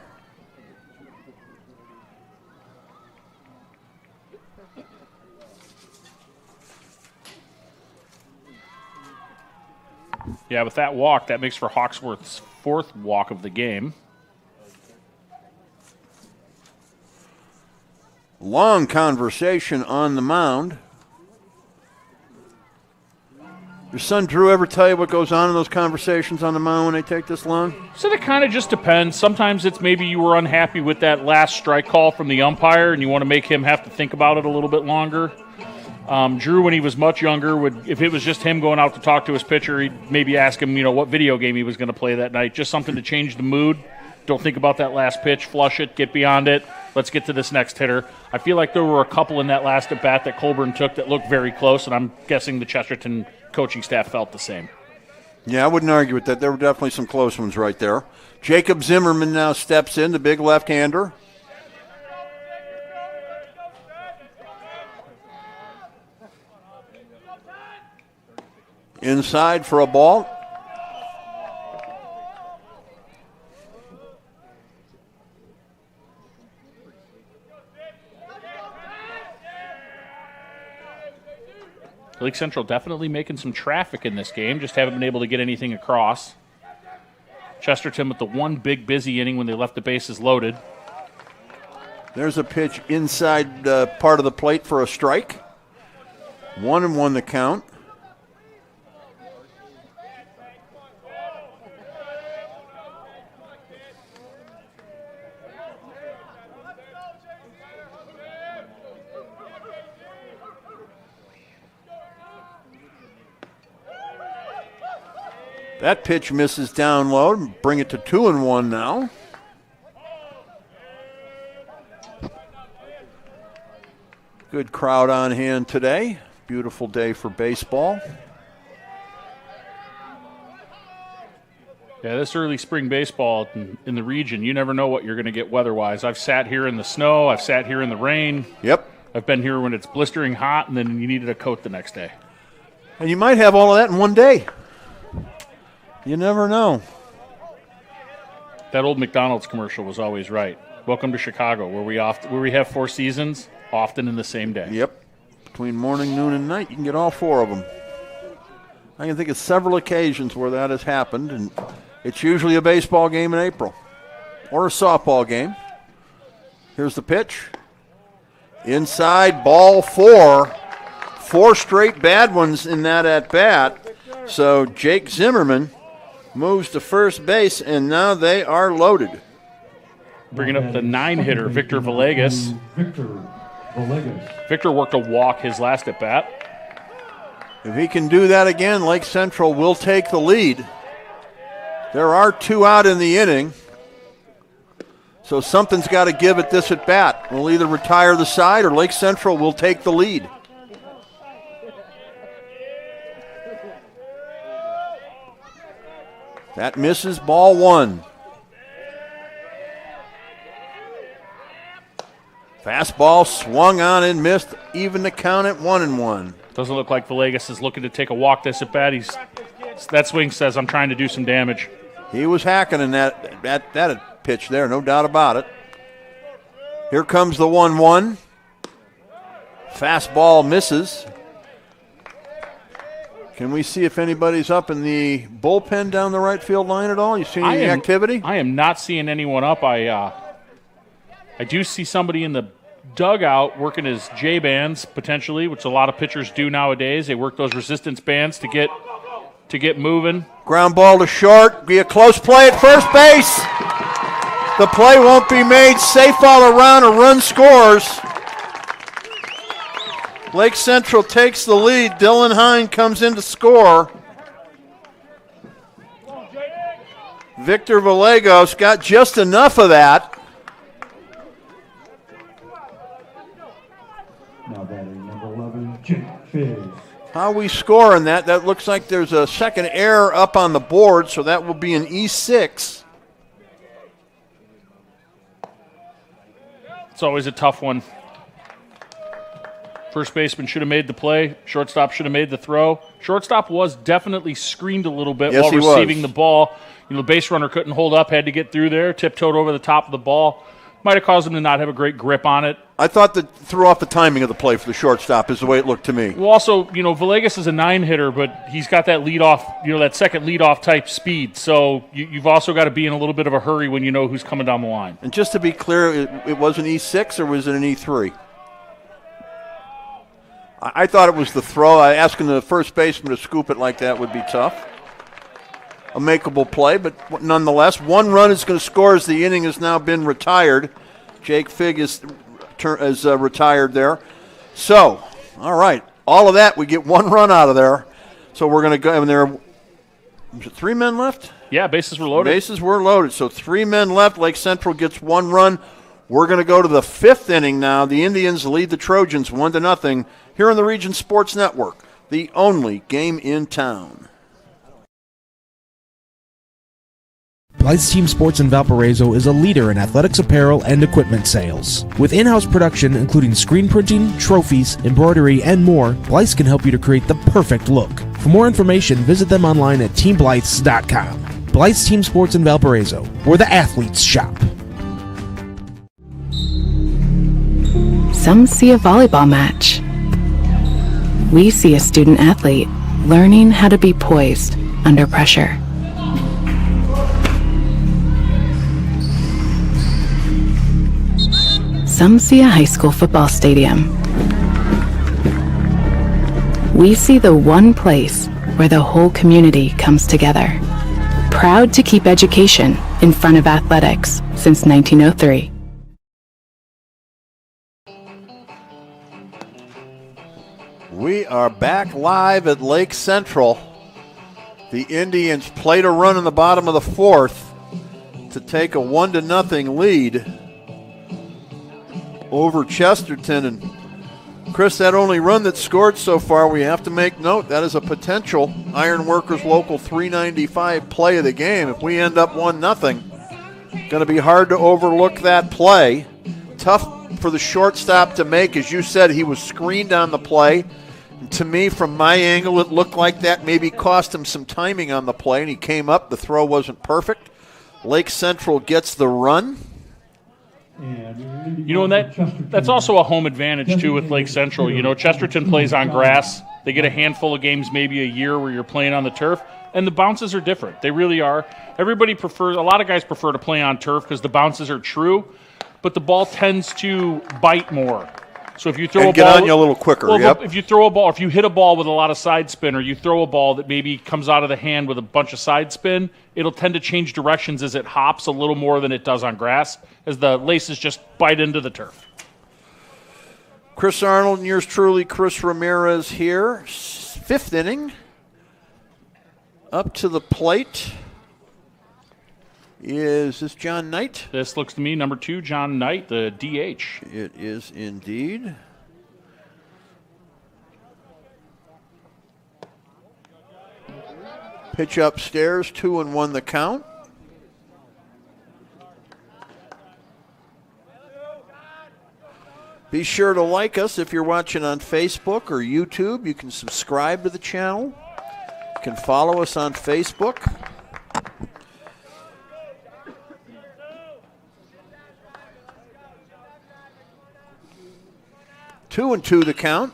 Yeah, with that walk, that makes for Hawksworth's 4th walk of the game. Long conversation on the mound. Your son Drew ever tell you what goes on in those conversations on the mound when they take this long? So it kind of just depends. Sometimes it's maybe you were unhappy with that last strike call from the umpire and you want to make him have to think about it a little bit longer. Drew, when he was much younger, if it was just him going out to talk to his pitcher, he'd maybe ask him, what video game he was going to play that night. Just something to change the mood. Don't think about that last pitch. Flush it. Get beyond it. Let's get to this next hitter. I feel like there were a couple in that last at-bat that Colburn took that looked very close, and I'm guessing the Chesterton coaching staff felt the same. Yeah, I wouldn't argue with that. There were definitely some close ones right there. Jacob Zimmerman now steps in, the big left-hander. Inside for a ball. Lake Central definitely making some traffic in this game, just haven't been able to get anything across. Chesterton with the one big busy inning when they left the bases loaded. There's a pitch inside part of the plate for a strike. 1-1 the count. That pitch misses down low. Bring it to 2-1 now. Good crowd on hand today. Beautiful day for baseball. Yeah, this early spring baseball in the region, you never know what you're going to get weather-wise. I've sat here in the snow. I've sat here in the rain. Yep. I've been here when it's blistering hot, and then you needed a coat the next day. And you might have all of that in one day. You never know. That old McDonald's commercial was always right. Welcome to Chicago, where we have 4 seasons, often in the same day. Yep. Between morning, noon, and night, you can get all 4 of them. I can think of several occasions where that has happened, and it's usually a baseball game in April or a softball game. Here's the pitch. Inside, ball 4. 4 straight bad ones in that at-bat. So Jake Zimmerman moves to first base, and now they are loaded. bringing up the 9-hitter, Victor Villegas. Victor worked a walk his last at bat. If he can do that again, Lake Central will take the lead. There are 2 out in the inning, so something's got to give at this at bat. We'll either retire the side or Lake Central will take the lead. That misses, ball 1. Fastball swung on and missed, even the count at 1-1. Doesn't look like Villegas is looking to take a walk this at bat. That swing says, I'm trying to do some damage. He was hacking in that pitch there, no doubt about it. Here comes the 1-1. Fastball misses. Can we see if anybody's up in the bullpen down the right field line at all? You see any activity? I am not seeing anyone up. I do see somebody in the dugout working his J-bands potentially, which a lot of pitchers do nowadays. They work those resistance bands to get moving. Ground ball to short. Be a close play at first base. The play won't be made. Safe all around. A run scores. Lake Central takes the lead. Dylan Hine comes in to score. Victor Villegas got just enough of that. Now batting number 11, Jake Figgs. How we score in that? That looks like there's a second error up on the board, so that will be an E6. It's always a tough one. First baseman should have made the play. Shortstop should have made the throw. Shortstop was definitely screened a little bit while receiving the ball. The base runner couldn't hold up, had to get through there, tiptoed over the top of the ball. Might have caused him to not have a great grip on it. I thought that threw off the timing of the play for the shortstop is the way it looked to me. Well, also, Villegas is a 9-hitter, but he's got that leadoff, that second leadoff type speed. So you've also got to be in a little bit of a hurry when you know who's coming down the line. And just to be clear, it was an E6 or was it an E3? I thought it was the throw. Asking the first baseman to scoop it like that would be tough. A makeable play, but nonetheless, 1 run is going to score as the inning has now been retired. Jake Figg is retired there. So, all right, all of that, we get 1 run out of there. So we're going to go, and there was it 3 men left? Yeah, bases were loaded. Bases were loaded, so 3 men left. Lake Central gets 1 run. We're going to go to the 5th inning now. The Indians lead the Trojans 1-0 here on the Region Sports Network, the only game in town. Blythe's Team Sports in Valparaiso is a leader in athletics apparel and equipment sales. With in-house production including screen printing, trophies, embroidery, and more, Blythe's can help you to create the perfect look. For more information, visit them online at teamblythes.com. Blythe's Team Sports in Valparaiso, where the athletes shop. Some see a volleyball match. We see a student athlete learning how to be poised under pressure. Some see a high school football stadium. We see the one place where the whole community comes together. Proud to keep education in front of athletics since 1903. We are back live at Lake Central. The Indians played a run in the bottom of the 4th to take a 1-0 lead over Chesterton. And Chris, that only run that's scored so far, we have to make note, that is a potential Ironworkers Local 395 play of the game. If we end up 1-0, going to be hard to overlook that play. Tough for the shortstop to make. As you said, he was screened on the play. And to me, from my angle, it looked like that maybe cost him some timing on the play, and he came up. The throw wasn't perfect. Lake Central gets the run. And that's also a home advantage, too, with Lake Central. Chesterton plays on grass. They get a handful of games maybe a year where you're playing on the turf, and the bounces are different. They really are. A lot of guys prefer to play on turf because the bounces are true, but the ball tends to bite more. So if you throw and a get ball, on you a little quicker. Well, Yep. if you throw a ball, if you hit a ball with a lot of side spin, or you throw a ball that maybe comes out of the hand with a bunch of side spin, it'll tend to change directions as it hops a little more than it does on grass, as the laces just bite into the turf. Chris Arnold and yours truly, Chris Ramirez here. 5th inning. Up to the plate. Is this John Knight? This looks to me number 2, John Knight, the DH. It is indeed. Pitch upstairs, 2-1 the count. Be sure to like us if you're watching on Facebook or YouTube. You can subscribe to the channel. You can follow us on Facebook. Two and two the count.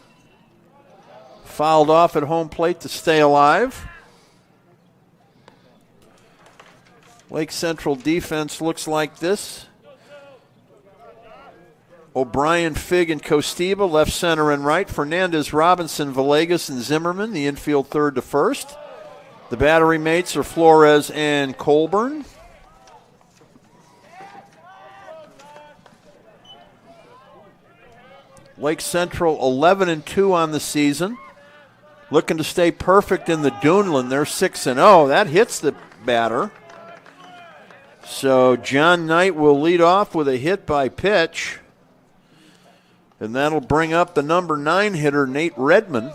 Fouled off at home plate to stay alive. Lake Central defense looks like this. O'Brien, Fig, and Costiba, left, center, and right. Fernandez, Robinson, Villegas, and Zimmerman, the infield third to first. The battery mates are Flores and Colburn. Lake Central 11-2 on the season. Looking to stay perfect in the Duneland. They're 6-0. That hits the batter. So John Knight will lead off with a hit by pitch. And that'll bring up the number 9 hitter, Nate Redmond.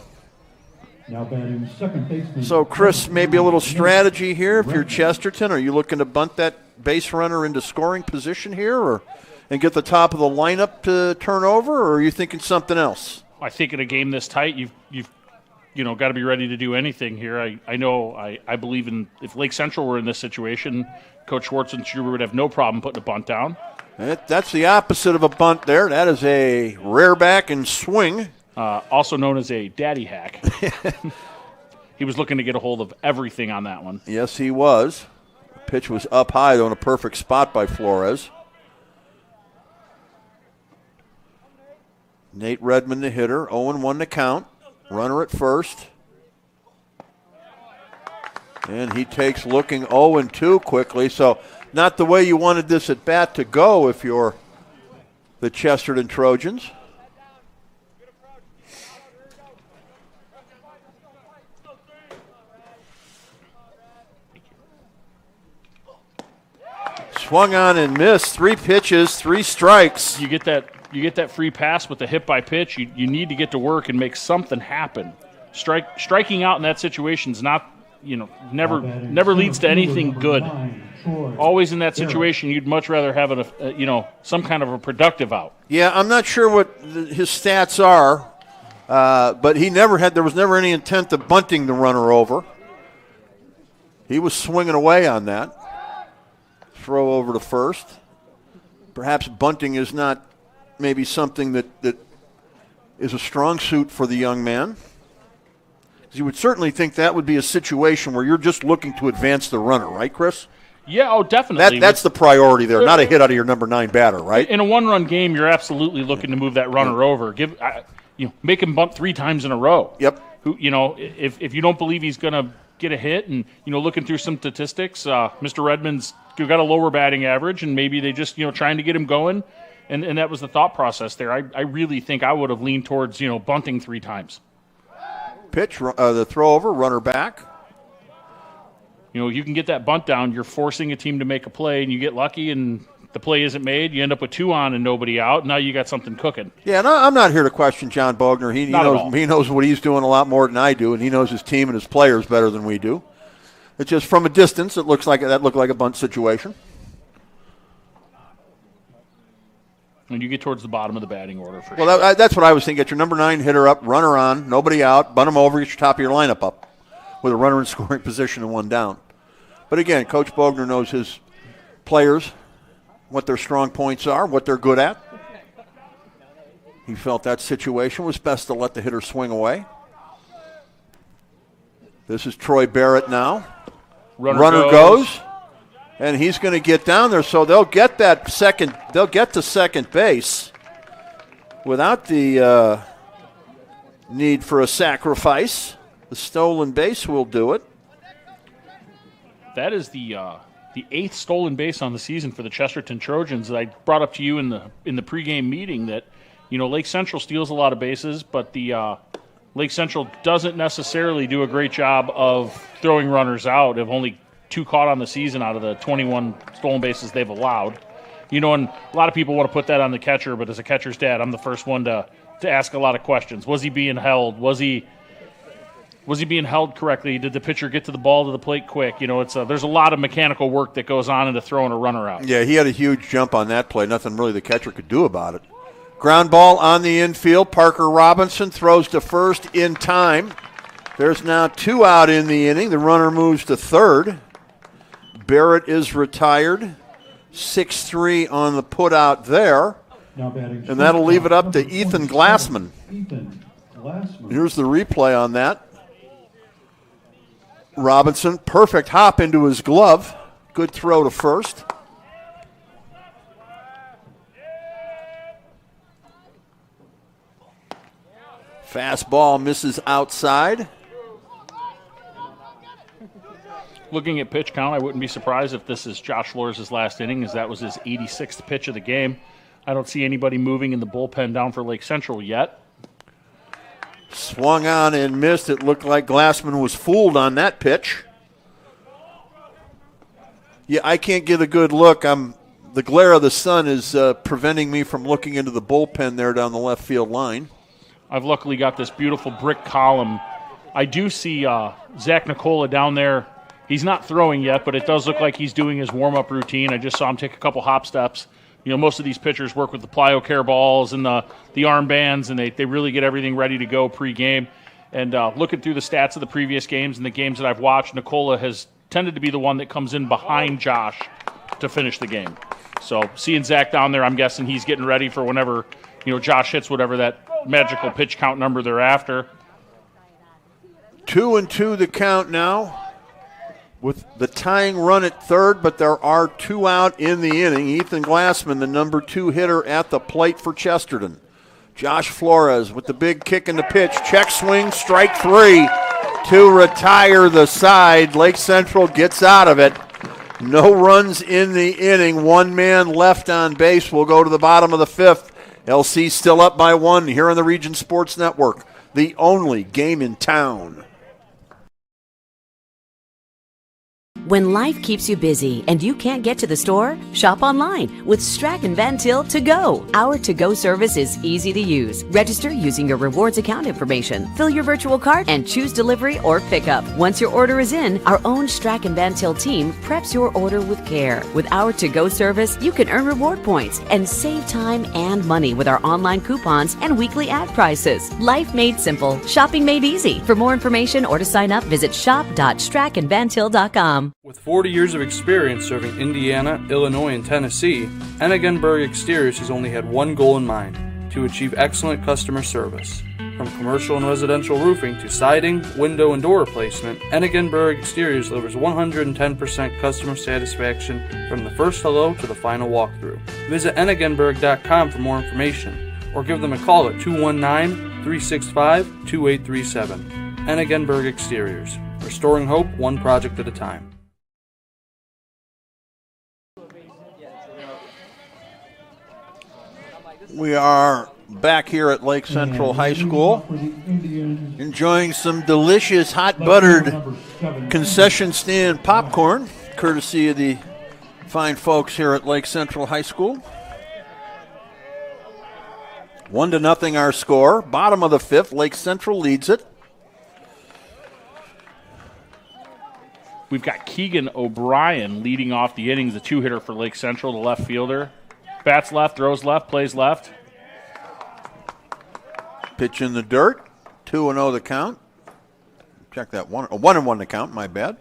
Now batting second baseman. So, Chris, maybe a little strategy here if you're Chesterton. Are you looking to bunt that base runner into scoring position here and get the top of the lineup to turn over, or are you thinking something else? I think in a game this tight, you've got to be ready to do anything here. I believe in if Lake Central were in this situation, Coach Schwartz and Schubert would have no problem putting a bunt down. That's the opposite of a bunt there. That is a rear back and swing. Also known as a daddy hack. He was looking to get a hold of everything on that one. Yes, he was. The pitch was up high, though, in a perfect spot by Flores. Nate Redmond, the hitter, 0-1 to count. Runner at first. And he takes looking 0-2 quickly. So not the way you wanted this at bat to go if you're the Chesterton Trojans. Swung on and missed. 3 pitches, 3 strikes. You get that free pass with the hit by pitch. You need to get to work and make something happen. Striking out in that situation is not, never leads to anything good. Always in that situation, you'd much rather have some kind of a productive out. Yeah, I'm not sure what his stats are, but there was never any intent of bunting the runner over. He was swinging away on that. Throw over to first. Perhaps bunting is not maybe something that is a strong suit for the young man. You would certainly think that would be a situation where you're just looking to advance the runner, right, Chris? Yeah, definitely. That's the priority there, not a hit out of your number 9 batter, right? In a one-run game, you're absolutely looking to move that runner over. Make him bunt 3 times in a row. Yep. If you don't believe he's going to get a hit, and looking through some statistics, Mr. Redmond's got a lower batting average, and maybe they just trying to get him going, and that was the thought process there. I really think I would have leaned towards bunting 3 times. Pitch, the throw over, runner back. You can get that bunt down. You're forcing a team to make a play, and you get lucky, and the play isn't made. You end up with 2 on and nobody out. Now you got something cooking. Yeah, and I'm not here to question John Bogner. He knows what he's doing a lot more than I do, and he knows his team and his players better than we do. It's just from a distance, it looked like a bunt situation. When you get towards the bottom of the batting order, for well, sure. That's what I was thinking. Get your number 9 hitter up, runner on, nobody out, bunt him over, get your top of your lineup up with a runner in scoring position and 1 down. But again, Coach Bogner knows his players, what their strong points are, what they're good at. He felt that situation was best to let the hitter swing away. This is Troy Barrett now. Runner goes. And he's going to get down there, so they'll get to second base without the need for a sacrifice. The stolen base will do it. That is the 8th stolen base on the season for the Chesterton Trojans. I brought up to you in the pregame meeting that, Lake Central steals a lot of bases, but the Lake Central doesn't necessarily do a great job of throwing runners out. They've only 2 caught on the season out of the 21 stolen bases they've allowed. And a lot of people want to put that on the catcher, but as a catcher's dad, I'm the first one to ask a lot of questions. Was he being held? Was he being held correctly? Did the pitcher get to the ball to the plate quick? There's a lot of mechanical work that goes on into throwing a runner out. Yeah, he had a huge jump on that play. Nothing really the catcher could do about it. Ground ball on the infield. Parker Robinson throws to first in time. There's now 2 out in the inning. The runner moves to third. Barrett is retired. 6-3 on the put out there. And that'll leave it up to Ethan Glassman. Here's the replay on that. Robinson, perfect hop into his glove. Good throw to first. Fastball misses outside. Looking at pitch count, I wouldn't be surprised if this is Josh Flores' last inning, as that was his 86th pitch of the game. I don't see anybody moving in the bullpen down for Lake Central yet. Swung on and missed. It looked like Glassman was fooled on that pitch. Yeah, I can't get a good look. The glare of the sun is preventing me from looking into the bullpen there down the left field line. I've luckily got this beautiful brick column. I do see Zach Nicola down there. He's not throwing yet, but it does look like he's doing his warm-up routine. I just saw him take a couple hop steps. Most of these pitchers work with the plyo-care balls and the armbands, and they really get everything ready to go pre-game. And looking through the stats of the previous games and the games that I've watched, Nicola has tended to be the one that comes in behind Josh to finish the game. So seeing Zach down there, I'm guessing he's getting ready for whenever Josh hits whatever that magical pitch count number they're after. 2-2 the count now, with the tying run at third, but there are 2 out in the inning. Ethan Glassman, the number 2 hitter at the plate for Chesterton. Josh Flores with the big kick in the pitch. Check swing, strike 3 to retire the side. Lake Central gets out of it. No runs in the inning. 1 man left on base. We'll go to the bottom of the 5th. LC still up by 1 here on the Region Sports Network, the only game in town. When life keeps you busy and you can't get to the store, shop online with Strachan Van Til To Go. Our to-go service is easy to use. Register using your rewards account information, fill your virtual cart, and choose delivery or pickup. Once your order is in, our own Strachan Van Til team preps your order with care. With our to-go service, you can earn reward points and save time and money with our online coupons and weekly ad prices. Life made simple, shopping made easy. For more information or to sign up, visit shop.strachanvantil.com. With 40 years of experience serving Indiana, Illinois, and Tennessee, Enegenberg Exteriors has only had one goal in mind: to achieve excellent customer service. From commercial and residential roofing to siding, window, and door replacement, Enegenberg Exteriors delivers 110% customer satisfaction from the first hello to the final walkthrough. Visit enegenberg.com for more information, or give them a call at 219-365-2837. Enegenberg Exteriors, restoring hope one project at a time. We are back here at Lake Central High School, enjoying some delicious hot buttered concession stand popcorn, courtesy of the fine folks here at Lake Central High School. 1-0 our score. Bottom of the 5th, Lake Central leads it. We've got Keegan O'Brien leading off the innings, a 2-hitter for Lake Central, the left fielder. Bats left, throws left, plays left. Pitch in the dirt. 2-0 the count. Check that 1-1 the count, my bad.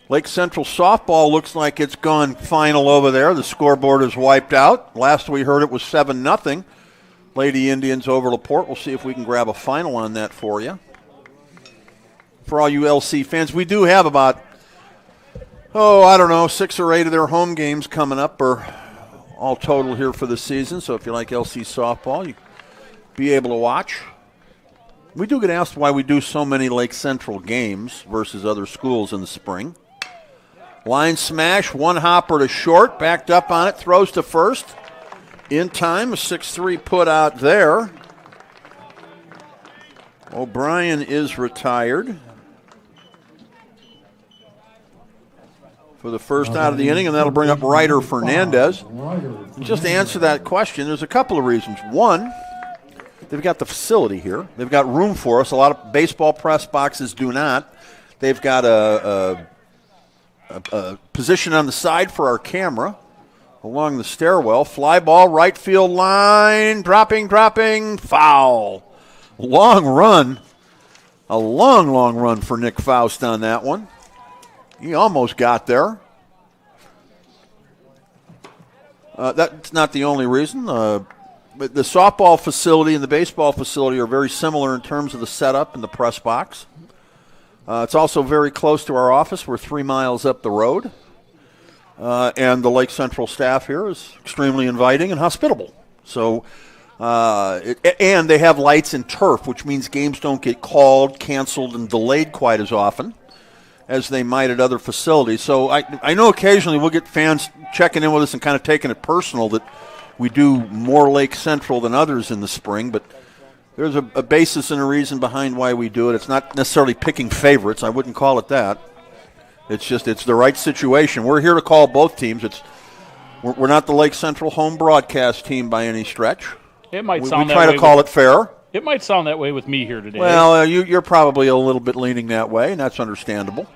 Lake Central softball looks like it's gone final over there. The scoreboard is wiped out. Last we heard it was 7-0. Lady Indians over LaPorte. We'll see if we can grab a final on that for you. For all you LC fans, we do have about 6 or 8 of their home games coming up, or all total here for the season. So if you like LC softball, you be able to watch. We do get asked why we do so many Lake Central games versus other schools in the spring. Line smash, one hopper to short, backed up on it, throws to first. In time, a 6-3 put out there. O'Brien is retired for the first out of the inning, and that'll bring up Ryder Fernandez. Just to answer that question, there's a couple of reasons. One, they've got the facility here. They've got room for us. A lot of baseball press boxes do not. They've got a position on the side for our camera along the stairwell. Fly ball, right field line, dropping, foul. Long run. A long run for Nick Faust on that one. He almost got there. That's not the only reason. But the softball facility and the baseball facility are very similar in terms of the setup and the press box. It's also very close to our office. We're 3 miles up the road. And the Lake Central staff here is extremely inviting and hospitable. So, and they have lights and turf, which means games don't get called, canceled, and delayed quite as often as they might at other facilities. So I know occasionally we'll get fans checking in with us and kind of taking it personal that we do more Lake Central than others in the spring, but there's a basis and a reason behind why we do it. It's not necessarily picking favorites. I wouldn't call it that. It's just it's the right situation. We're here to call both teams. We're not the Lake Central home broadcast team by any stretch. It might sound we try to call it fair. It might sound that way with me here today. Well, you're probably a little bit leaning that way, and that's understandable.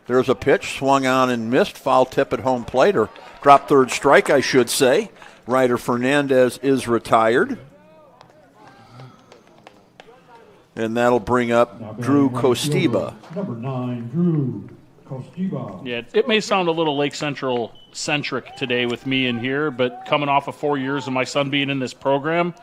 There's a pitch, swung on and missed. Foul tip at home plate, or drop third strike, I should say. Ryder Fernandez is retired. And that'll bring up Drew Kostiba. Number 9, Drew Kostiba. Yeah, it may sound a little Lake Central-centric today with me in here, but coming off of 4 years of my son being in this program,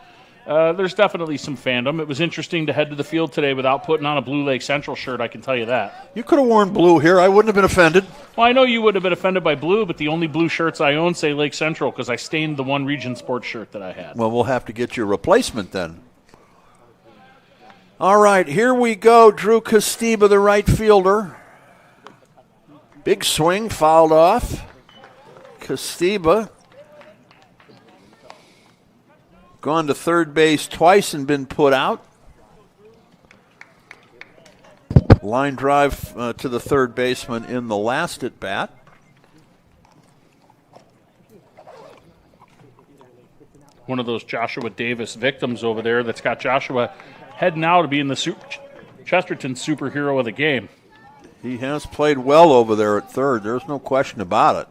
there's definitely some fandom. It was interesting to head to the field today without putting on a blue Lake Central shirt, I can tell you that. You could have worn blue here. I wouldn't have been offended. Well, I know you would have been offended by blue, but the only blue shirts I own say Lake Central because I stained the One Region Sports shirt that I had. Well, we'll have to get you a replacement then. All right, here we go. Drew Kostiba, the right fielder. Big swing, fouled off. Kostiba gone to third base twice and been put out. Line drive to the third baseman in the last at bat. One of those Joshua Davis victims over there that's got Joshua heading now to be in the Chesterton superhero of the game. He has played well over there at third. There's no question about it.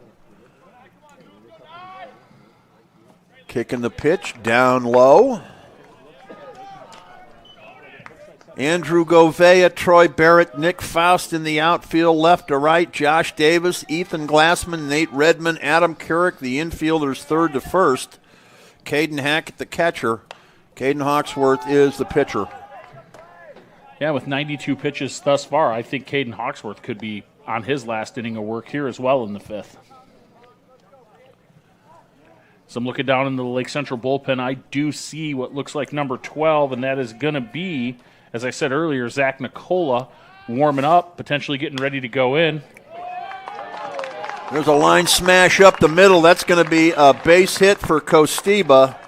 Kicking the pitch down low. Andrew Govea, Troy Barrett, Nick Faust in the outfield, left to right. Josh Davis, Ethan Glassman, Nate Redmond, Adam Carrick, the infielders third to first. Caden Hackett, the catcher. Caden Hawksworth is the pitcher. Yeah, with 92 pitches thus far, I think Caden Hawksworth could be on his last inning of work here as well in the fifth. So I'm looking down into the Lake Central bullpen. I do see what looks like number 12, and that is going to be, as I said earlier, Zach Nicola warming up, potentially getting ready to go in. There's a line smash up the middle. That's going to be a base hit for Kostiba.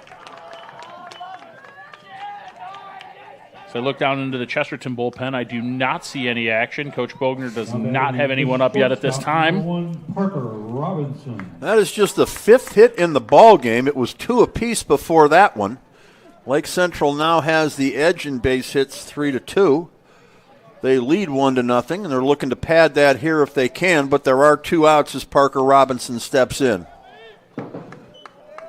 So I look down into the Chesterton bullpen. I do not see any action. Coach Bogner does not have anyone up yet at this time. Parker Robinson. That is just the fifth hit in the ball game. It was 2 apiece before that one. Lake Central now has the edge in base hits 3-2. They lead 1-0, and they're looking to pad that here if they can, but there are 2 outs as Parker Robinson steps in.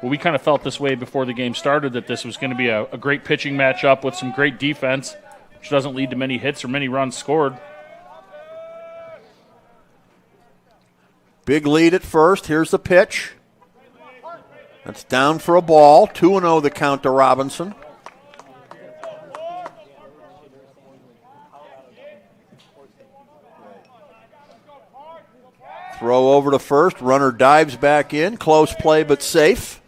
Well, we kind of felt this way before the game started, that this was going to be a great pitching matchup with some great defense, which doesn't lead to many hits or many runs scored. Big lead at first. Here's the pitch. That's down for a ball. 2-0 the count to Robinson. Throw over to first. Runner dives back in. Close play, but safe.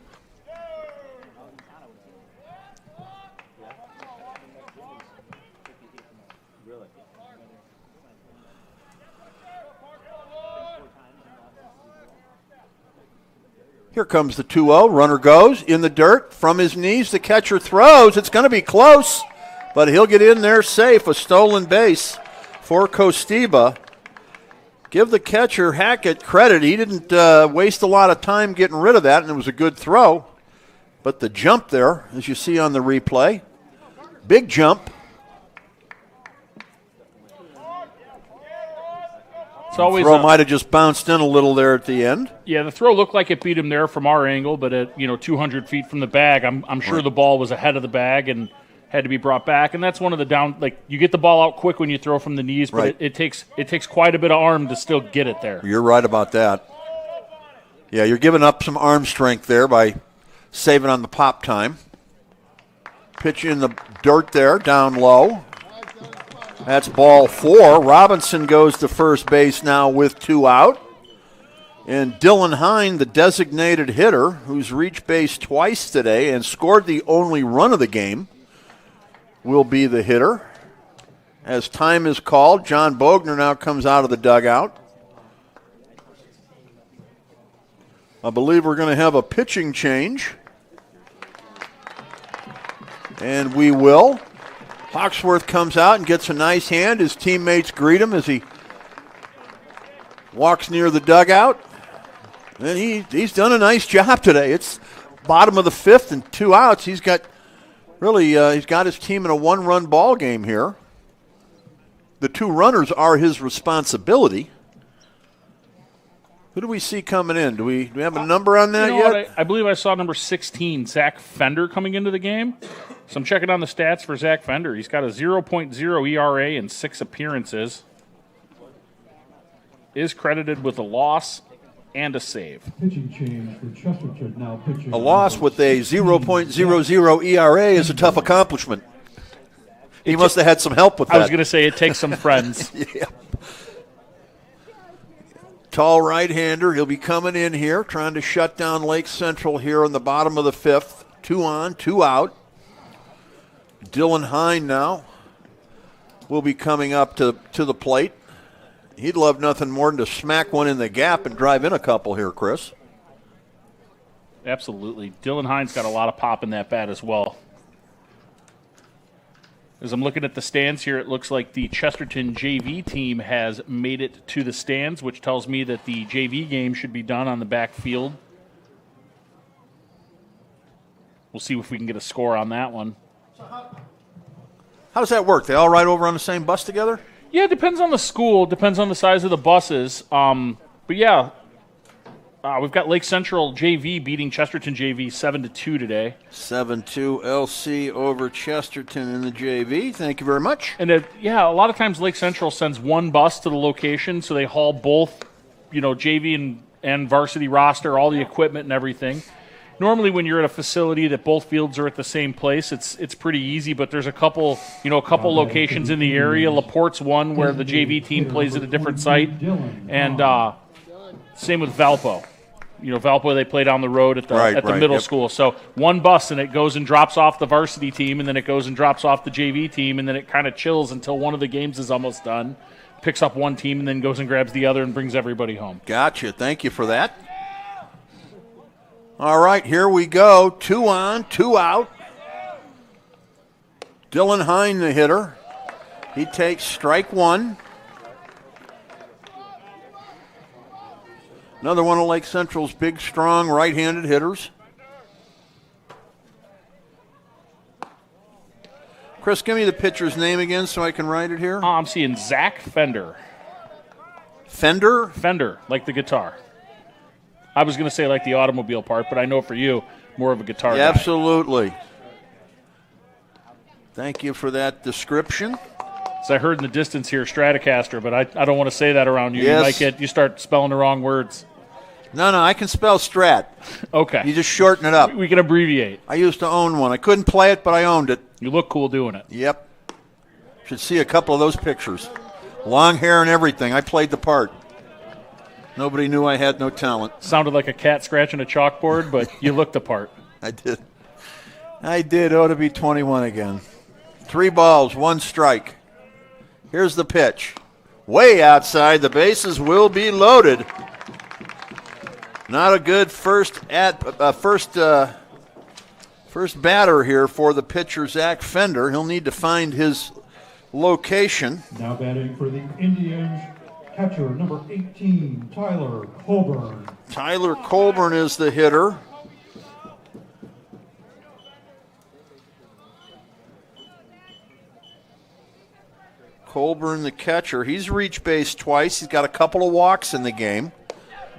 Here comes the 2-0. Runner goes in the dirt from his knees. The catcher throws. It's going to be close, but he'll get in there safe. A stolen base for Kosteba. Give the catcher Hackett credit. He didn't waste a lot of time getting rid of that, and it was a good throw. But the jump there, as you see on the replay, big jump. It's always throw might have just bounced in a little there at the end. Yeah, the throw looked like it beat him there from our angle, but at 200 feet from the bag, I'm sure the ball was ahead of the bag and had to be brought back. And that's one of the down. Like you get the ball out quick when you throw from the knees, but it takes quite a bit of arm to still get it there. You're right about that. Yeah, you're giving up some arm strength there by saving on the pop time. Pitch in the dirt there, down low. That's ball 4. Robinson goes to first base now with 2 out. And Dylan Hine, the designated hitter, who's reached base twice today and scored the only run of the game, will be the hitter. As time is called, John Bogner now comes out of the dugout. I believe we're going to have a pitching change. And we will. Hawksworth comes out and gets a nice hand. His teammates greet him as he walks near the dugout. And he's done a nice job today. It's bottom of the 5th and 2 outs. He's got he's got his team in a 1-run ball game here. The 2 runners are his responsibility. Who do we see coming in? Do we have a number on that yet? I believe I saw number 16, Zach Fender, coming into the game. So I'm checking on the stats for Zach Fender. He's got a 0.0 ERA in 6 appearances. Is credited with a loss and a save. Pitching change for Chesterton now pitching. A loss with a 0.00 ERA is a tough accomplishment. He must have had some help with that. I was going to say it takes some friends. Yeah. Tall right-hander. He'll be coming in here, trying to shut down Lake Central here in the bottom of the 5th. 2 on, 2 out. Dylan Hine now will be coming up to the plate. He'd love nothing more than to smack one in the gap and drive in a couple here, Chris. Absolutely. Dylan Hine's got a lot of pop in that bat as well. As I'm looking at the stands here, it looks like the Chesterton JV team has made it to the stands, which tells me that the JV game should be done on the back field. We'll see if we can get a score on that one. How does that work? They all ride over on the same bus together? Yeah, it depends on the school. Depends on the size of the buses. But yeah, we've got Lake Central JV beating Chesterton JV 7-2 today. 7-2 LC over Chesterton in the JV. Thank you very much. And a lot of times Lake Central sends one bus to the location, so they haul both, JV and varsity roster, all the equipment and everything. Normally, when you're at a facility that both fields are at the same place, it's pretty easy. But there's a couple locations in the area. LaPorte's one where the JV team plays at a different site, and same with Valpo. Valpo, they play down the road at the middle school. So one bus, and it goes and drops off the varsity team, and then it goes and drops off the JV team, and then it kind of chills until one of the games is almost done, picks up one team, and then goes and grabs the other and brings everybody home. Gotcha. Thank you for that. All right, here we go. 2 on, 2 out. Dylan Hine, the hitter. He takes strike 1. Another one of Lake Central's big, strong, right-handed hitters. Chris, give me the pitcher's name again so I can write it here. I'm seeing Zach Fender. Fender? Fender, like the guitar. I was going to say like the automobile part, but I know for you, more of a guitar guy. Absolutely. Thank you for that description. So I heard in the distance here Stratocaster, but I don't want to say that around you. Yes. You start spelling the wrong words. No, I can spell Strat. Okay. You just shorten it up. We can abbreviate. I used to own one. I couldn't play it, but I owned it. You look cool doing it. Yep. Should see a couple of those pictures. Long hair and everything. I played the part. Nobody knew I had no talent. Sounded like a cat scratching a chalkboard, but you looked the part. I did. Oh, to be 21 again. 3 balls, 1 strike. Here's the pitch. Way outside. The bases will be loaded. Not a good first batter here for the pitcher, Zach Fender. He'll need to find his location. Now batting for the Indians, catcher number 18, Tyler Colburn. Tyler Colburn is the hitter. Colburn, the catcher. He's reached base twice. He's got a couple of walks in the game.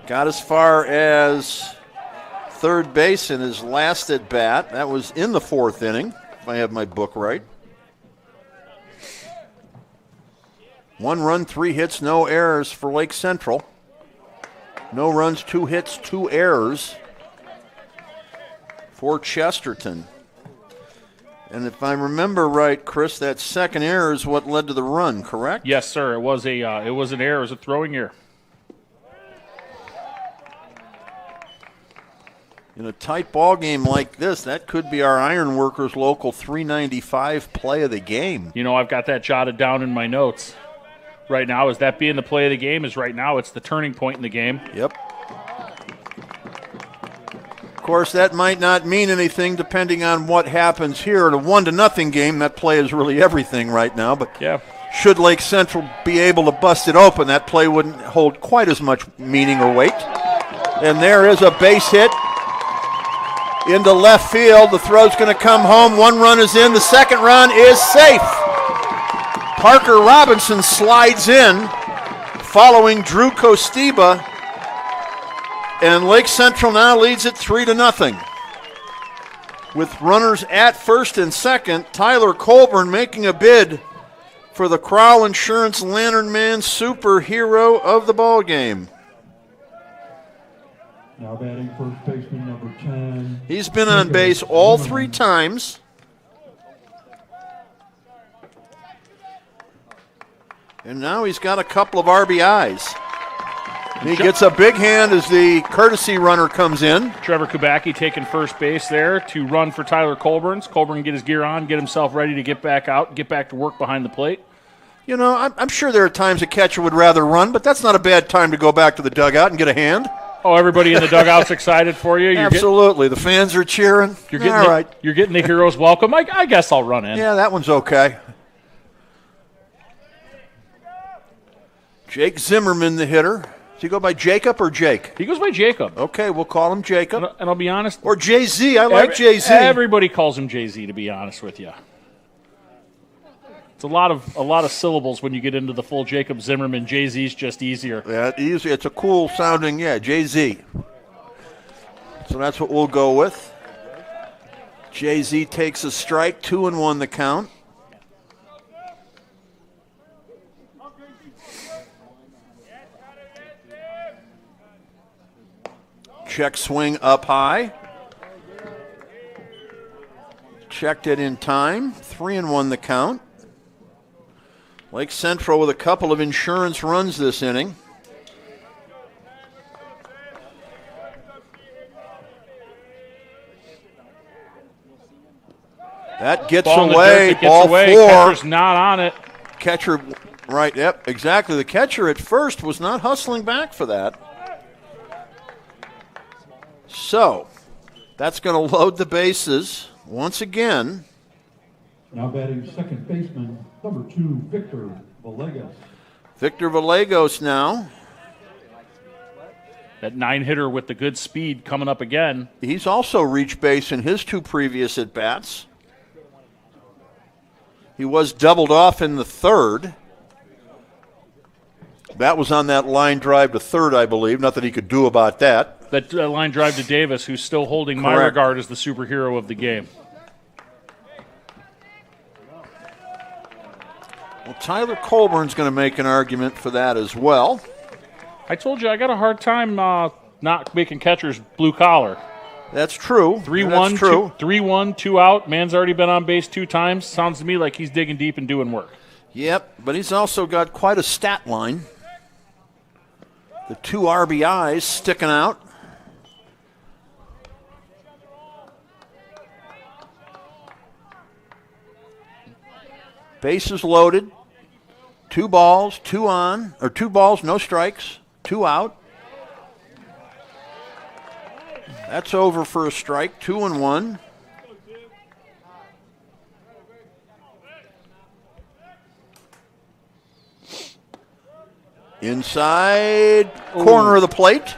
Got as far as third base in his last at bat. That was in the 4th inning, if I have my book right. 1 run, 3 hits, no errors for Lake Central. No runs, 2 hits, 2 errors for Chesterton. And if I remember right, Chris, that second error is what led to the run, correct? Yes, sir. It was an error. It was a throwing error. In a tight ball game like this, that could be our Ironworkers Local 395 play of the game. You know, I've got that jotted down in my notes. Right now, is that being the play of the game? Is right now it's the turning point in the game. Yep. Of course, that might not mean anything depending on what happens here. In a 1-0 game, that play is really everything right now. But yeah, should Lake Central be able to bust it open, that play wouldn't hold quite as much meaning or weight. And there is a base hit into left field. The throw's going to come home. 1 run is in. The second run is safe. Parker Robinson slides in, following Drew Kostiba, and Lake Central now leads it 3-0. With runners at first and second, Tyler Colburn making a bid for the Crowell Insurance Lantern Man superhero of the ball game. Now batting first baseman number 10. He's been on base all 3 times. And now he's got a couple of RBIs. He gets a big hand as the courtesy runner comes in. Trevor Kubacki taking first base there to run for Tyler Colburn. Colburn can get his gear on, get himself ready to get back out, get back to work behind the plate. You know, I'm sure there are times a catcher would rather run, but that's not a bad time to go back to the dugout and get a hand. Oh, everybody in the dugout's excited for you. Absolutely. The fans are cheering. You're getting the hero's welcome. I guess I'll run in. Yeah, that one's okay. Jake Zimmerman, the hitter. Does he go by Jacob or Jake? He goes by Jacob. Okay, we'll call him Jacob. And I'll be honest. Or Jay-Z. I like Jay-Z. Everybody calls him Jay-Z, to be honest with you. It's a lot of syllables when you get into the full Jacob Zimmerman. Jay-Z's just easier. Yeah, easy. It's a cool sounding, Jay-Z. So that's what we'll go with. Jay-Z takes a strike, 2-1 the count. Check swing up high. Checked it in time. 3-1 the count. Lake Central with a couple of insurance runs this inning. That gets away. Ball 4. Catcher's not on it. Catcher, right, yep, exactly. The catcher at first was not hustling back for that. So, that's going to load the bases once again. Now batting second baseman, number 2, Victor Villegas. Victor Villegas now. That 9-hitter with the good speed coming up again. He's also reached base in his 2 previous at-bats. He was doubled off in the 3rd. That was on that line drive to 3rd, I believe. Nothing he could do about that. That line drive to Davis, who's still holding my regard as the superhero of the game. Well, Tyler Colburn's going to make an argument for that as well. I told you I got a hard time not making catchers blue collar. That's true. 3-1, 3-1, 2 out. Man's already been on base 2 times. Sounds to me like he's digging deep and doing work. Yep, but he's also got quite a stat line. The 2 RBIs sticking out. Bases loaded. 2 balls, 2 on, or 2 balls, no strikes, 2 out. That's over for a strike, 2-1. Inside corner of the plate.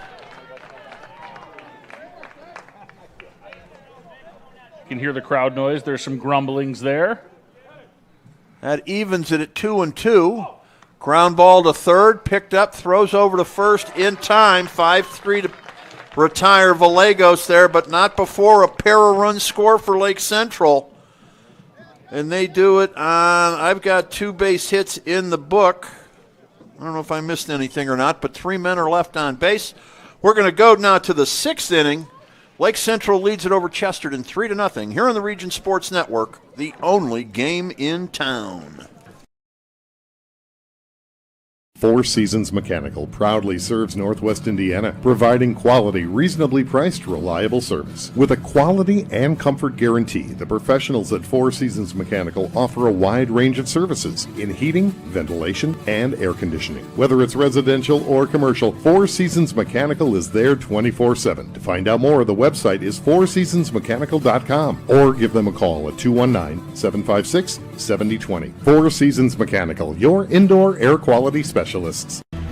You can hear the crowd noise. There's some grumblings there. That evens it at 2-2. Ground ball to third, picked up, throws over to first in time. 5-3 to retire Gallegos there, but not before a pair of runs score for Lake Central. And they do it on, I've got 2 base hits in the book. I don't know if I missed anything or not, but 3 men are left on base. We're going to go now to the 6th inning. Lake Central leads it over Chesterton 3-0 here on the Region Sports Network, the only game in town. Four Seasons Mechanical proudly serves Northwest Indiana, providing quality, reasonably priced, reliable service. With a quality and comfort guarantee, the professionals at Four Seasons Mechanical offer a wide range of services in heating, ventilation, and air conditioning. Whether it's residential or commercial, Four Seasons Mechanical is there 24/7. To find out more, the website is fourseasonsmechanical.com or give them a call at 219-756-7020. Four Seasons Mechanical, your indoor air quality specialist.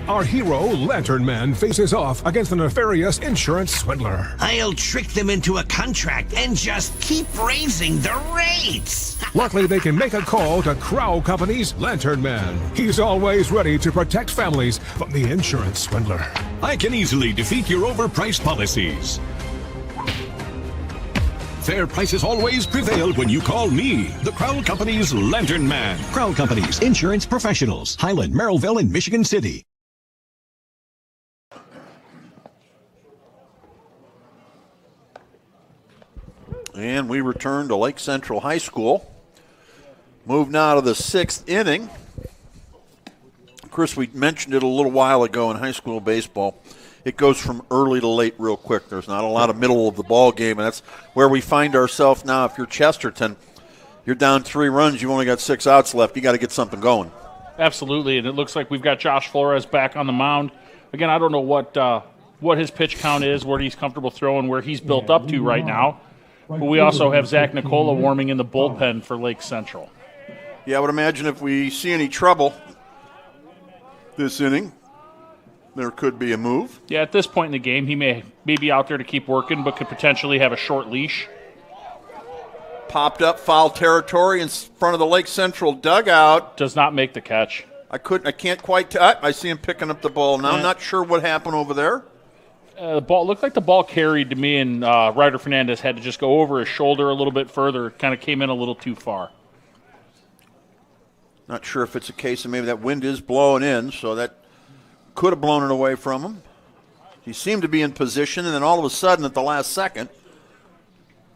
Our hero, Lantern Man, faces off against a nefarious insurance swindler. I'll trick them into a contract and just keep raising the rates. Luckily, they can make a call to Crow Company's Lantern Man. He's always ready to protect families from the insurance swindler. I can easily defeat your overpriced policies. Fair prices always prevail when you call me, the Crown Company's Lantern Man. Crown Company's insurance professionals. Highland, Merrillville, and Michigan City. And we return to Lake Central High School. Move now to the 6th inning. Chris, we mentioned it a little while ago in high school baseball. It goes from early to late real quick. There's not a lot of middle of the ball game, and that's where we find ourselves now. If you're Chesterton, you're down 3 runs. You've only got 6 outs left. You got to get something going. Absolutely, and it looks like we've got Josh Flores back on the mound. Again, I don't know what his pitch count is, where he's comfortable throwing, where he's built up to right now. But we also have Zach Nicola warming in the bullpen for Lake Central. Yeah, I would imagine if we see any trouble this inning, there could be a move. Yeah, at this point in the game, he may be out there to keep working, but could potentially have a short leash. Popped up, foul territory in front of the Lake Central dugout. Does not make the catch. I can't quite. I see him picking up the ball now. I'm not sure what happened over there. The ball looked like the ball carried to me, and Ryder Fernandez had to just go over his shoulder a little bit further. It kind of came in a little too far. Not sure if it's a case of maybe that wind is blowing in, so that could have blown it away from him. He seemed to be in position, and then all of a sudden at the last second,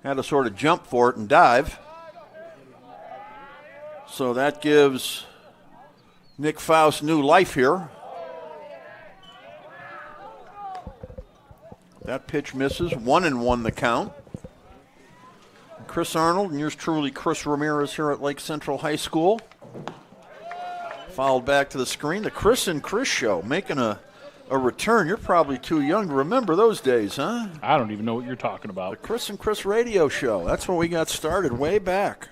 had to sort of jump for it and dive. So that gives Nick Faust new life here. That pitch misses. 1-1 the count. Chris Arnold and yours truly, Chris Ramirez, here at Lake Central High School. Fouled back to the screen. The Chris and Chris show making a return. You're probably too young to remember those days, huh? I don't even know what you're talking about. The Chris and Chris radio show. That's where we got started way back.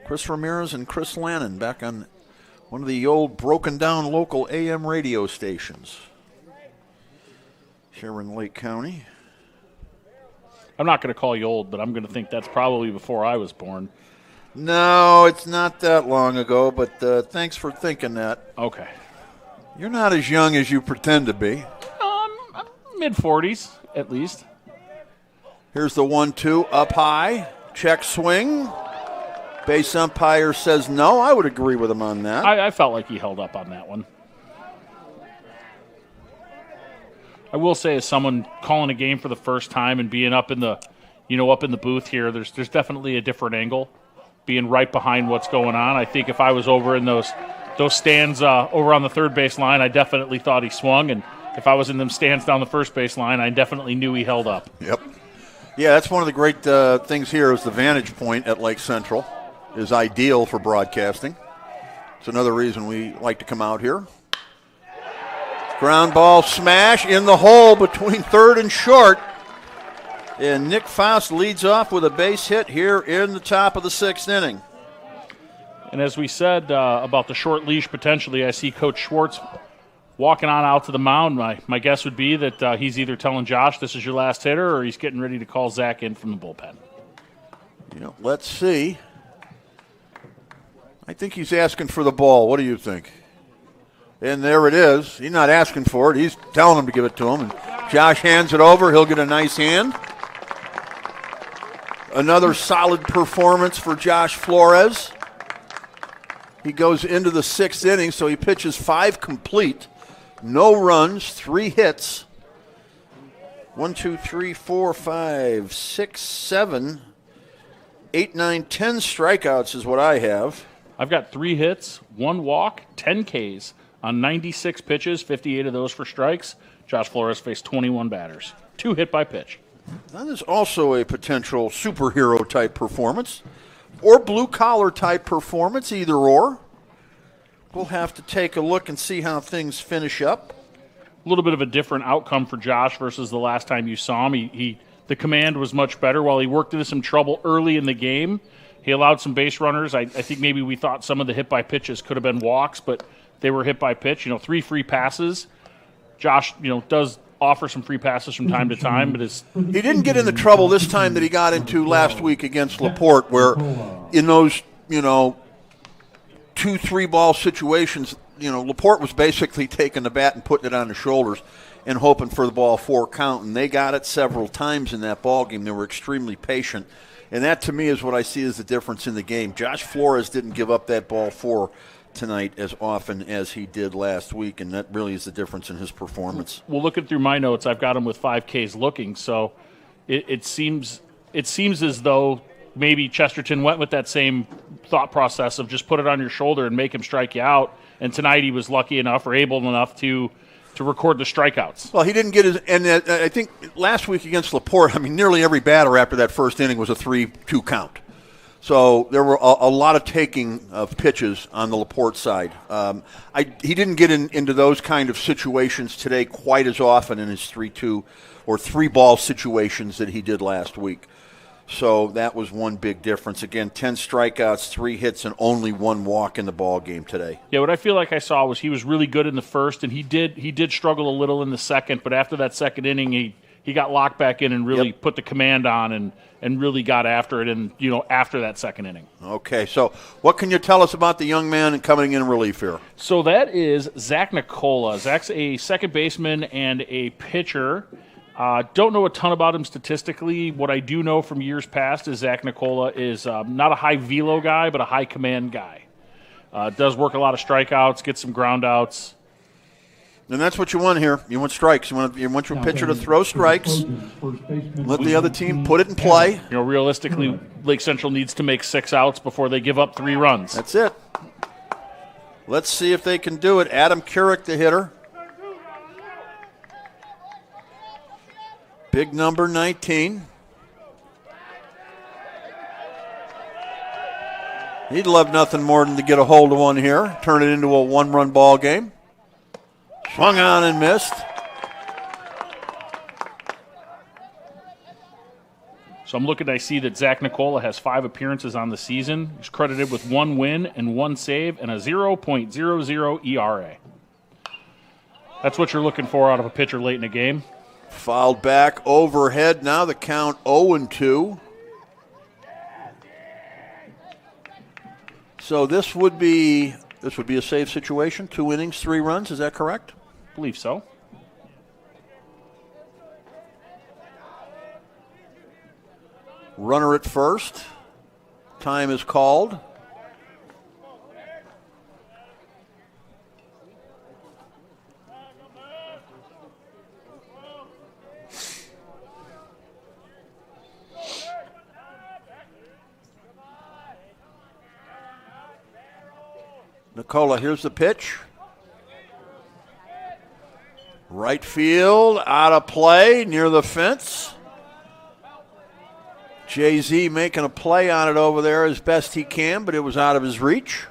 Chris Ramirez and Chris Lannon back on one of the old broken down local AM radio stations here in Lake County. I'm not going to call you old, but I'm going to think that's probably before I was born. No, it's not that long ago, but thanks for thinking that. Okay. You're not as young as you pretend to be. Mid-40s, at least. Here's the 1-2 up high. Check swing. Base umpire says no. I would agree with him on that. I felt like he held up on that one. I will say, as someone calling a game for the first time and being up in the booth here, there's definitely a different angle. Being right behind what's going on. I think if I was over in those those stands over on the third base line, I definitely thought he swung, and if I was in them stands down the first base line, I definitely knew he held up. Yep. Yeah, that's one of the great things here is the vantage point at Lake Central is ideal for broadcasting. It's another reason we like to come out here. Ground ball smash in the hole between third and short. And Nick Faust leads off with a base hit here in the top of the sixth inning. And as we said about the short leash potentially, I see Coach Schwartz walking on out to the mound. My guess would be that he's either telling Josh this is your last hitter or he's getting ready to call Zach in from the bullpen. Let's see. I think he's asking for the ball. What do you think? And there it is. He's not asking for it. He's telling him to give it to him. And Josh hands it over. He'll get a nice hand. Another solid performance for Josh Flores. He goes into the sixth inning, so he pitches 5 complete. No runs, 3 hits. 1, 2, 3, 4, 5, 6, 7, 8, 9, 10 strikeouts is what I have. I've got 3 hits, 1 walk, 10 Ks on 96 pitches, 58 of those for strikes. Josh Flores faced 21 batters. 2 hit by pitch. That is also a potential superhero-type performance or blue-collar-type performance, either or. We'll have to take a look and see how things finish up. A little bit of a different outcome for Josh versus the last time you saw him. The command was much better. While he worked into some trouble early in the game, he allowed some base runners. I think maybe we thought some of the hit by pitches could have been walks, but they were hit by pitch. 3 free passes. Josh, does offer some free passes from time to time, but he didn't get into trouble this time that he got into last week against LaPorte, where in those 2-3 ball situations, LaPorte was basically taking the bat and putting it on the shoulders and hoping for the ball 4 count, and they got it several times in that ball game. They were extremely patient, and that to me is what I see as the difference in the game. Josh Flores didn't give up that ball 4 tonight as often as he did last week, and that really is the difference in his performance. Well, looking through my notes, I've got him with 5 Ks looking, so it seems as though maybe Chesterton went with that same thought process of just put it on your shoulder and make him strike you out, and tonight he was lucky enough or able enough to record the strikeouts. Well, he didn't get his, and I think last week against LaPorte, nearly every batter after that first inning was a 3-2 count. So there were a lot of taking of pitches on the LaPorte side. He didn't get into those kind of situations today quite as often in his 3-2 or 3-ball situations that he did last week. So that was one big difference. Again, 10 strikeouts, 3 hits, and only 1 walk in the ball game today. Yeah, what I feel like I saw was he was really good in the first, and he did struggle a little in the second, but after that second inning, he got locked back in and really put the command on and really got after it, and after that second inning. Okay, so what can you tell us about the young man coming in relief here? So that is Zach Nicola. Zach's a second baseman and a pitcher. Don't know a ton about him statistically. What I do know from years past is Zach Nicola is not a high velo guy, but a high command guy. Does work a lot of strikeouts, gets some ground outs. And that's what you want here. You want strikes. You want your pitcher to throw strikes. Let the other team put it in play. Realistically, Lake Central needs to make 6 outs before they give up 3 runs. That's it. Let's see if they can do it. Adam Keurig, the hitter. Big number 19. He'd love nothing more than to get a hold of one here, turn it into a 1-run ball game. Swung on and missed. So I'm looking, I see that Zach Nicola has 5 appearances on the season. He's credited with 1 win and 1 save and a 0.00 ERA. That's what you're looking for out of a pitcher late in a game. Fouled back overhead. Now the count 0-2. So this would be a save situation. 2 innings, 3 runs. Is that correct? I believe so. Runner at first. Time is called. Nicola, here's the pitch. Right field, out of play, near the fence. Jay-Z making a play on it over there as best he can, but it was out of his reach.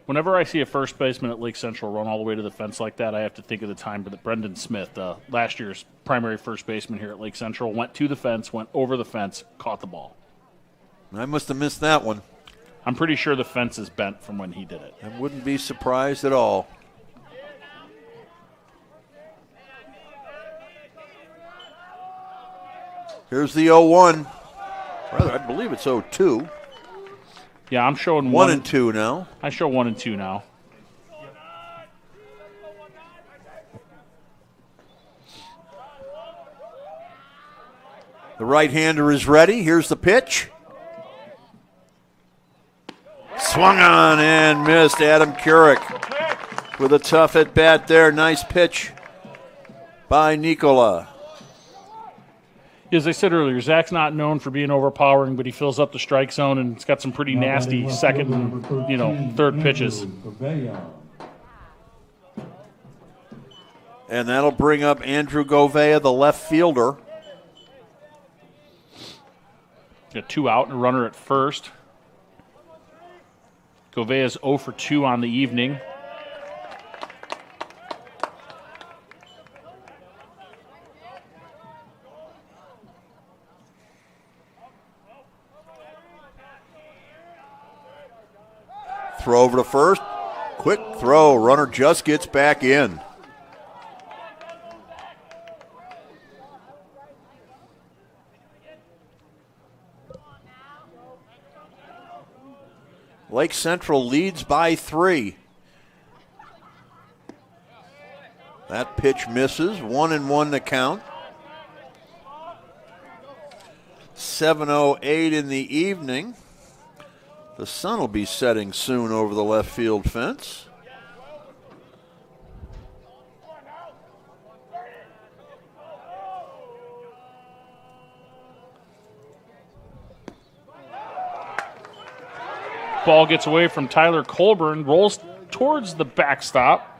Whenever I see a first baseman at Lake Central run all the way to the fence like that, I have to think of the time that Brendan Smith, last year's primary first baseman here at Lake Central, went to the fence, went over the fence, caught the ball. I must have missed that one. I'm pretty sure the fence is bent from when he did it. I wouldn't be surprised at all. Here's the 0-1. Rather, I believe it's 0-2. Yeah, I'm showing 1 and 2 now. I show 1 and 2 now. The right-hander is ready. Here's the pitch. Swung on and missed. Adam Couric with a tough at-bat there. Nice pitch by Nicola. As I said earlier, Zach's not known for being overpowering, but he fills up the strike zone, and it's got some pretty nasty second and, third pitches. And that'll bring up Andrew Govea, the left fielder. Got 2 out and a runner at first. Govea's 0 for 2 on the evening. Throw over to first. Quick throw. Runner just gets back in. Lake Central leads by 3. That pitch misses. 1-1 the count. 7:08 in the evening. The sun will be setting soon over the left field fence. Ball gets away from Tyler Colburn, rolls towards the backstop.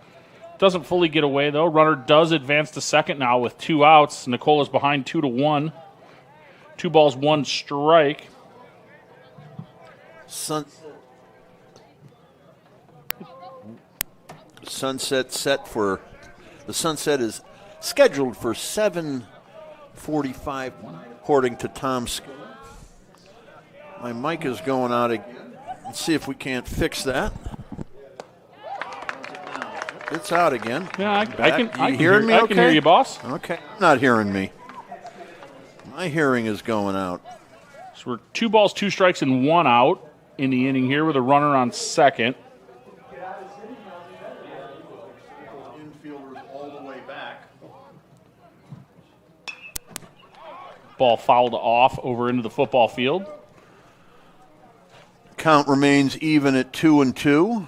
Doesn't fully get away, though. Runner does advance to second now with 2 outs. Nicola's behind 2-1. 2 balls, 1 strike. Sunset is scheduled for 7:45, according to Tom. My mic is going out again. Let's see if we can't fix that. It's out again. Yeah, I can hear me. I okay? can hear you, boss. Okay, not hearing me. My hearing is going out. So we're 2 balls, 2 strikes, and 1 out in the inning here with a runner on second. Infielders all the way back. Ball fouled off over into the football field. Count remains even at 2-2.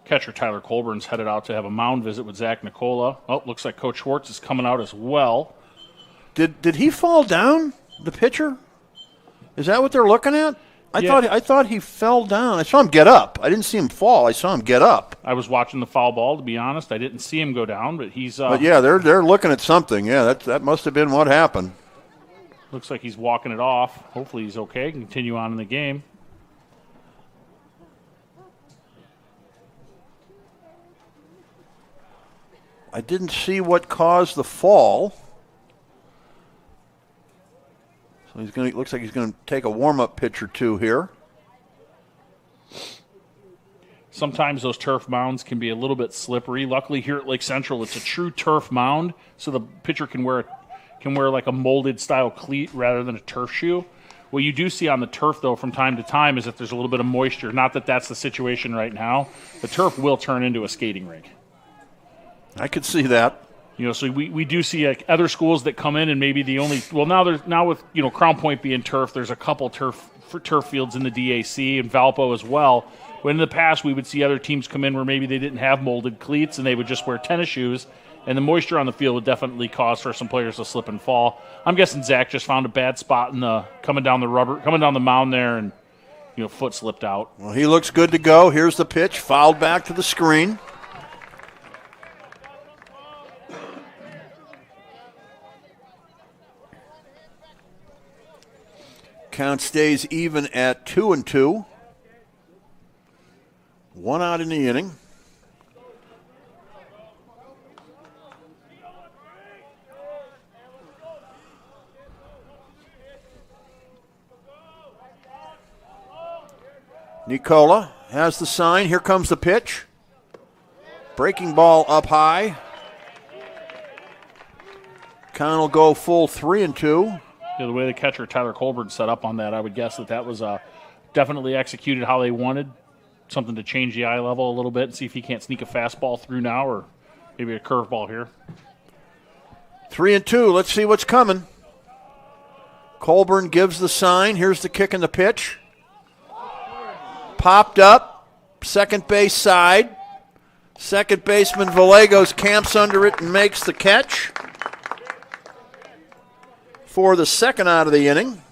Catcher Tyler Colburn's headed out to have a mound visit with Zach Nicola. Oh, looks like Coach Schwartz is coming out as well. Did he fall down, the pitcher? Is that what they're looking at? I thought he fell down. I saw him get up. I didn't see him fall. I saw him get up. I was watching the foul ball, to be honest. I didn't see him go down, but he's... but yeah, they're looking at something. Yeah, that must have been what happened. Looks like he's walking it off. Hopefully he's okay. Continue on in the game. I didn't see what caused the fall. So looks like he's going to take a warm-up pitch or two here. Sometimes those turf mounds can be a little bit slippery. Luckily here at Lake Central, it's a true turf mound, so the pitcher can wear like a molded style cleat rather than a turf shoe. What you do see on the turf, though, from time to time is that there's a little bit of moisture. Not that that's the situation right now. The turf will turn into a skating rink. I could see that. So we do see other schools that come in and maybe the only now with Crown Point being turf, there's a couple turf fields in the DAC and Valpo as well. When in the past we would see other teams come in where maybe they didn't have molded cleats and they would just wear tennis shoes and the moisture on the field would definitely cause for some players to slip and fall. I'm guessing Zach just found a bad spot coming down the mound there, and foot slipped out. Well, he looks good to go. Here's the pitch, fouled back to the screen. Count stays even at 2-2. 1 out in the inning. Nicola has the sign. Here comes the pitch. Breaking ball up high. Count will go full 3-2. The way the catcher Tyler Colburn set up on that, I would guess that was definitely executed how they wanted. Something to change the eye level a little bit and see if he can't sneak a fastball through now or maybe a curveball here. 3-2. Let's see what's coming. Colburn gives the sign. Here's the kick and the pitch. Popped up. Second base side. Second baseman Vallegos camps under it and makes the catch for the second out of the inning.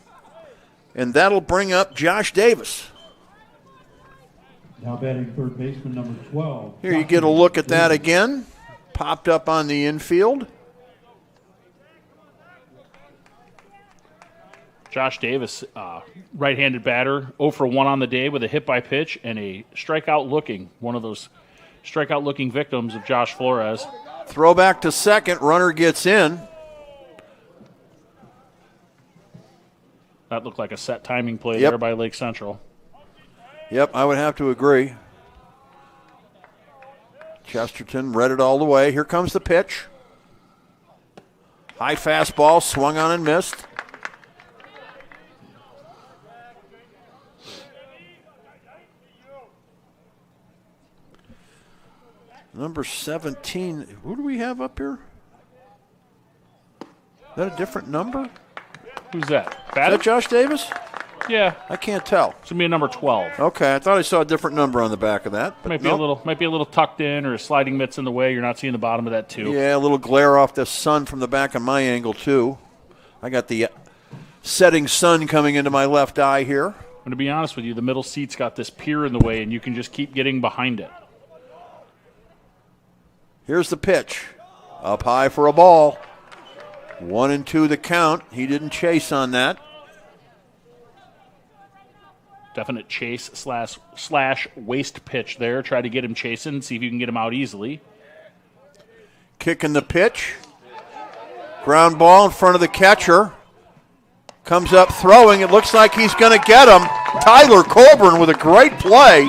And that'll bring up Josh Davis. Now batting third baseman number 12. Here you get a look at that again. Popped up on the infield. Josh Davis, right-handed batter, 0 for 1 on the day with a hit by pitch and a strikeout-looking, one of those strikeout-looking victims of Josh Flores. Throw back to second. Runner gets in. That looked like a set timing play there by Lake Central. Yep, I would have to agree. Chesterton read it all the way. Here comes the pitch. High fastball, swung on and missed. Number 17, who do we have up here? Is that a different number? Who's that? Is that Josh Davis? Yeah. I can't tell. It's going to be a number 12. Okay, I thought I saw a different number on the back of that. But might be a little tucked in or sliding mitts in the way. You're not seeing the bottom of that too. Yeah, a little glare off the sun from the back of my angle too. I got the setting sun coming into my left eye here. And to be honest with you, the middle seat's got this pier in the way, and you can just keep getting behind it. Here's the pitch. Up high for a ball. 1-2 the count. He didn't chase on that. Definite chase slash waste pitch there. Try to get him chasing, see if you can get him out easily. Kicking the pitch. Ground ball in front of the catcher. Comes up throwing. It looks like he's going to get him. Tyler Colburn with a great play.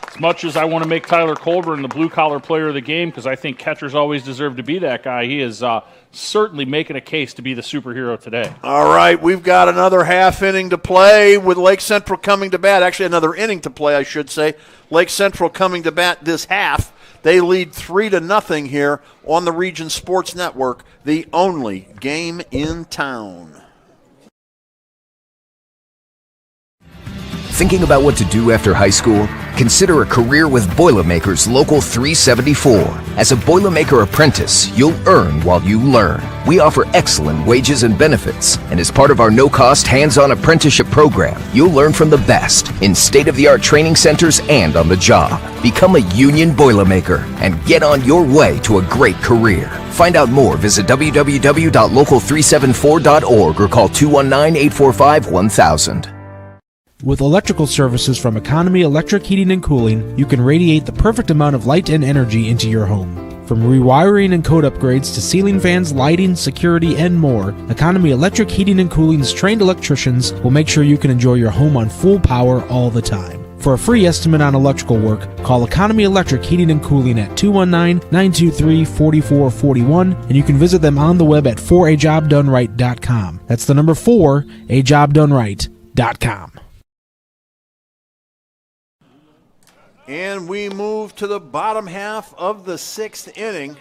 As much as I want to make Tyler Colburn the blue-collar player of the game, because I think catchers always deserve to be that guy, he is certainly making a case to be the superhero today. All right, we've got another half inning to play with Lake Central coming to bat. Actually, another inning to play, I should say. Lake Central coming to bat this half. They lead 3-0 here on the Region Sports Network, the only game in town. Thinking about what to do after high school? Consider a career with Boilermakers Local 374. As a Boilermaker apprentice, you'll earn while you learn. We offer excellent wages and benefits, and as part of our no-cost hands-on apprenticeship program, you'll learn from the best in state-of-the-art training centers and on the job. Become a union Boilermaker and get on your way to a great career. Find out more, visit www.local374.org or call 219-845-1000. With electrical services from Economy Electric Heating and Cooling, you can radiate the perfect amount of light and energy into your home. From rewiring and code upgrades to ceiling fans, lighting, security, and more, Economy Electric Heating and Cooling's trained electricians will make sure you can enjoy your home on full power all the time. For a free estimate on electrical work, call Economy Electric Heating and Cooling at 219-923-4441, and you can visit them on the web at 4ajobdoneright.com. That's the number 4ajobdoneright.com. And we move to the bottom half of the sixth inning.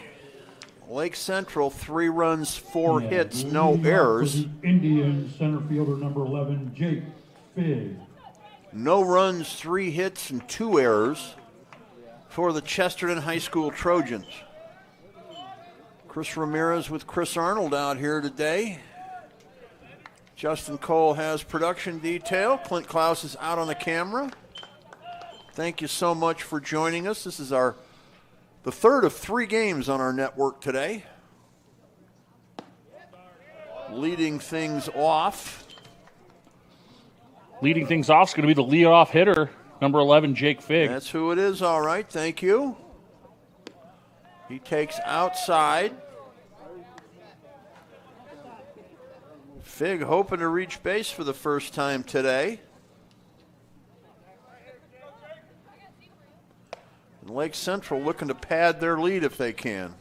Lake Central, 3 runs, 4 hits, no errors. Indian center fielder number 11, Jake Figg. No runs, 3 hits, and 2 errors for the Chesterton High School Trojans. Chris Ramirez with Chris Arnold out here today. Justin Cole has production detail. Clint Klaus is out on the camera. Thank you so much for joining us. This is the third of 3 games on our network today. Leading things off is going to be the leadoff hitter, number 11, Jake Figg. That's who it is, all right. Thank you. He takes outside. Figg hoping to reach base for the first time today. And Lake Central looking to pad their lead if they can.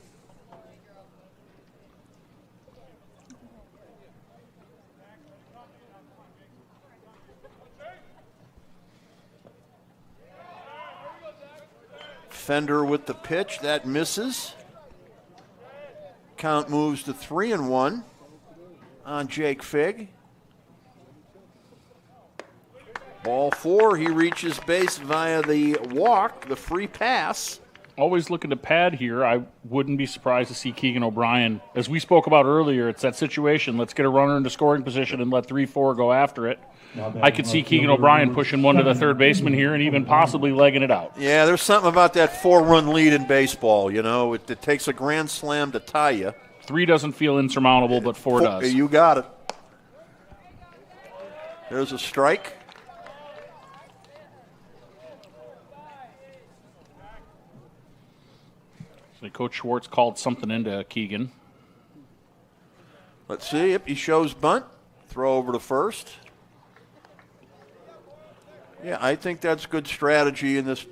Fender with the pitch, that misses. Count moves to 3-1 on Jake Figg. Ball 4, he reaches base via the walk, the free pass. Always looking to pad here. I wouldn't be surprised to see Keegan O'Brien. As we spoke about earlier, it's that situation. Let's get a runner into scoring position and let 3-4 go after it. I could see Keegan O'Brien pushing one to the third baseman here and even possibly legging it out. Yeah, there's something about that 4-run lead in baseball. You know, it takes a grand slam to tie you. 3 doesn't feel insurmountable, but 4 does. You got it. There's a strike. So Coach Schwartz called something into Keegan. Let's see. Yep, he shows bunt. Throw over to first. Yeah, I think that's good strategy in this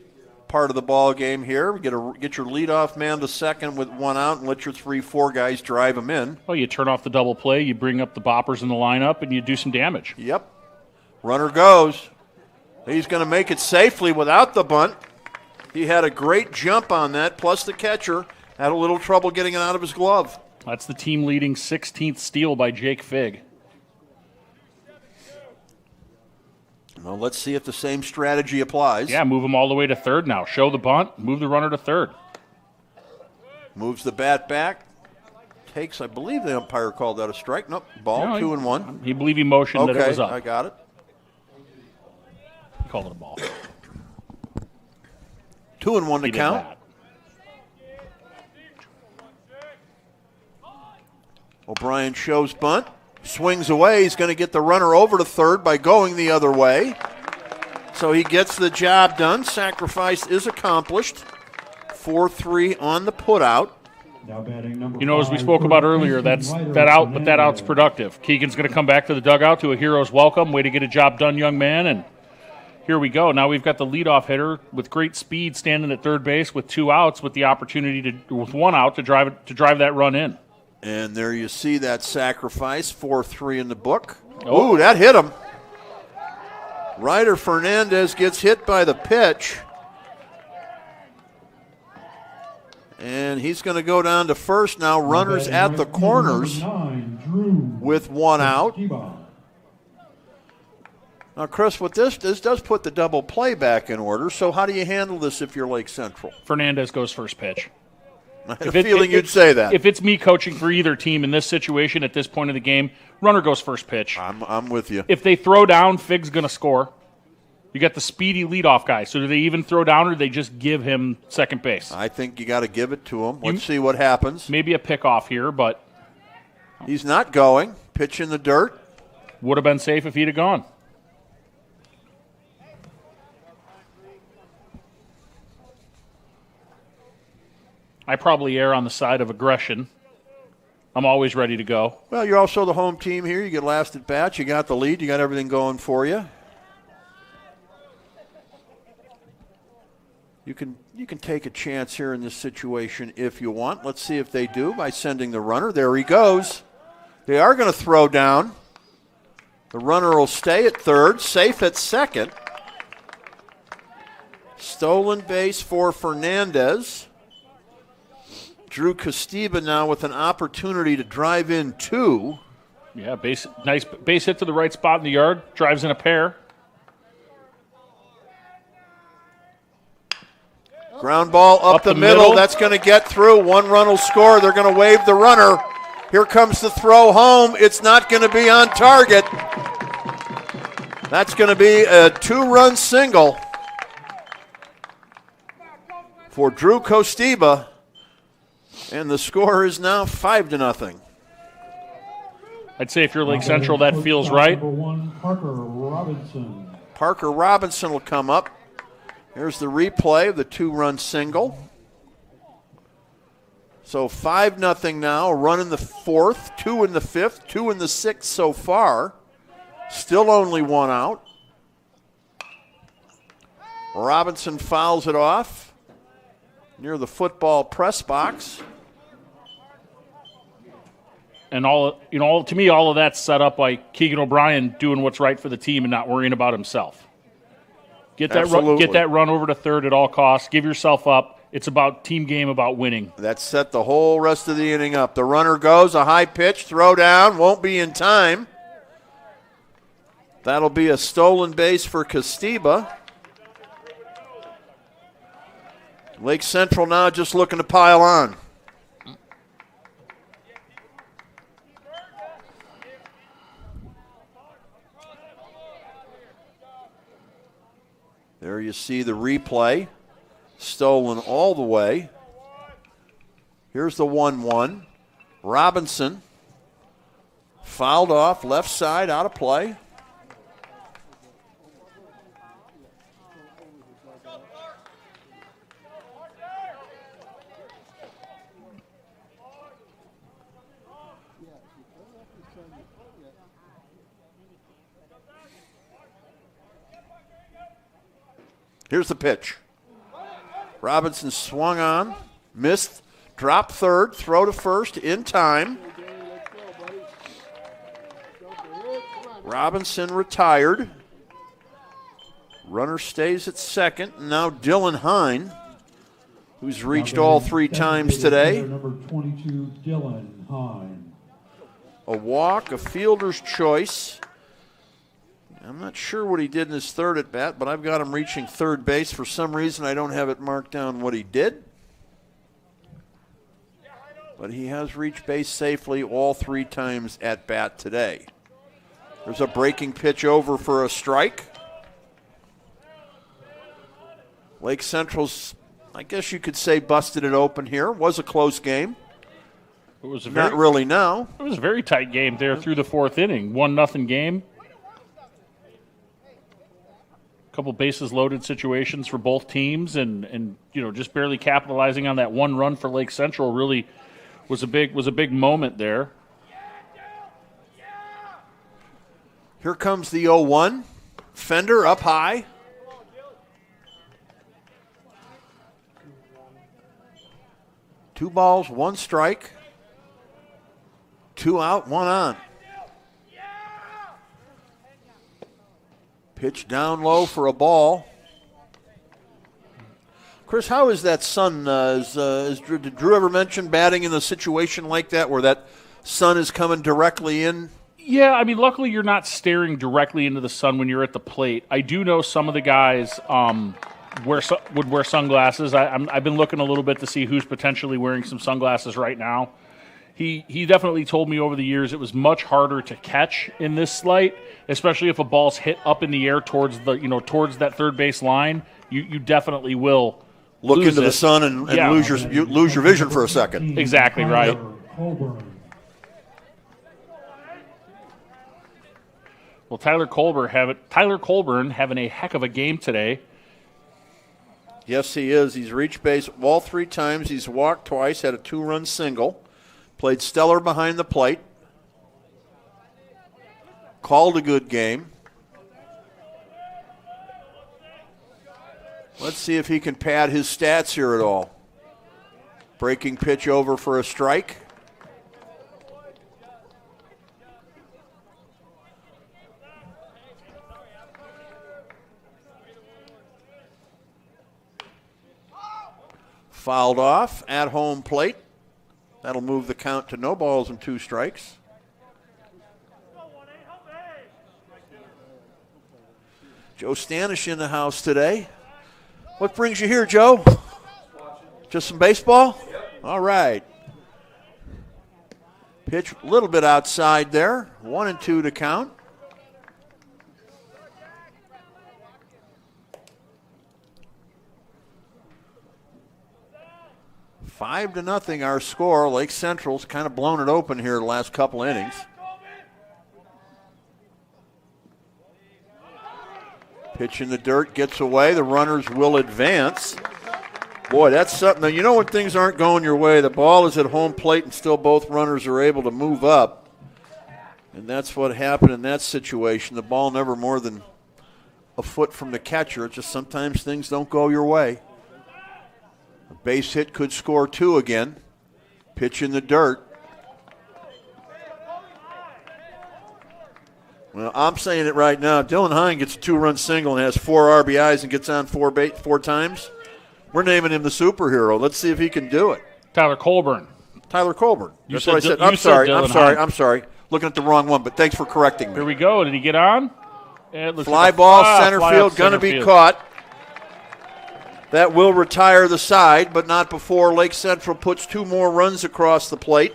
part of the ball game here. Get your leadoff man to second with 1 out and let your 3-4 guys drive them in. Well, you turn off the double play, you bring up the boppers in the lineup, and you do some damage. Yep. Runner goes. He's going to make it safely without the bunt. He had a great jump on that, plus the catcher had a little trouble getting it out of his glove. That's the team-leading 16th steal by Jake Figg. Well, let's see if the same strategy applies. Yeah, move him all the way to third now. Show the bunt, move the runner to third. Moves the bat back. Takes, I believe the umpire called that a strike. Nope, ball, No, 2-1. He believed he motioned that it was up. Okay, I got it. He called it a ball. 2-1 to count. O'Brien shows bunt. Swings away. He's going to get the runner over to third by going the other way. So he gets the job done. Sacrifice is accomplished. 4-3 on the putout. You know, as we spoke about earlier, that out's productive. Keegan's going to come back to the dugout to a hero's welcome. Way to get a job done, young man. And here we go. Now we've got the leadoff hitter with great speed standing at third base with 2 outs with the opportunity with 1 out to drive that run in. And there you see that sacrifice, 4-3 in the book. Oh, that hit him. Ryder Fernandez gets hit by the pitch. And he's going to go down to first now. Runners at the corners with 1 out. Now, Chris, what this does put the double play back in order. So how do you handle this if you're Lake Central? Fernandez goes first pitch. I had a feeling you'd say that. If it's me coaching for either team in this situation at this point of the game, runner goes first pitch. I'm with you. If they throw down, Figg's going to score. You got the speedy leadoff guy. So do they even throw down or do they just give him second base? I think you got to give it to him. Let's see what happens. Maybe a pickoff here, but he's not going. Pitch in the dirt. Would have been safe if he'd have gone. I probably err on the side of aggression. I'm always ready to go. Well, you're also the home team here. You get last at bat. You got the lead. You got everything going for you. You can take a chance here in this situation if you want. Let's see if they do by sending the runner. There he goes. They are going to throw down. The runner will stay at third, safe at second. Stolen base for Fernandez. Drew Costeba now with an opportunity to drive in 2. Yeah, nice base hit to the right spot in the yard. Drives in a pair. Ground ball up the middle. That's going to get through. One run will score. They're going to wave the runner. Here comes the throw home. It's not going to be on target. That's going to be a 2-run single for Drew Kostiba. And the score is now 5-0. I'd say if you're Lake Central, that feels right. Number 1, Parker Robinson. Parker Robinson will come up. Here's the replay of the 2-run single. So 5-0 now, a run in the 4th, 2 in the 5th, 2 in the 6th so far. Still only 1 out. Robinson fouls it off near the football press box. And to me, all of that's set up by Keegan O'Brien doing what's right for the team and not worrying about himself. Get that run over to third at all costs. Give yourself up. It's about team game, about winning. That set the whole rest of the inning up. The runner goes, a high pitch, throw down, won't be in time. That'll be a stolen base for Kostiba. Lake Central now just looking to pile on. There you see the replay. Stolen all the way. Here's the 1-1. Robinson fouled off, left side, out of play. Here's the pitch. Robinson swung on, missed, dropped third, throw to first in time. Robinson retired. Runner stays at second. Now Dylan Hine, who's reached all 3 times today. Number 22, Dylan Hine. A walk, a fielder's choice. I'm not sure what he did in his third at bat, but I've got him reaching third base. For some reason, I don't have it marked down what he did. But he has reached base safely all 3 times at bat today. There's a breaking pitch over for a strike. Lake Central's, I guess you could say, busted it open here. Was a close game. It was not really now. It was a very tight game there through the 4th inning. 1-0 game. Couple bases loaded situations for both teams, and just barely capitalizing on that 1 run for Lake Central really was a big moment there. Here comes the 0-1. Fender up high. Two balls, 1 strike. 2 out, 1 on. Pitch down low for a ball. Chris, how is that sun? Did Drew ever mention batting in a situation like that where that sun is coming directly in? Yeah, I mean, luckily you're not staring directly into the sun when you're at the plate. I do know some of the guys would wear sunglasses. I've been looking a little bit to see who's potentially wearing some sunglasses right now. He definitely told me over the years it was much harder to catch in this light, especially if a ball's hit up in the air towards that third base line. You definitely will look into the sun and lose your vision for a second. Exactly right. Well, Tyler Colburn having a heck of a game today. Yes, he is. He's reached base all 3 times. He's walked twice, had a 2-run single. Played stellar behind the plate. Called a good game. Let's see if he can pad his stats here at all. Breaking pitch over for a strike. Fouled off at home plate. That'll move the count to no balls and 2 strikes. Joe Stanish in the house today. What brings you here, Joe? Just some baseball? All right. Pitch a little bit outside there. 1-2 to count. Five to nothing our score. Lake Central's kind of blown it open here the last couple innings. Pitch in the dirt, gets away. The runners will advance. Boy, that's something. You know when things aren't going your way, the ball is at home plate and still both runners are able to move up. And that's what happened in that situation. The ball never more than a foot from the catcher. It's just sometimes things don't go your way. A base hit could score 2 again. Pitch in the dirt. Well, I'm saying it right now. Dylan Hine gets a 2-run single and has 4 RBIs and gets on 4 times. We're naming him the superhero. Let's see if he can do it. Tyler Colburn. That's what I said. I'm sorry. Looking at the wrong one, but thanks for correcting me. Here we go. Did he get on? Fly ball, center field, going to be caught. That will retire the side, but not before Lake Central puts 2 more runs across the plate.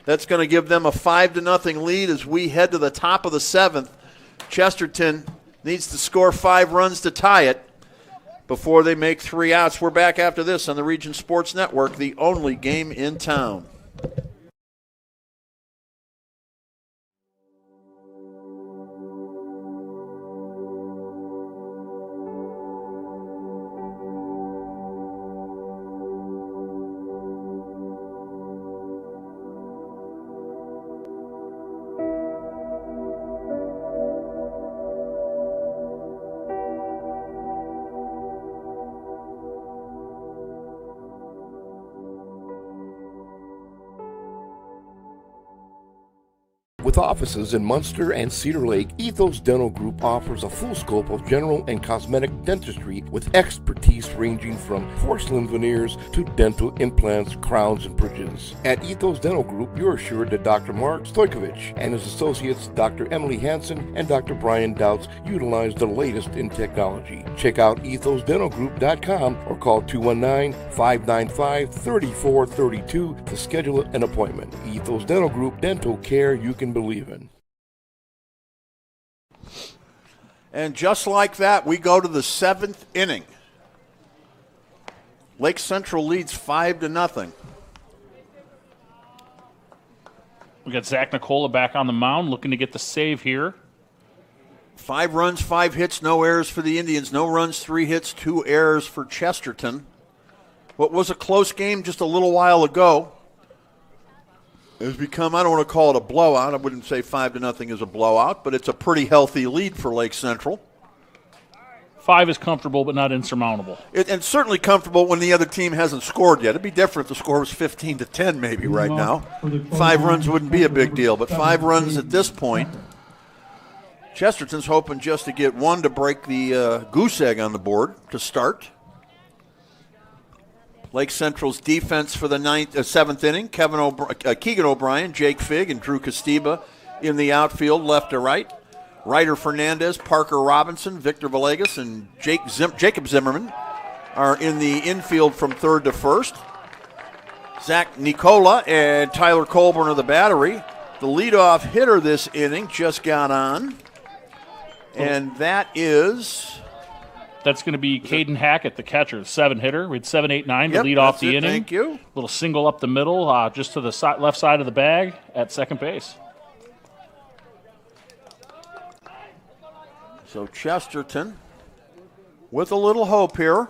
That's going to give them a 5-0 lead as we head to the top of the 7th. Chesterton needs to score 5 runs to tie it before they make 3 outs. We're back after this on the Region Sports Network, the only game in town. With offices in Munster and Cedar Lake, Ethos Dental Group offers a full scope of general and cosmetic dentistry with expertise ranging from porcelain veneers to dental implants, crowns, and bridges. At Ethos Dental Group, you're assured that Dr. Mark Stojkovic and his associates, Dr. Emily Hansen and Dr. Brian Douts, utilize the latest in technology. Check out ethosdentalgroup.com or call 219-595-3432 to schedule an appointment. Ethos Dental Group, dental care you can believe in. And just like that, we go to the 7th inning. Lake Central leads 5-0. We got Zach Nicola back on the mound, looking to get the save here. 5 runs, 5 hits, no errors for the Indians. No runs, 3 hits, 2 errors for Chesterton. What was a close game just a little while ago has become, I don't want to call it a blowout. I wouldn't say 5-0 is a blowout, but it's a pretty healthy lead for Lake Central. 5 is comfortable, but not insurmountable. And certainly comfortable when the other team hasn't scored yet. It'd be different if the score was 15-10 maybe right now. 5 runs wouldn't be a big deal, but 5 runs at this point. Chesterton's hoping just to get 1 to break the goose egg on the board to start. Lake Central's defense for the 7th inning, Keegan O'Brien, Jake Figg, and Drew Castiba in the outfield, left to right. Ryder Fernandez, Parker Robinson, Victor Villegas, and Jacob Zimmerman are in the infield from 3rd to 1st. Zach Nicola and Tyler Colburn of the battery. The leadoff hitter this inning just got on, and that is... That's going to be Caden Hackett, the catcher, the 7-hitter. We had 7-8-9 to lead off the inning. Thank you. Little single up the middle, just to the left side of the bag at second base. So Chesterton with a little hope here.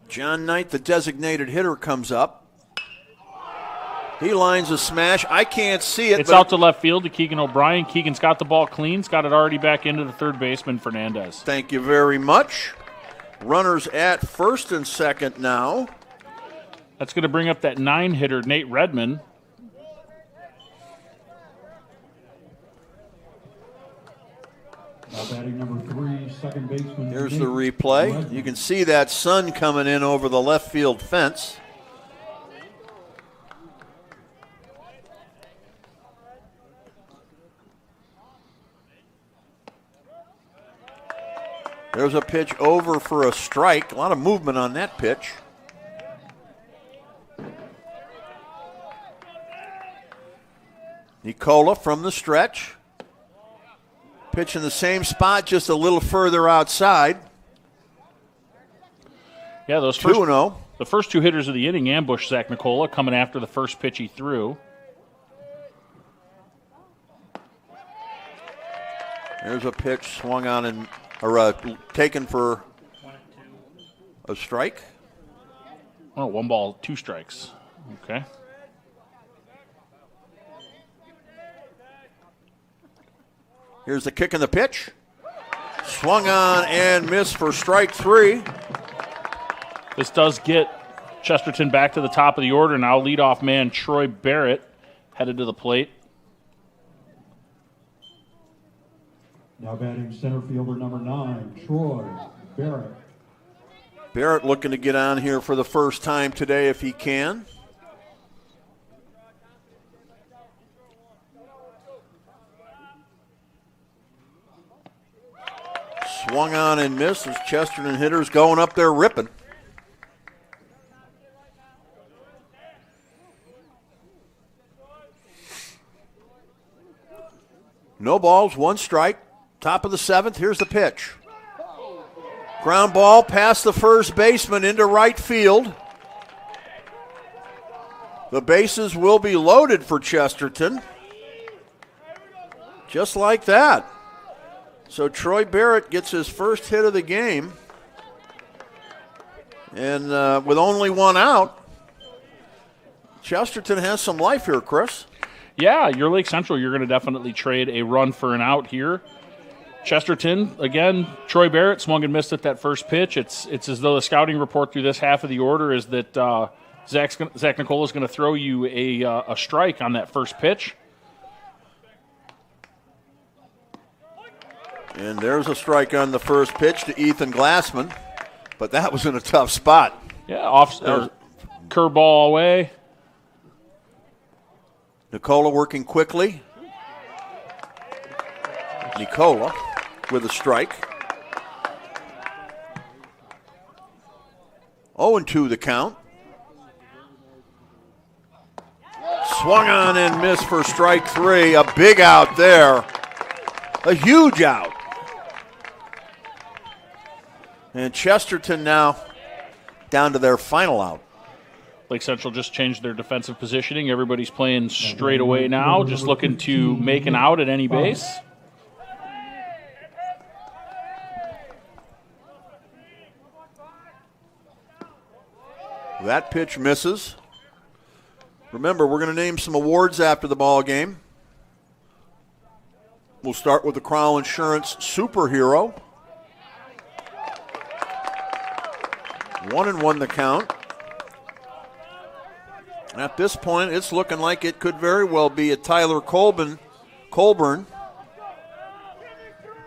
John Knight, the designated hitter, comes up. He lines a smash. I can't see it. It's out to left field to Keegan O'Brien. Keegan's got the ball clean. He's got it already back into the third baseman, Fernandez. Thank you very much. Runners at 1st and 2nd now. That's going to bring up that 9-hitter, Nate Redmond. Batting number 3, second baseman. Here's the replay. You can see that sun coming in over the left field fence. There's a pitch over for a strike. A lot of movement on that pitch. Nicola from the stretch. Pitch in the same spot, just a little further outside. Yeah, those 2-0. The first two hitters of the inning ambushed Zach Nicola, coming after the first pitch he threw. There's a pitch swung on or taken for a strike. Oh, 1 ball, 2 strikes. Okay. Here's the kick and the pitch. Swung on and missed for strike 3. This does get Chesterton back to the top of the order. Now leadoff man Troy Barrett headed to the plate. Now batting center fielder number 9, Troy Barrett. Barrett looking to get on here for the first time today if he can. Swung on and missed as Chesterton hitters going up there ripping. No balls, 1 strike. Top of the 7th, here's the pitch. Ground ball past the first baseman into right field. The bases will be loaded for Chesterton. Just like that. So Troy Barrett gets his first hit of the game. And with only 1 out, Chesterton has some life here, Chris. Yeah, your Lake Central, you're going to definitely trade a run for an out here. Chesterton, again, Troy Barrett swung and missed at that first pitch. It's as though the scouting report through this half of the order is that Zach Nicola is going to throw you a strike on that first pitch. And there's a strike on the first pitch to Ethan Glassman, but that was in a tough spot. Yeah, curveball away. Nicola working quickly. Nicola with a strike. 0-2 the count. Swung on and missed for strike 3. A big out there. A huge out. And Chesterton now down to their final out. Lake Central just changed their defensive positioning. Everybody's playing straight away now, just looking to make an out at any base. That pitch misses. Remember, we're going to name some awards after the ball game. We'll start with the Crown Insurance Superhero. 1-1 the count. At this point, it's looking like it could very well be a Tyler Colburn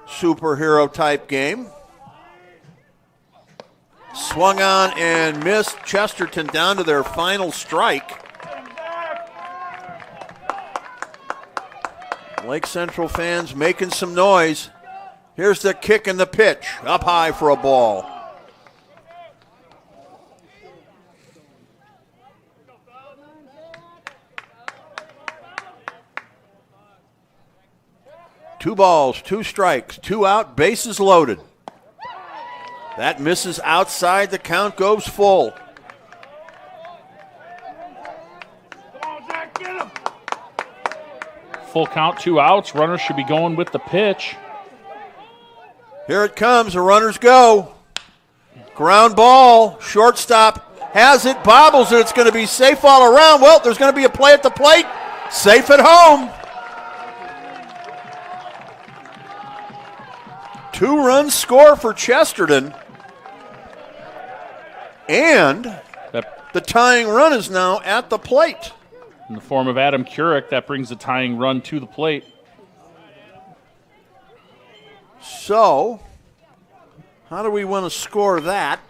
superhero type game. Swung on and missed. Chesterton down to their final strike. Lake Central fans making some noise. Here's the kick and the pitch. Up high for a ball. Two balls, 2 strikes, 2 out, bases loaded. That misses outside, the count goes full. Full count, 2 outs. Runners should be going with the pitch. Here it comes, the runners go. Ground ball, shortstop has it, bobbles it, it's going to be safe all around. Well, there's going to be a play at the plate. Safe at home. 2-run score for Chesterton. And the tying run is now at the plate. In the form of Adam Kurek, that brings the tying run to the plate. So, how do we want to score that?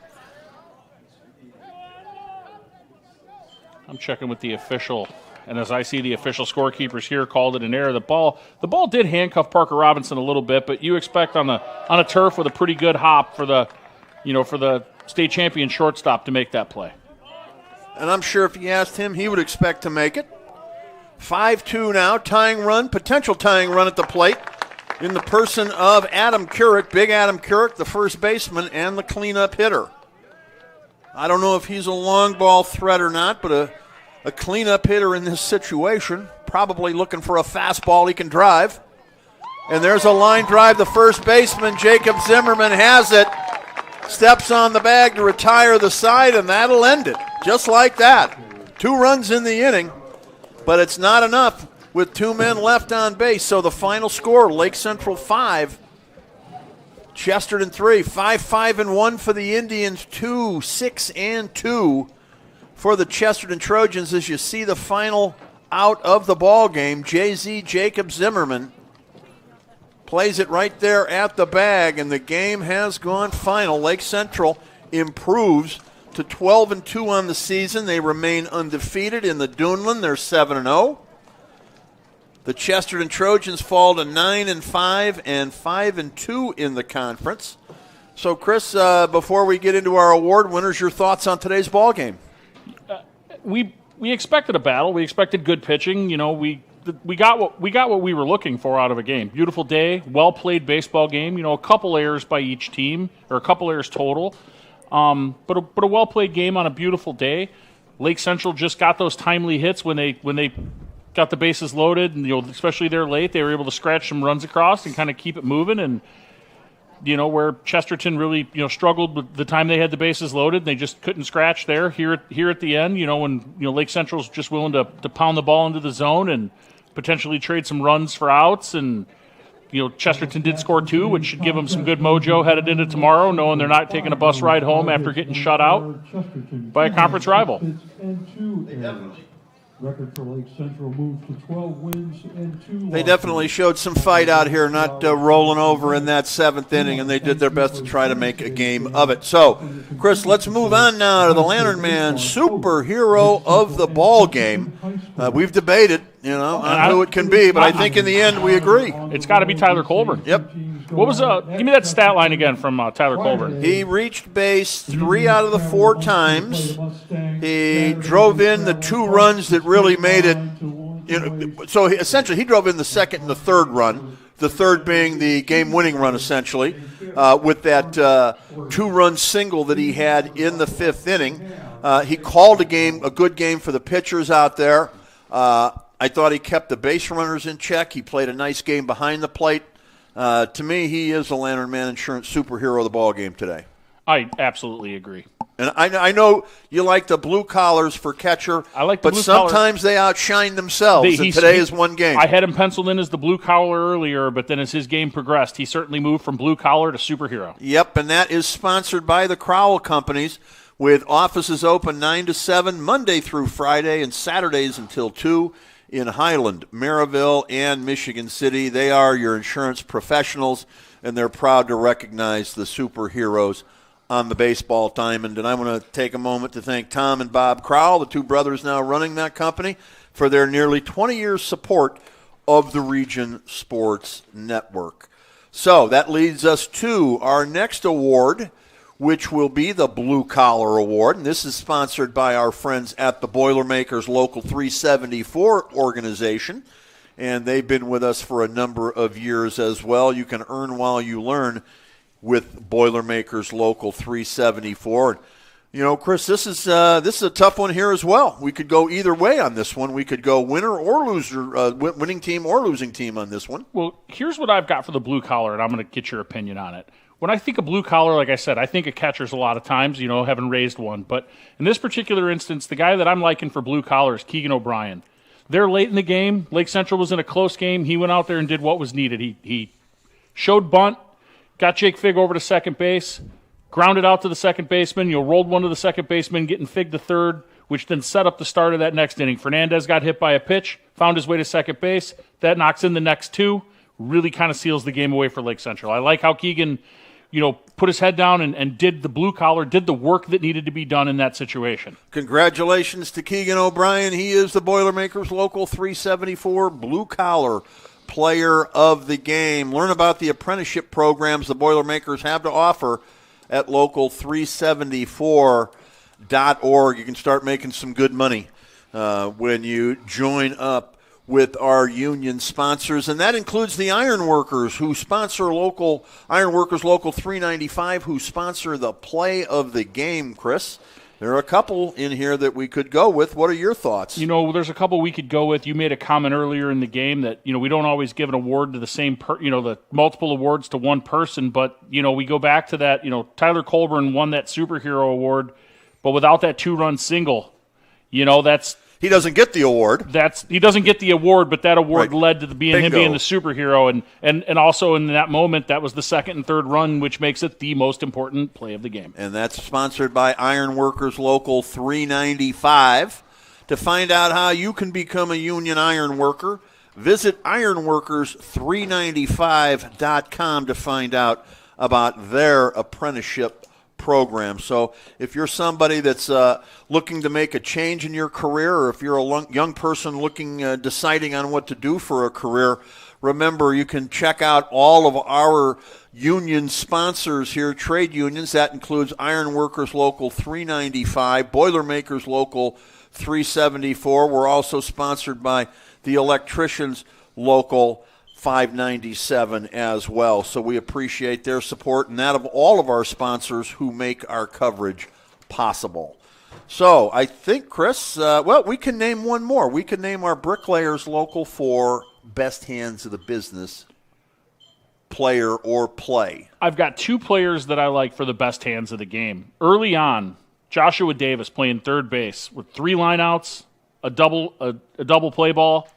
I'm checking with the official and as I see the official scorekeepers here called it an error. The ball did handcuff Parker Robinson a little bit, but you expect on a turf with a pretty good hop for the state champion shortstop to make that play. And I'm sure if you asked him, he would expect to make it. 5-2 now, potential tying run at the plate in the person of Adam Couric, big Adam Couric, the first baseman and the cleanup hitter. I don't know if he's a long ball threat or not, but a cleanup hitter in this situation, probably looking for a fastball he can drive. And there's a line drive. The first baseman, Jacob Zimmerman, has it. Steps on the bag to retire the side, and that'll end it. Just like that. 2 runs in the inning, but it's not enough with 2 men left on base. So the final score, Lake Central 5, Chesterton 3, 5-5-1 for the Indians, 2-6-2 for the Chesterton Trojans. As you see the final out of the ball game, JZ Jacob Zimmerman plays it right there at the bag, and the game has gone final. Lake Central improves to 12-2 on the season. They remain undefeated in the Duneland. They're 7-0. The Chesterton Trojans fall to 9-5 and 5-2 in the conference. So, Chris, before we get into our award winners, your thoughts on today's ball game? We expected a battle. We expected good pitching. We got what we were looking for out of a game. Beautiful day, well played baseball game. A couple errors by each team, or a couple errors total. But a well played game on a beautiful day. Lake Central just got those timely hits when they got the bases loaded, and especially they're late, they were able to scratch some runs across and kind of keep it moving. And where Chesterton really struggled with the time they had the bases loaded, they just couldn't scratch there. Here at the end, when Lake Central's just willing to pound the ball into the zone and potentially trade some runs for outs, and Chesterton did score 2, which should give them some good mojo headed into tomorrow, knowing they're not taking a bus ride home after getting shut out by a conference rival. Record for Lake Central moved to 12 wins and 2 losses. They definitely showed some fight out here, not rolling over in that 7th inning, and they did their best to try to make a game of it. So, Chris, let's move on now to the Lantern Man superhero of the ball game. We've debated, on who it can be, but I think in the end we agree. It's got to be Tyler Colburn. Yep. What was give me that stat line again from Tyler Colburn. He reached base 3 out of the 4 times. He drove in the 2 runs that really made it. So essentially he drove in the 2nd and the 3rd run, the 3rd being the game-winning run essentially, with that 2-run single that he had in the 5th inning. He called a good game for the pitchers out there. I thought he kept the base runners in check. He played a nice game behind the plate. To me, he is the Lantern Man Insurance superhero of the ball game today. I absolutely agree. And I know you like the blue collars for catcher, I like the but sometimes they outshine themselves, and today is one game. I had him penciled in as the blue collar earlier, but then as his game progressed, he certainly moved from blue collar to superhero. Yep, and that is sponsored by the Crowell Companies, with offices open 9 to 7, Monday through Friday, and Saturdays until 2. In Highland, Maryville, and Michigan City. They are your insurance professionals, and they're proud to recognize the superheroes on the baseball diamond. And I want to take a moment to thank Tom and Bob Crowell, the 2 brothers now running that company, for their nearly 20 years support of the Region Sports Network. So that leads us to our next award, which will be the Blue Collar Award. And this is sponsored by our friends at the Boilermakers Local 374 organization. And they've been with us for a number of years as well. You can earn while you learn with Boilermakers Local 374. Chris, this is a tough one here as well. We could go either way on this one. We could go winner or loser, winning team or losing team on this one. Well, here's what I've got for the blue collar, and I'm going to get your opinion on it. When I think of blue collar, like I said, I think of catchers a lot of times, having raised one. But in this particular instance, the guy that I'm liking for blue collar is Keegan O'Brien. They're late in the game. Lake Central was in a close game. He went out there and did what was needed. He showed bunt, got Jake Figg over to second base, grounded out to the second baseman. Rolled one to the second baseman, getting Figg to third, which then set up the start of that next inning. Fernandez got hit by a pitch, found his way to second base. That knocks in the next 2. Really kind of seals the game away for Lake Central. I like how Keegan put his head down and did the blue collar, did the work that needed to be done in that situation. Congratulations to Keegan O'Brien. He is the Boilermakers Local 374 blue collar player of the game. Learn about the apprenticeship programs the Boilermakers have to offer at local374.org. You can start making some good money when you join up with our union sponsors, and that includes the Ironworkers, who sponsor Ironworkers Local 395, who sponsor the play of the game. Chris, there are a couple in here that we could go with. What are your thoughts? There's a couple we could go with. You made a comment earlier in the game that, we don't always give an award to the same the multiple awards to one person, but, we go back to that, Tyler Colburn won that superhero award, but without that 2-run single, that's... He doesn't get the award. He doesn't get the award, but that award Right. led to him being the superhero, and also in that moment, that was the second and third run, which makes it the most important play of the game. And that's sponsored by Ironworkers Local 395. To find out how you can become a union iron worker, visit ironworkers395.com to find out about their apprenticeship program. So if you're somebody that's looking to make a change in your career, or if you're a young person deciding on what to do for a career, remember you can check out all of our union sponsors here, trade unions. That includes Ironworkers Local 395, Boilermakers Local 374. We're also sponsored by the Electricians Local 597 as well. So we appreciate their support and that of all of our sponsors who make our coverage possible. So I think, Chris, we can name one more. We can name our Bricklayers Local 4 best hands of the business player or play. I've got two players that I like for the best hands of the game. Early on, Joshua Davis playing third base with 3 lineouts, a double play ball.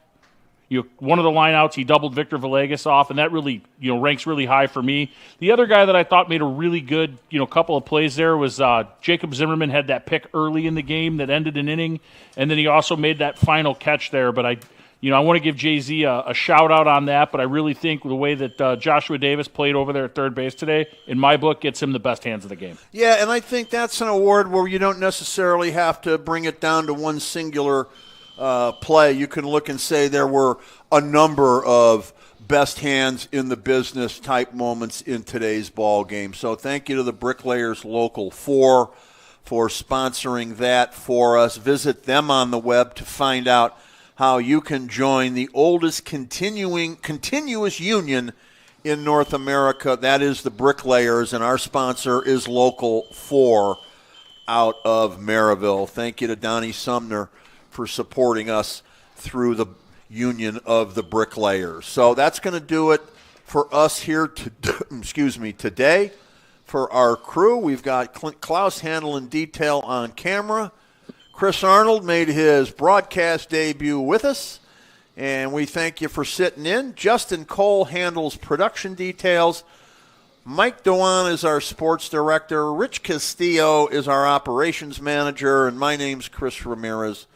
One of the lineouts, he doubled Victor Villegas off, and that really, ranks really high for me. The other guy that I thought made a really good, couple of plays there was Jacob Zimmerman. Had that pick early in the game that ended an inning, and then he also made that final catch there. But I want to give Jay-Z a shout out on that. But I really think the way that Joshua Davis played over there at third base today, in my book, gets him the best hands of the game. Yeah, and I think that's an award where you don't necessarily have to bring it down to one singular play. You can look and say there were a number of best hands in the business type moments in today's ball game. So thank you to the Bricklayers Local 4 for sponsoring that for us. Visit them on the web to find out how you can join the oldest continuous union in North America. That is the Bricklayers, and our sponsor is Local 4 out of Maryville. Thank you to Donnie Sumner for supporting us through the Union of the Bricklayers. So that's going to do it for us here today. For our crew, we've got Clint Klaus handling detail on camera. Chris Arnold made his broadcast debut with us, and we thank you for sitting in. Justin Cole handles production details. Mike Dewan is our sports director. Rich Castillo is our operations manager, and my name's Chris Ramirez.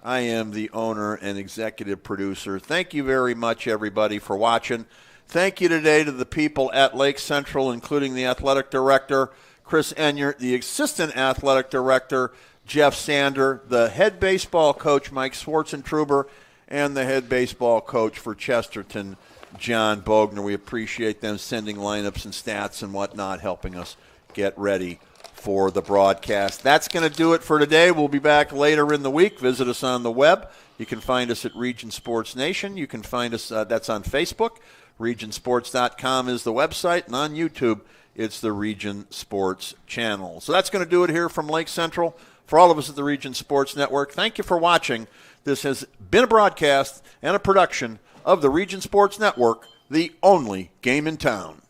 I am the owner and executive producer. Thank you very much, everybody, for watching. Thank you today to the people at Lake Central, including the athletic director, Chris Enyart, the assistant athletic director, Jeff Sander, the head baseball coach, Mike Schwartzentruber, and the head baseball coach for Chesterton, John Bogner. We appreciate them sending lineups and stats and whatnot, helping us get ready for the broadcast. That's going to do it for today. We'll be back later in the week. Visit us on the web. You can find us at Region Sports Nation. You can find us, that's on Facebook. RegionSports.com is the website, and on YouTube, it's the Region Sports channel. So that's going to do it here from Lake Central. For all of us at the Region Sports Network, thank you for watching. This has been a broadcast and a production of the Region Sports Network, the only game in town.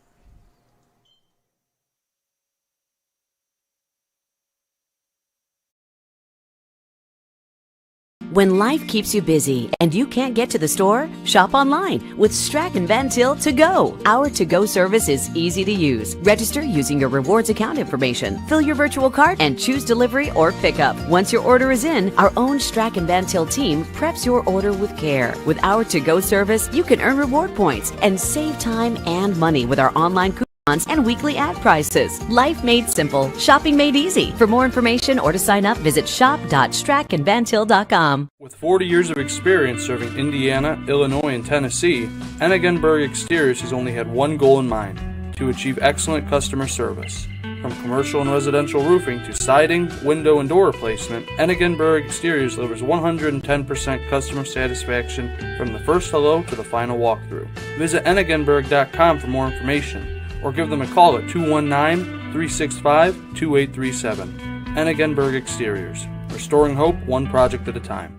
When life keeps you busy and you can't get to the store, shop online with Strachan Van Til To Go. Our to-go service is easy to use. Register using your rewards account information. Fill your virtual cart and choose delivery or pickup. Once your order is in, our own Strachan Van Til team preps your order with care. With our to-go service, you can earn reward points and save time and money with our online coupon. and weekly ad prices. Life made simple. Shopping made easy. For more information or to sign up, visit shop.strackandvantil.com. With 40 years of experience serving Indiana, Illinois, and Tennessee, Ennegenberg Exteriors has only had one goal in mind: to achieve excellent customer service. From commercial and residential roofing to siding, window, and door replacement, Ennegenberg Exteriors delivers 110% customer satisfaction from the first hello to the final walkthrough. Visit ennegenberg.com for more information, or give them a call at 219-365-2837. Ennegenberg Exteriors, restoring hope one project at a time.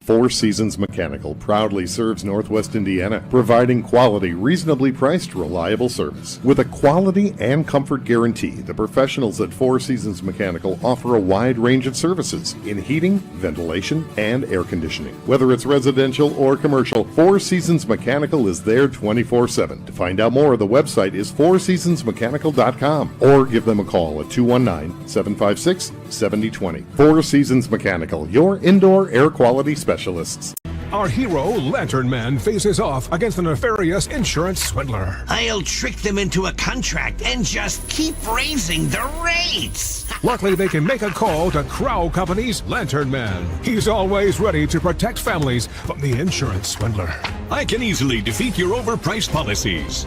Four Seasons Mechanical proudly serves Northwest Indiana, providing quality, reasonably priced, reliable service. With a quality and comfort guarantee, the professionals at Four Seasons Mechanical offer a wide range of services in heating, ventilation, and air conditioning. Whether it's residential or commercial, Four Seasons Mechanical is there 24/7. To find out more, the website is fourseasonsmechanical.com, or give them a call at 219-756-7020. Four Seasons Mechanical, your indoor air quality specialists. Our hero, Lantern Man, faces off against a nefarious insurance swindler. I'll trick them into a contract and just keep raising the rates. Luckily, they can make a call to Crow Company's Lantern Man. He's always ready to protect families from the insurance swindler. I can easily defeat your overpriced policies.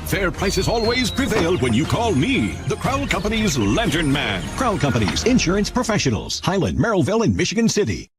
Fair prices always prevail when you call me, the Crow Company's Lantern Man. Crow Company's insurance professionals. Highland, Merrillville, and Michigan City.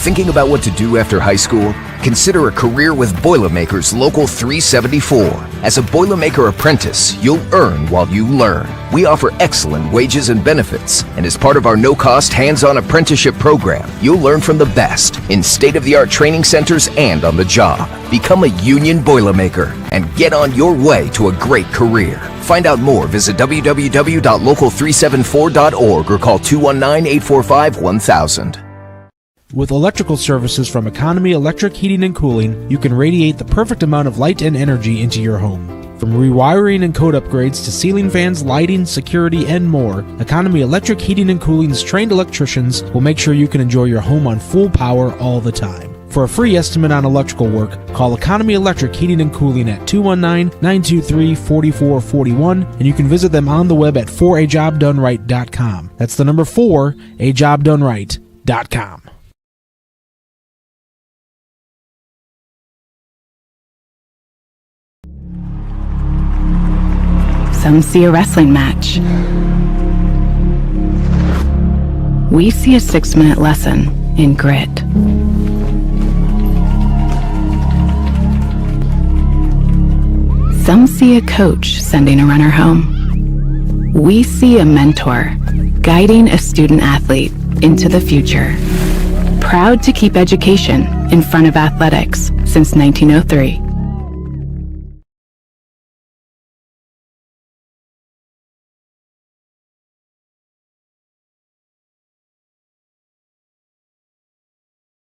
Thinking about what to do after high school? Consider a career with Boilermakers Local 374. As a Boilermaker apprentice, you'll earn while you learn. We offer excellent wages and benefits, and as part of our no-cost hands-on apprenticeship program, you'll learn from the best in state-of-the-art training centers and on the job. Become a union Boilermaker and get on your way to a great career. Find out more, visit www.local374.org or call 219-845-1000. With electrical services from Economy Electric Heating and Cooling, you can radiate the perfect amount of light and energy into your home. From rewiring and code upgrades to ceiling fans, lighting, security, and more, Economy Electric Heating and Cooling's trained electricians will make sure you can enjoy your home on full power all the time. For a free estimate on electrical work, call Economy Electric Heating and Cooling at 219-923-4441, and you can visit them on the web at 4ajobdoneright.com. That's the number 4ajobdoneright.com. Some see a wrestling match. We see a 6-minute lesson in grit. Some see a coach sending a runner home. We see a mentor guiding a student athlete into the future. Proud to keep education in front of athletics since 1903.